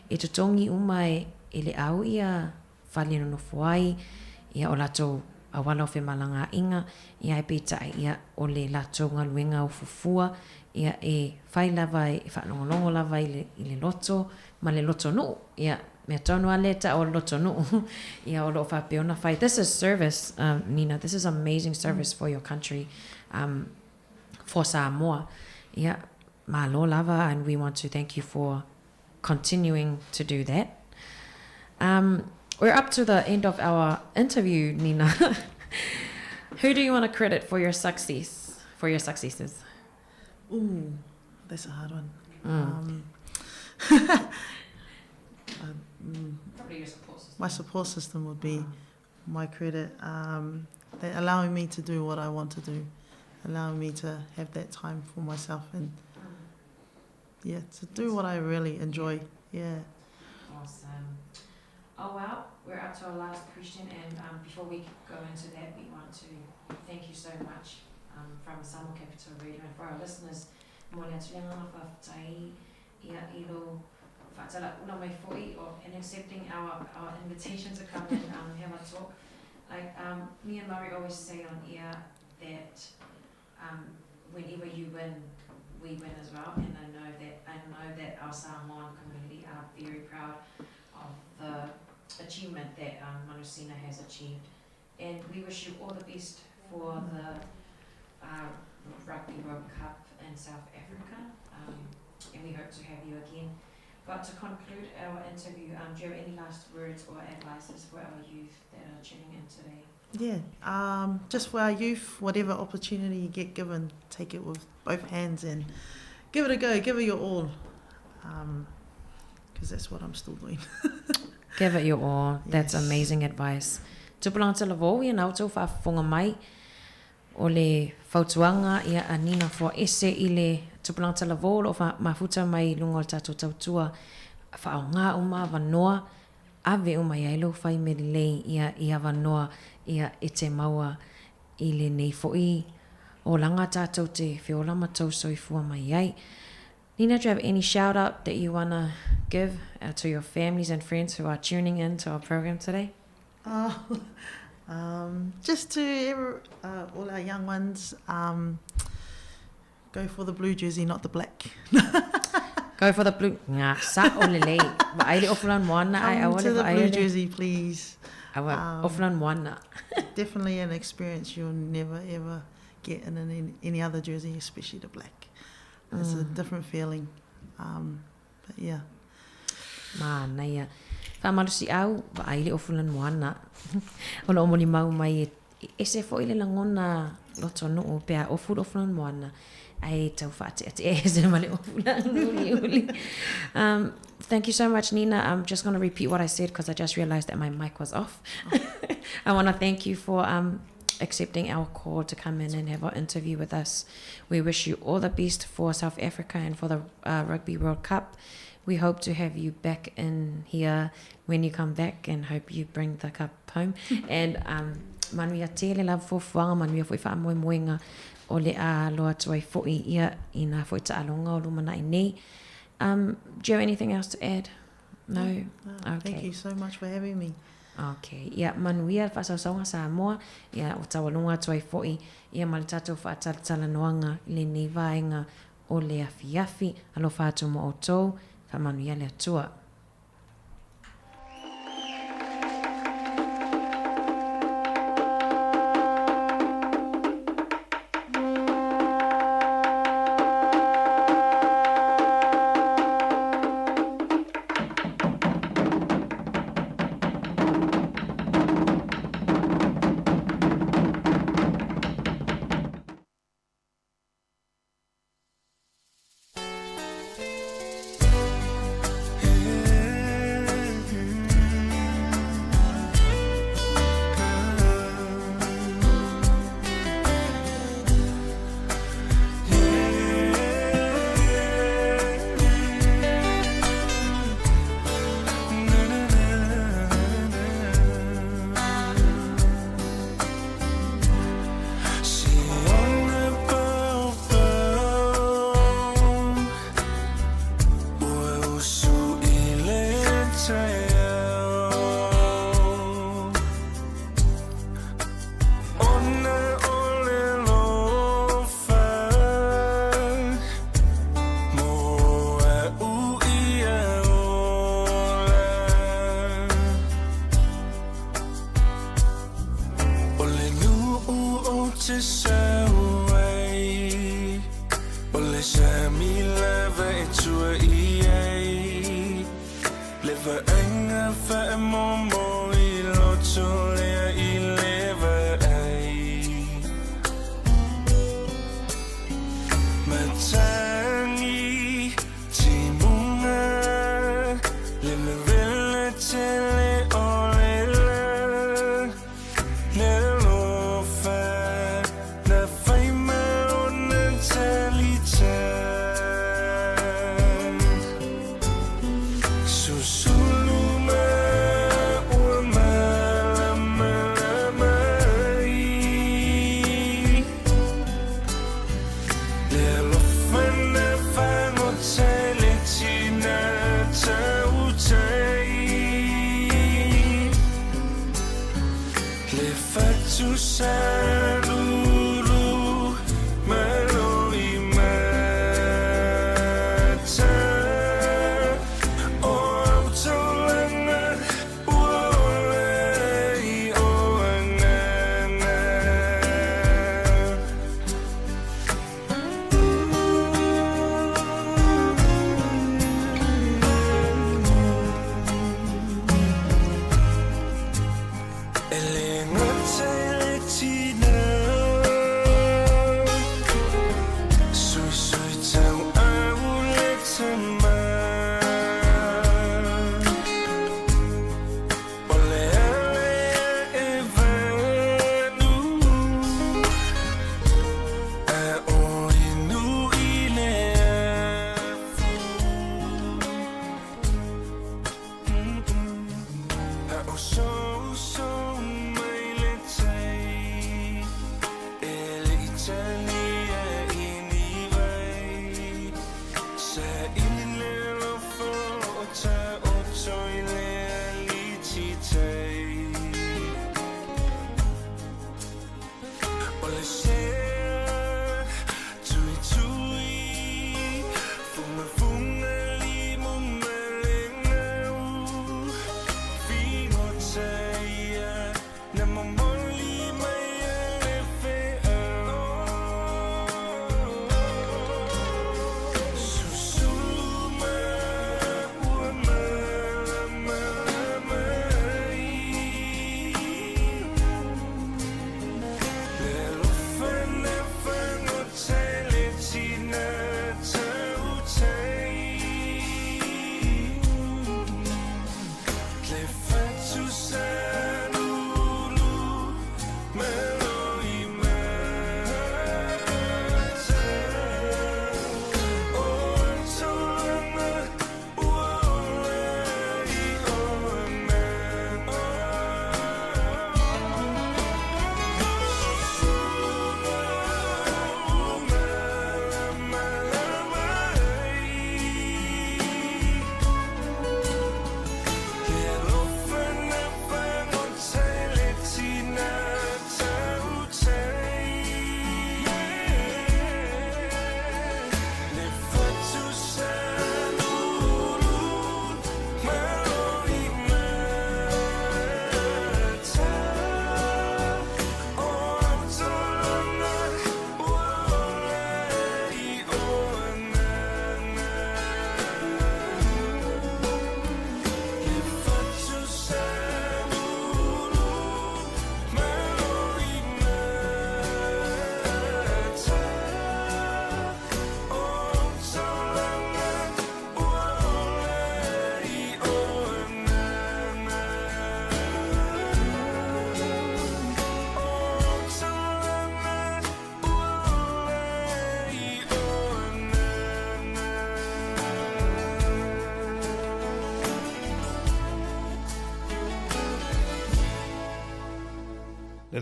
E totongi umai e le au ia fali no fo ai ia o lato awala o fe malanga inga ia e pita ia o le lato ngaluenga o fufua ia e fai lava e whanongolongo lava I le loto ma le loto no ia me tonu aleta o loto no ia o lo whapeona fai. This is service, Nina. This is amazing service for your country, for Samoa. Ia malo lava, and we want to thank you for continuing to do that. We're up to the end of our interview, Nina. Who do you want to credit for your success? For your successes? Ooh, that's a hard one. Probably your support system. My support system would be my credit. They're allowing me to do what I want to do, allowing me to have that time for myself and to do what I really enjoy. Yeah. Awesome. Oh well, we're up to our last question, and before we go into that, we want to thank you so much from Samoa Capital Radio, and for our listeners, mo le atulenga na whaftai ia ilo whatala una mai foi or and accepting our invitation to come and have a talk. Like me and Murray always say on air that whenever you win, we win as well, and I know that our Samoan community are very proud of the achievement that Manusina has achieved, and we wish you all the best for the Rugby World Cup in South Africa, and we hope to have you again. But to conclude our interview, do you have any last words or advices for our youth that are tuning in today? Yeah, just for our youth, whatever opportunity you get given, take it with both hands and give it a go, give it your all, because that's what I'm still doing. Give it your all. That's Yes. amazing advice. Tupulanta lavo ia nautou whaafonga mai o le whautuanga ia a Nina for ese I le tupulanta lavo lo mafuta mai lunga o tatou tautua whaonga uma wanoa ave uma ia ilo whai merilei ia wanoa ia e te maua I le nei fo'i o langa tatou te whiolama tau soifua mai ai. Nina, do you have any shout out that you want to give to your families and friends who are tuning in to our program today? Just to all our young ones, go for the blue jersey, not the black. Go for the blue. Ngā sa o lelei. Wa aile ofulan moana ai Come awale to the wa blue aile. jersey, please. Awa ofulan moana. Definitely an experience you'll never ever get in any other jersey, especially the black. It's a different feeling. But yeah. Mana ia. Whamarusi au, wa aile ofulan moana. Ola omoni mau mai e se fo ile langona loto no pea ofulan moana. Ai tau whaate ate e se male ofulan uli. Thank you so much, Nina. I'm just going to repeat what I said because I just realized that my mic was off. I want to thank you for accepting our call to come in and have our interview with us. We wish you all the best for South Africa and for the Rugby World Cup. We hope to have you back in here when you come back and hope you bring the cup home. And manuia tele la fofuanga manuia foi wha moe moenga o le a loa tuai fo'i ia i nā foi ta alonga o lumana I nei. Do you have anything else to add? No? No, Okay. Thank you so much for having me. Okay. Ia manuia whasausonga Samoa, ia o tawalunga tuai fo'i, ia mali tatou whaatalatala noanga I le nei vaenga o le afi alo whātou mo o tau, whamanuia le atua. to say away. Well, it's a me love it to a EA. Live a anger for a moment, to Matangi Timunga Limavilla Tele Olela Nelofa Na Faima Ona Talita Susuluma to Salulu Maloi Mata O Tolana Uolei Oanana Elena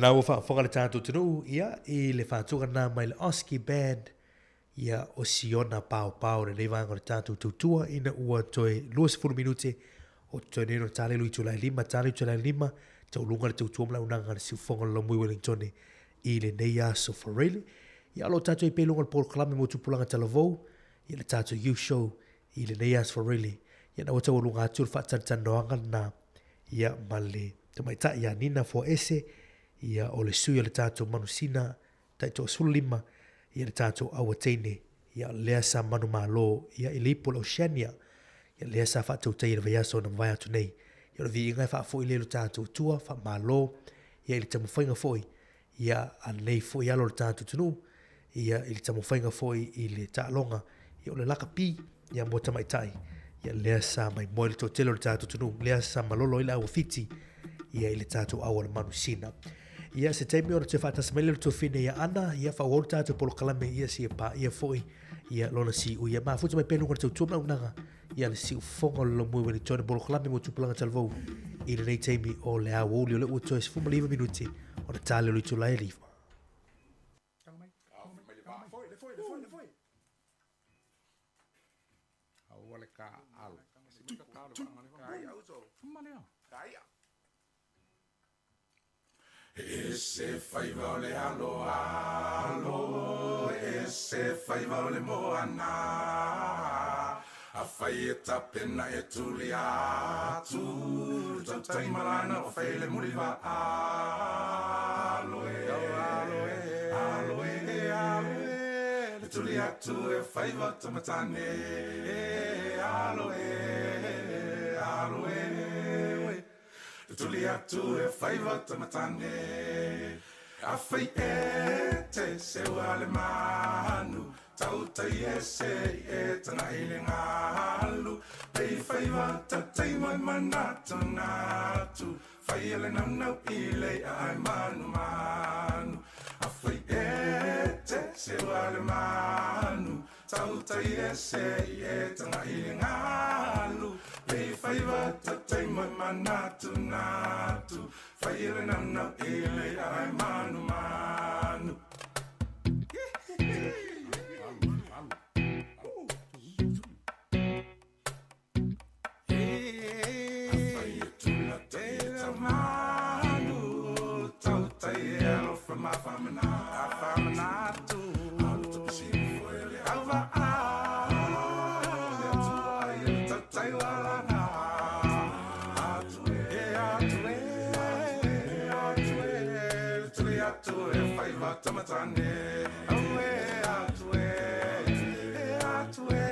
Na ua whaafonga le tātou tunu ia I le whātunga nā mai le Oski Band ia o Siona Pau Pau le neivanga le tātou tutua ina ua toe 20 minute o toe neno tāle lui tula 5 tāle tula 5 tau lunga le tutua mla unanga le siufonga le Mui Wellington I le neia so Farele ia lo tātou I pelunga le Paul Klame mo tupulanga talavou ia le tātou youth show I le neia so Farele ia na wata walunga atu le whaatantanoanga na ia male te mai ta ia nina fo ese ia o le sui le tātou manusina tai to sulima ia le tātou aua teine ia lea sa manu malo ia i lipo le Oceania ia lea sa whātou tei le vaiaso na vai atu nei ia le vi ingai whaafo i le lo tātou tua wha malo ia i le tamu whainga foi ia anei foi alo le tātou tunu ia i le tamu whainga foi i le tālonga ia o le laka pi ia mo tamaitai ia lea sa mai moe le tōtelo le tātou tunu lea sa malolo i le aua fiti ia i le tātou aua le manu sina ia se taimi ora te whātasa mai le tōwhine ia ana ia whauaru tātou polo kalame ia si e pā ia foi ia lona si u ia mafuta mai pēnunga le tautua mna unanga ia le si u fonga lo mui wani tōne polo kalame mo tupulanga talvou i le nei taimi o le au uli o le ua toes fuma liva minuti o le tāle o le tula e liva. Ese faiva o le alo alo, ese faiva o le moana. A fai e tapena e tuli atu, tau taimarana o fai le muriva alo e alo e alo e alo e. Le tuli atu e faiva tamatane alo e alo e. Tuli atu e whaiva tamatane A whai e te sewa le manu Tau tai e se e tanga i le ngalu Pei whaiva ta teima manatu natu Whai e le nanau i le ai manu manu A whai e te sewa le manu Tau tai e se e tanga i le ngalu Pei whaiva ta teima manatu natu Whai e le nanau i le ai manu manu Tamatane, awe atwe, atwe,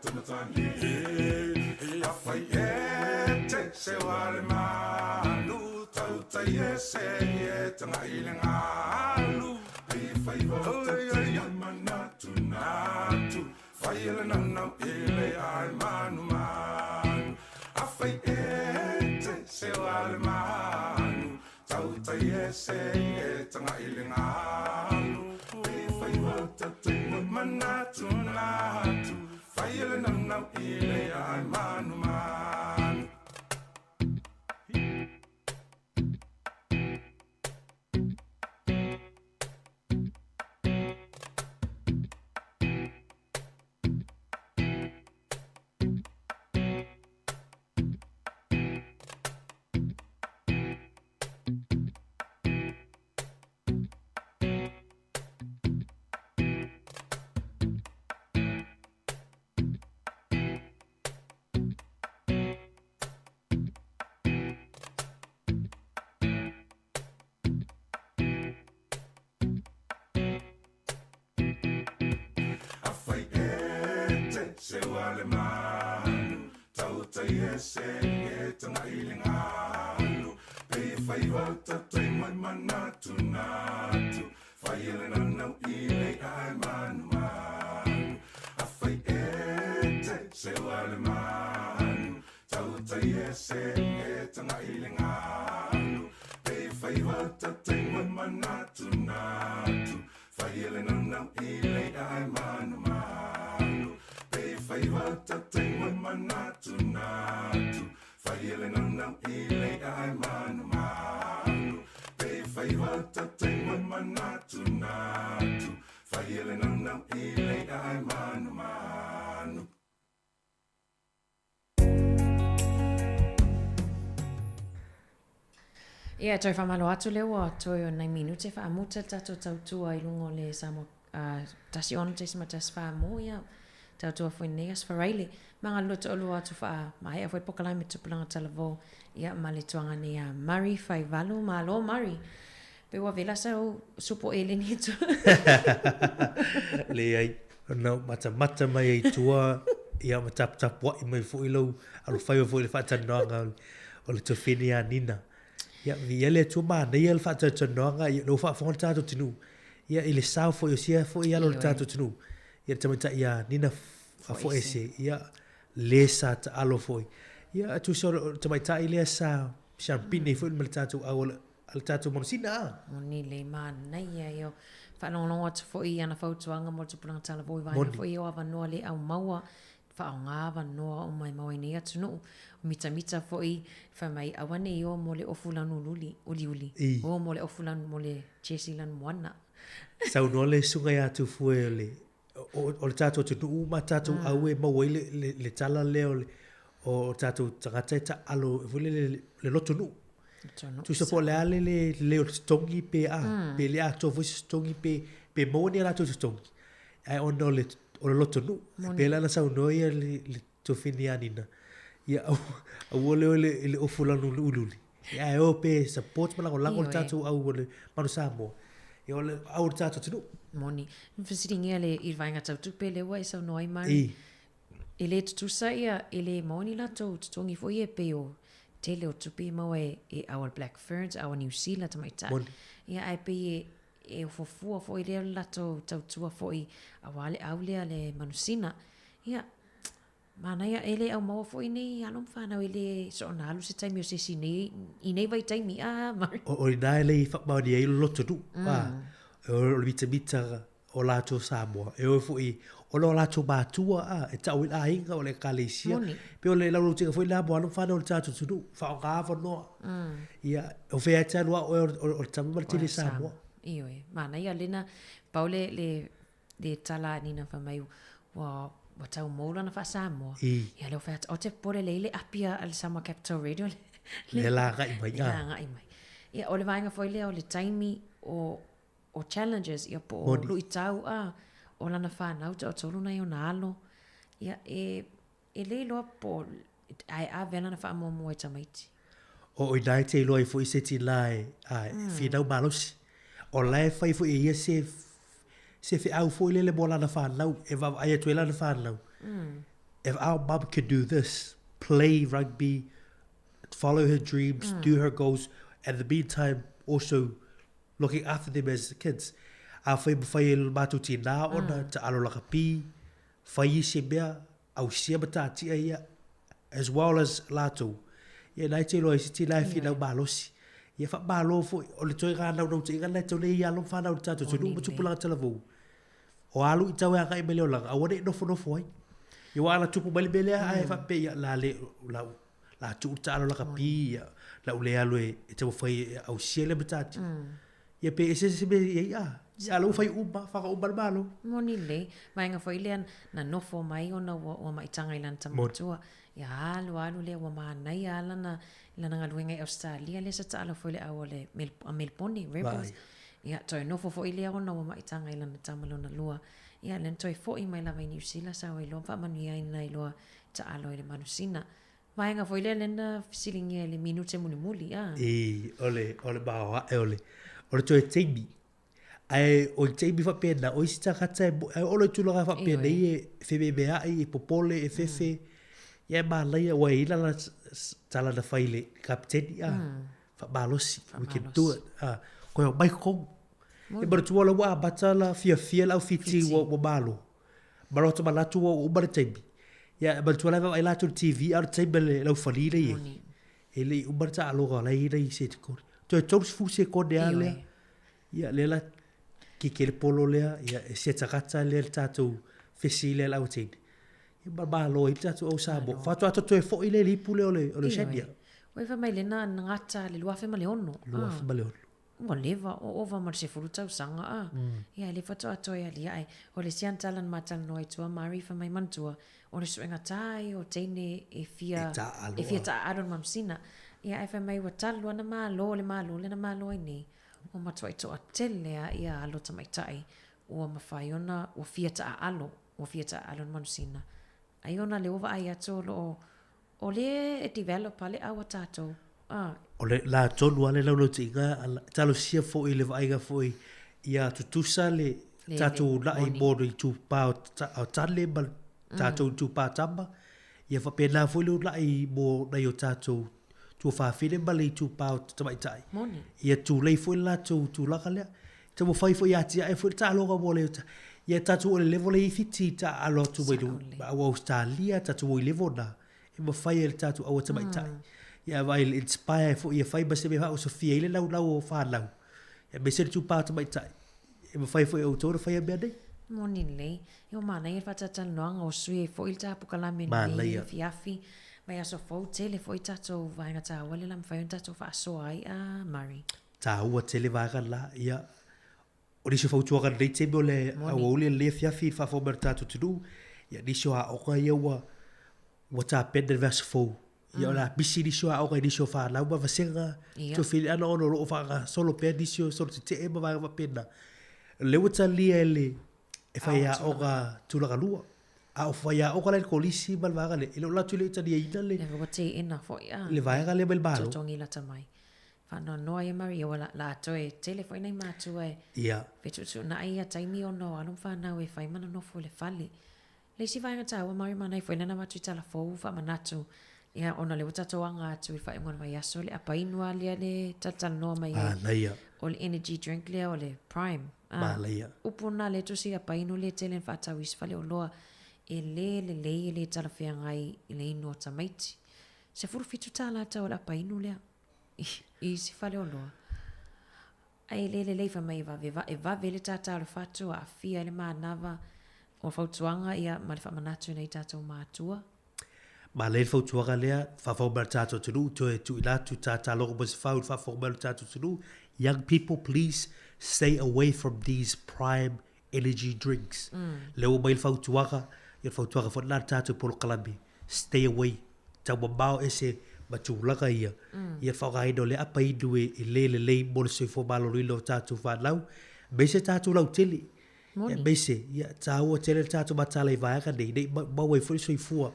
tamatane. Afai e te se wale manu, tau tai e se e tanga i le ngalu. Pei fai vata te manatu natu, fai le nanau i le ai manu manu. Afai e te se wale manu. Tau tai e se e tanga i le ngalu Pei whai wata te manatu natu Whai le nanau i le ai manu manu Se wale manu, tau tai e se e tanga i le ngalu Pei whai wata tai mai manatu natu Whai ele nanau i le ai manu manu A whai e te se wale manu, tau tai e se e tanga i le ngalu Pei whai wata tai mai manatu natu Whai ele nanau i le ai manu manu Whai wata te mai manatu natu Whai ele nanau i le ai manu manu Pei whai wata te mai manatu natu Whai ele nanau i le ai manu manu Ia, toi whamalo atu leo a toi o nei minute wha amuta tato tautua I lungo le samo tasi ono te sima tas wha mo ia tautua fwoi negas whareile. Mga luto olu atu wha mai a fwoi pokalai me tupulanga talavo ia ma le tuanga ni a Murray Whaivalu. Malo Murray. Pe wa vela sa o supo ele ni tu. Le ai no mata mai ai tua ia tap wa mai fu ilo alu fai fu le fa no o le tofini a nina. Ia vi ele tu ma nei el fa no nga ia no fa fon tato tinu. Ia ile sao fo yo sia fo ia lo tato tinu. Ia tamata ia nina fo ese ia le sa ta alo fo. Ia tu so tamata ile sa champine fo le tato al tato monsina. Moni le man nei ia yo. Fa long atu fo ia na fautuanga mo tu pulang tala voi vai fo ia wa no le au maua. Fa nga va no o mai mai ni atu no. Mita fo i fa mai awane yo mo le ofulanu luli uli. O mo le ofulanu mo le chesilan moana. Sau no le sunga ya tu fuele o le tato tu uma tato awe mo le tala leo o tato tangata ta alo vole le loto nu tu so le ale le stongi pe pe le ato vo stongi pe mo ni la tu stongi ai on le loto nu pe la sau no ia le to finianina ia o le ofulanu ululi ia o pe support mala ko tato au le manusamo e ole au tato tunu moni fisiringa le I vainga tau tupe le wa so noi mai ele tu sa ia ele moni la to tongi fo ie pe o tele o tupe mo e our black ferns our new zealand tamaita ia ai pe e fo ile la to tau tua fo I awale aule le manusina ia mana ia ele au mo fo ini alom fa na ele so na alu se taimi o se sini I nei vai taimi o ina ele fa ba di lo tu o bita o la to Samoa e o fo I o lo la to ba tua e ta o la inga o le Kalesia pe o le la lo tinga fo la bo alom fa no ta tu fa ga fo no ia o fe ta lo o ta ma ti le Samoa io mana ia lena paule le tala nina fa mai wa tau mola na fa Samoa ia le fa o te pore le apia al Samoa Capital Radio le la ga mai ia o le vainga foi le o le taimi o challenges ia po lu itau o lana fa na o tolu na yo nalo ia e le lo po ai a vela na fa mo e tamaiti o dai te lo foi se ti lai fi na balos o lai fai foi ia se fi au foi le bola na fa na e va ai tu la na fa na if our mom could do this play rugby follow her dreams do her goals at the meantime also looking after them as kids a fai matu tina ona ta alo la kapi fai se bea au se bata ti ia as well as lato ia nai te lo si la fi na balosi ia fa balo fo o le toi ga na no te ga na to le ia lo fa na o tato tu mu pula tala vo o alu i tawe ga i mele o la a wone no fo ia wala tupu bali bele ai fa pe ia la le la tu ta alo la kapi la ule alo e te fai au se le bata ia pe ese be ia ya lo fai uba fa uba balo moni le mai nga foi le na no fo mai ona o mai tanga ilan tamatua ya alu le wa mana ia lana nga luenga Australia le sa tala foi le awole Melbourne Rebels ia toi no fo ile ona o mai tanga ilan tamalo na lua ia len toi fo I mai la New Zealand sa o lo fa manu ia ina lo ta alo le manusina mai nga foi le na fisilingi le minute muli ole ba ole toi tebi ai o tebi fa pena o sta kata o le tulo fa pena e FBA e popole e fefe ia ba la ia wa ila la tala da faile captain fa balosi we can do it ko mai ko e bar tu wala wa batala fia la fiti wo balo balo to bala tu o bar tebi ia bar tu la ila tu TV ar tebi la falile ye ele u bar ta lo la ira I se ko to tops fu se ko de ale ia lela ki polo lea ia se takata le tatu fesile la utin ia balo I tatu o sabo fa to to fo ile li pule ole shedia we fa mai le na ngata le lua fe male ono mo leva o va mar se fruta usanga ia le fa to ia li ai o le siantalan matal noi tua mari fa mai mantua o le suenga tai o teine e fia ta aron mamsina ia ai fa mai wa talu na malo le na malo ni o matoi to atele ia alo tamaitai o mafaiona o fiata alo manusina aiona le ova ai ato lo o le e develop ale awa tato O le la tonu ale lau tinga talo sia fo i le vaiga fo i ia tutusa le tatu la i modo i tu pa o tale mal tatu tu pa tamba ia fa pena fo le la i mo na yo tatu tu fa fine mal i tu pa o tamai tai ia tu le fo la tu la kale te mo fai fo ia ti e fo ta lo ga mo le ia tatu o le level i fiti ta alo tu we do o Australia tatu o level na e mo fai el tatu o tamai tai ia vai inspire fo ia fai base me ha o Sofia ile lau o fa lau ia me se tu pa tamai tai e mo fai fo o to fai be dai Moni le yo mana ia fa tata noanga o sui fo il tapu kala me ni fiafi mai aso fo tele fo tato vai nga ta wale lam fai tato fa so ai a Mari ta ua tele va ga la ia o diso fo tu ga dei te bole a o le fiafi fa fo mertato tu ia diso a o ka ia wa ta pede vers fo ia la bisi diso a o ka diso fa la ba vasenga tu fili ana ono lo fa solo pe diso solo te e ba va pena le wata lia ele e fai a oga tulaga lua a o fai a oga le kolisi bal vaga le ilo la tule tani ina le le wate ina fo ia le vaga le bel balo tongi la tamai fa no no ia Maria wala la toe telefone nei matu e ia vetu tu na ia taimi ono alum fa na we fai mana no fo le fali le si vai ngata wa Mari mana fo na matu tala fo fa manatu ia ona le wata toanga tu fa ngon vai aso le apa inua le tatal no mai ia o le energy drink le o le prime Malaya. Upuna le tu si apa inu le telen fa tawis fale o loa e le tala fea ngai i le inu o tamaiti. Se furu fitu tala ta o le apa inu lea i si fale o loa. Ai le fa mai e va vele tata o le fatu a fia le maanava o fautuanga ia ma le fa manatu nei tata o maatua. Ma le fautuanga lea fa fau bar tata o tunu tu ila tu tata logo bo se fau fa fau bar tata o tunu. Young people, please stay away from these prime energy drinks. Leo mai fautuanga, ia fautuanga fo na tatu polo kalami. Stay away. Tau mambao ese matulanga ia. Ia whaka ino le apa idu e le mole se fo malo rilo tatu whanau. Meise tatu lau tili. Ia meise, ia tau o tele tatu matala i vaega nei. Nei maua i fo soi fua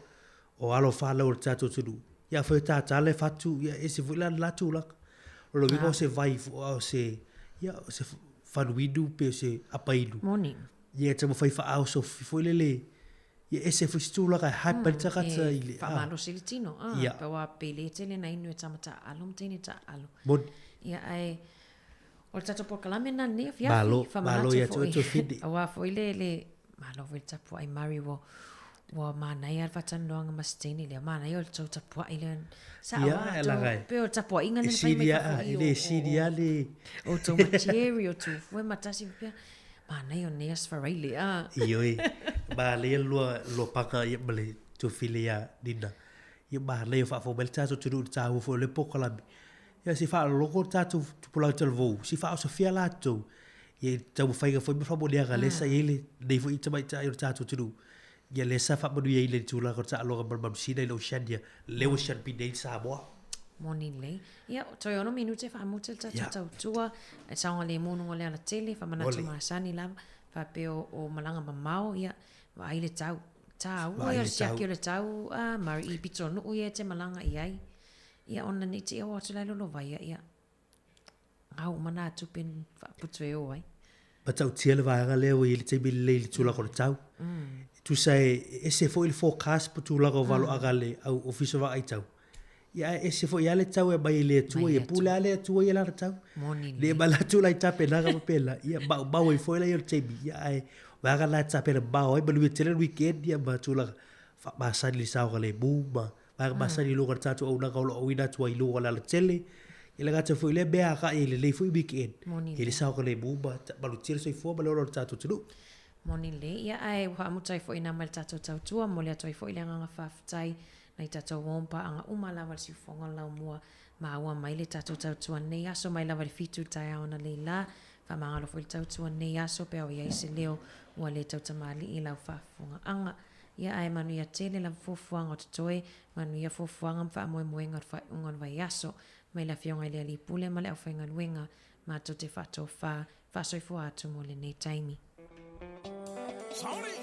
o alo whanau le tatu tunu. Ia fo tatale fatu, ia ese fo ilan latu laka. Lo vivo se vai o se ia se fanuidu pe se apaidu morning ia te mo fai fa au so foi lele ia ese foi stula ka hyper ta ka ta ile fa malo silitino pa wa pele tele na inu tamata alum tene ta alo ia ai o tato por kalamena ne fia fa malo ia to fidi wa foi lele malo foi tapo ai Mari wa mana ia fatan doanga masteni le mana ia to tapo ile sa wa pe o tapo inga ne fai le sidia le o to material to foi matasi pe mana ia ne as farile ioi ba le lo paka ia bale to filia dinda ia ba le fa fo bel tato tu ta fo le pokala ia si fa lo ko tato pula telvo si fa so fia la to ia tau fai ga foi fa bo dia gale sa ile dei fo itama tato tu ia le sa fa manu ia ile tula ko ta lo ga bal sina ile shandia le o shan bi dei sa bo morning le ia to yo no minute fa motel ta tua e sa le monu le ala tele fa mana tuma sani la fa pe o malanga mamao ia va ile tau ia sia ki le tau Mari i pitonu o ia te malanga ia ona ni te o atu lo vai ia au mana tu pen fa putwe o ai pa tau tiele va ga le o ile te bi le tula ko tau tu sai ese fo il forecast pu tula ko valo agale au official va ai tau ia ese fo ia le tau e bai le tu ia pula le tu ia la tau le bala tu la tape na ga pela ia ba o fo ia te bi ia ai va ga la tape ba o ba lu tele weekend ia ba tu la fa ba sa li sa ga le bu ba sa li lo ga tatu o na ga lo ina tu ai lo ga la tele ile ga te fo ile be ga ile le fo weekend ile sa ga le bu ba lu tele so fo ba lo tatu tu moni le ia ai wa mutai fo ina mal tatu tau tua mo le toi fo ile nga fafutai na tatu wompa anga umala wal si fonga la mua ma wa mai le tatu tau tua nei aso mai la wal fitu tai ona le la fa manga lo fo tau tua nei aso pe o ia ise leo wa le tau tamali i la fa fonga anga ia ai manu ia tele la fo fuanga o toi manu ia fo fuanga fa mo ngar fa ngon vai aso mai la fionga ile li pule ma le fa ngal wenga ma to te fa to fa so fo atu mo le nei taimi Sorry.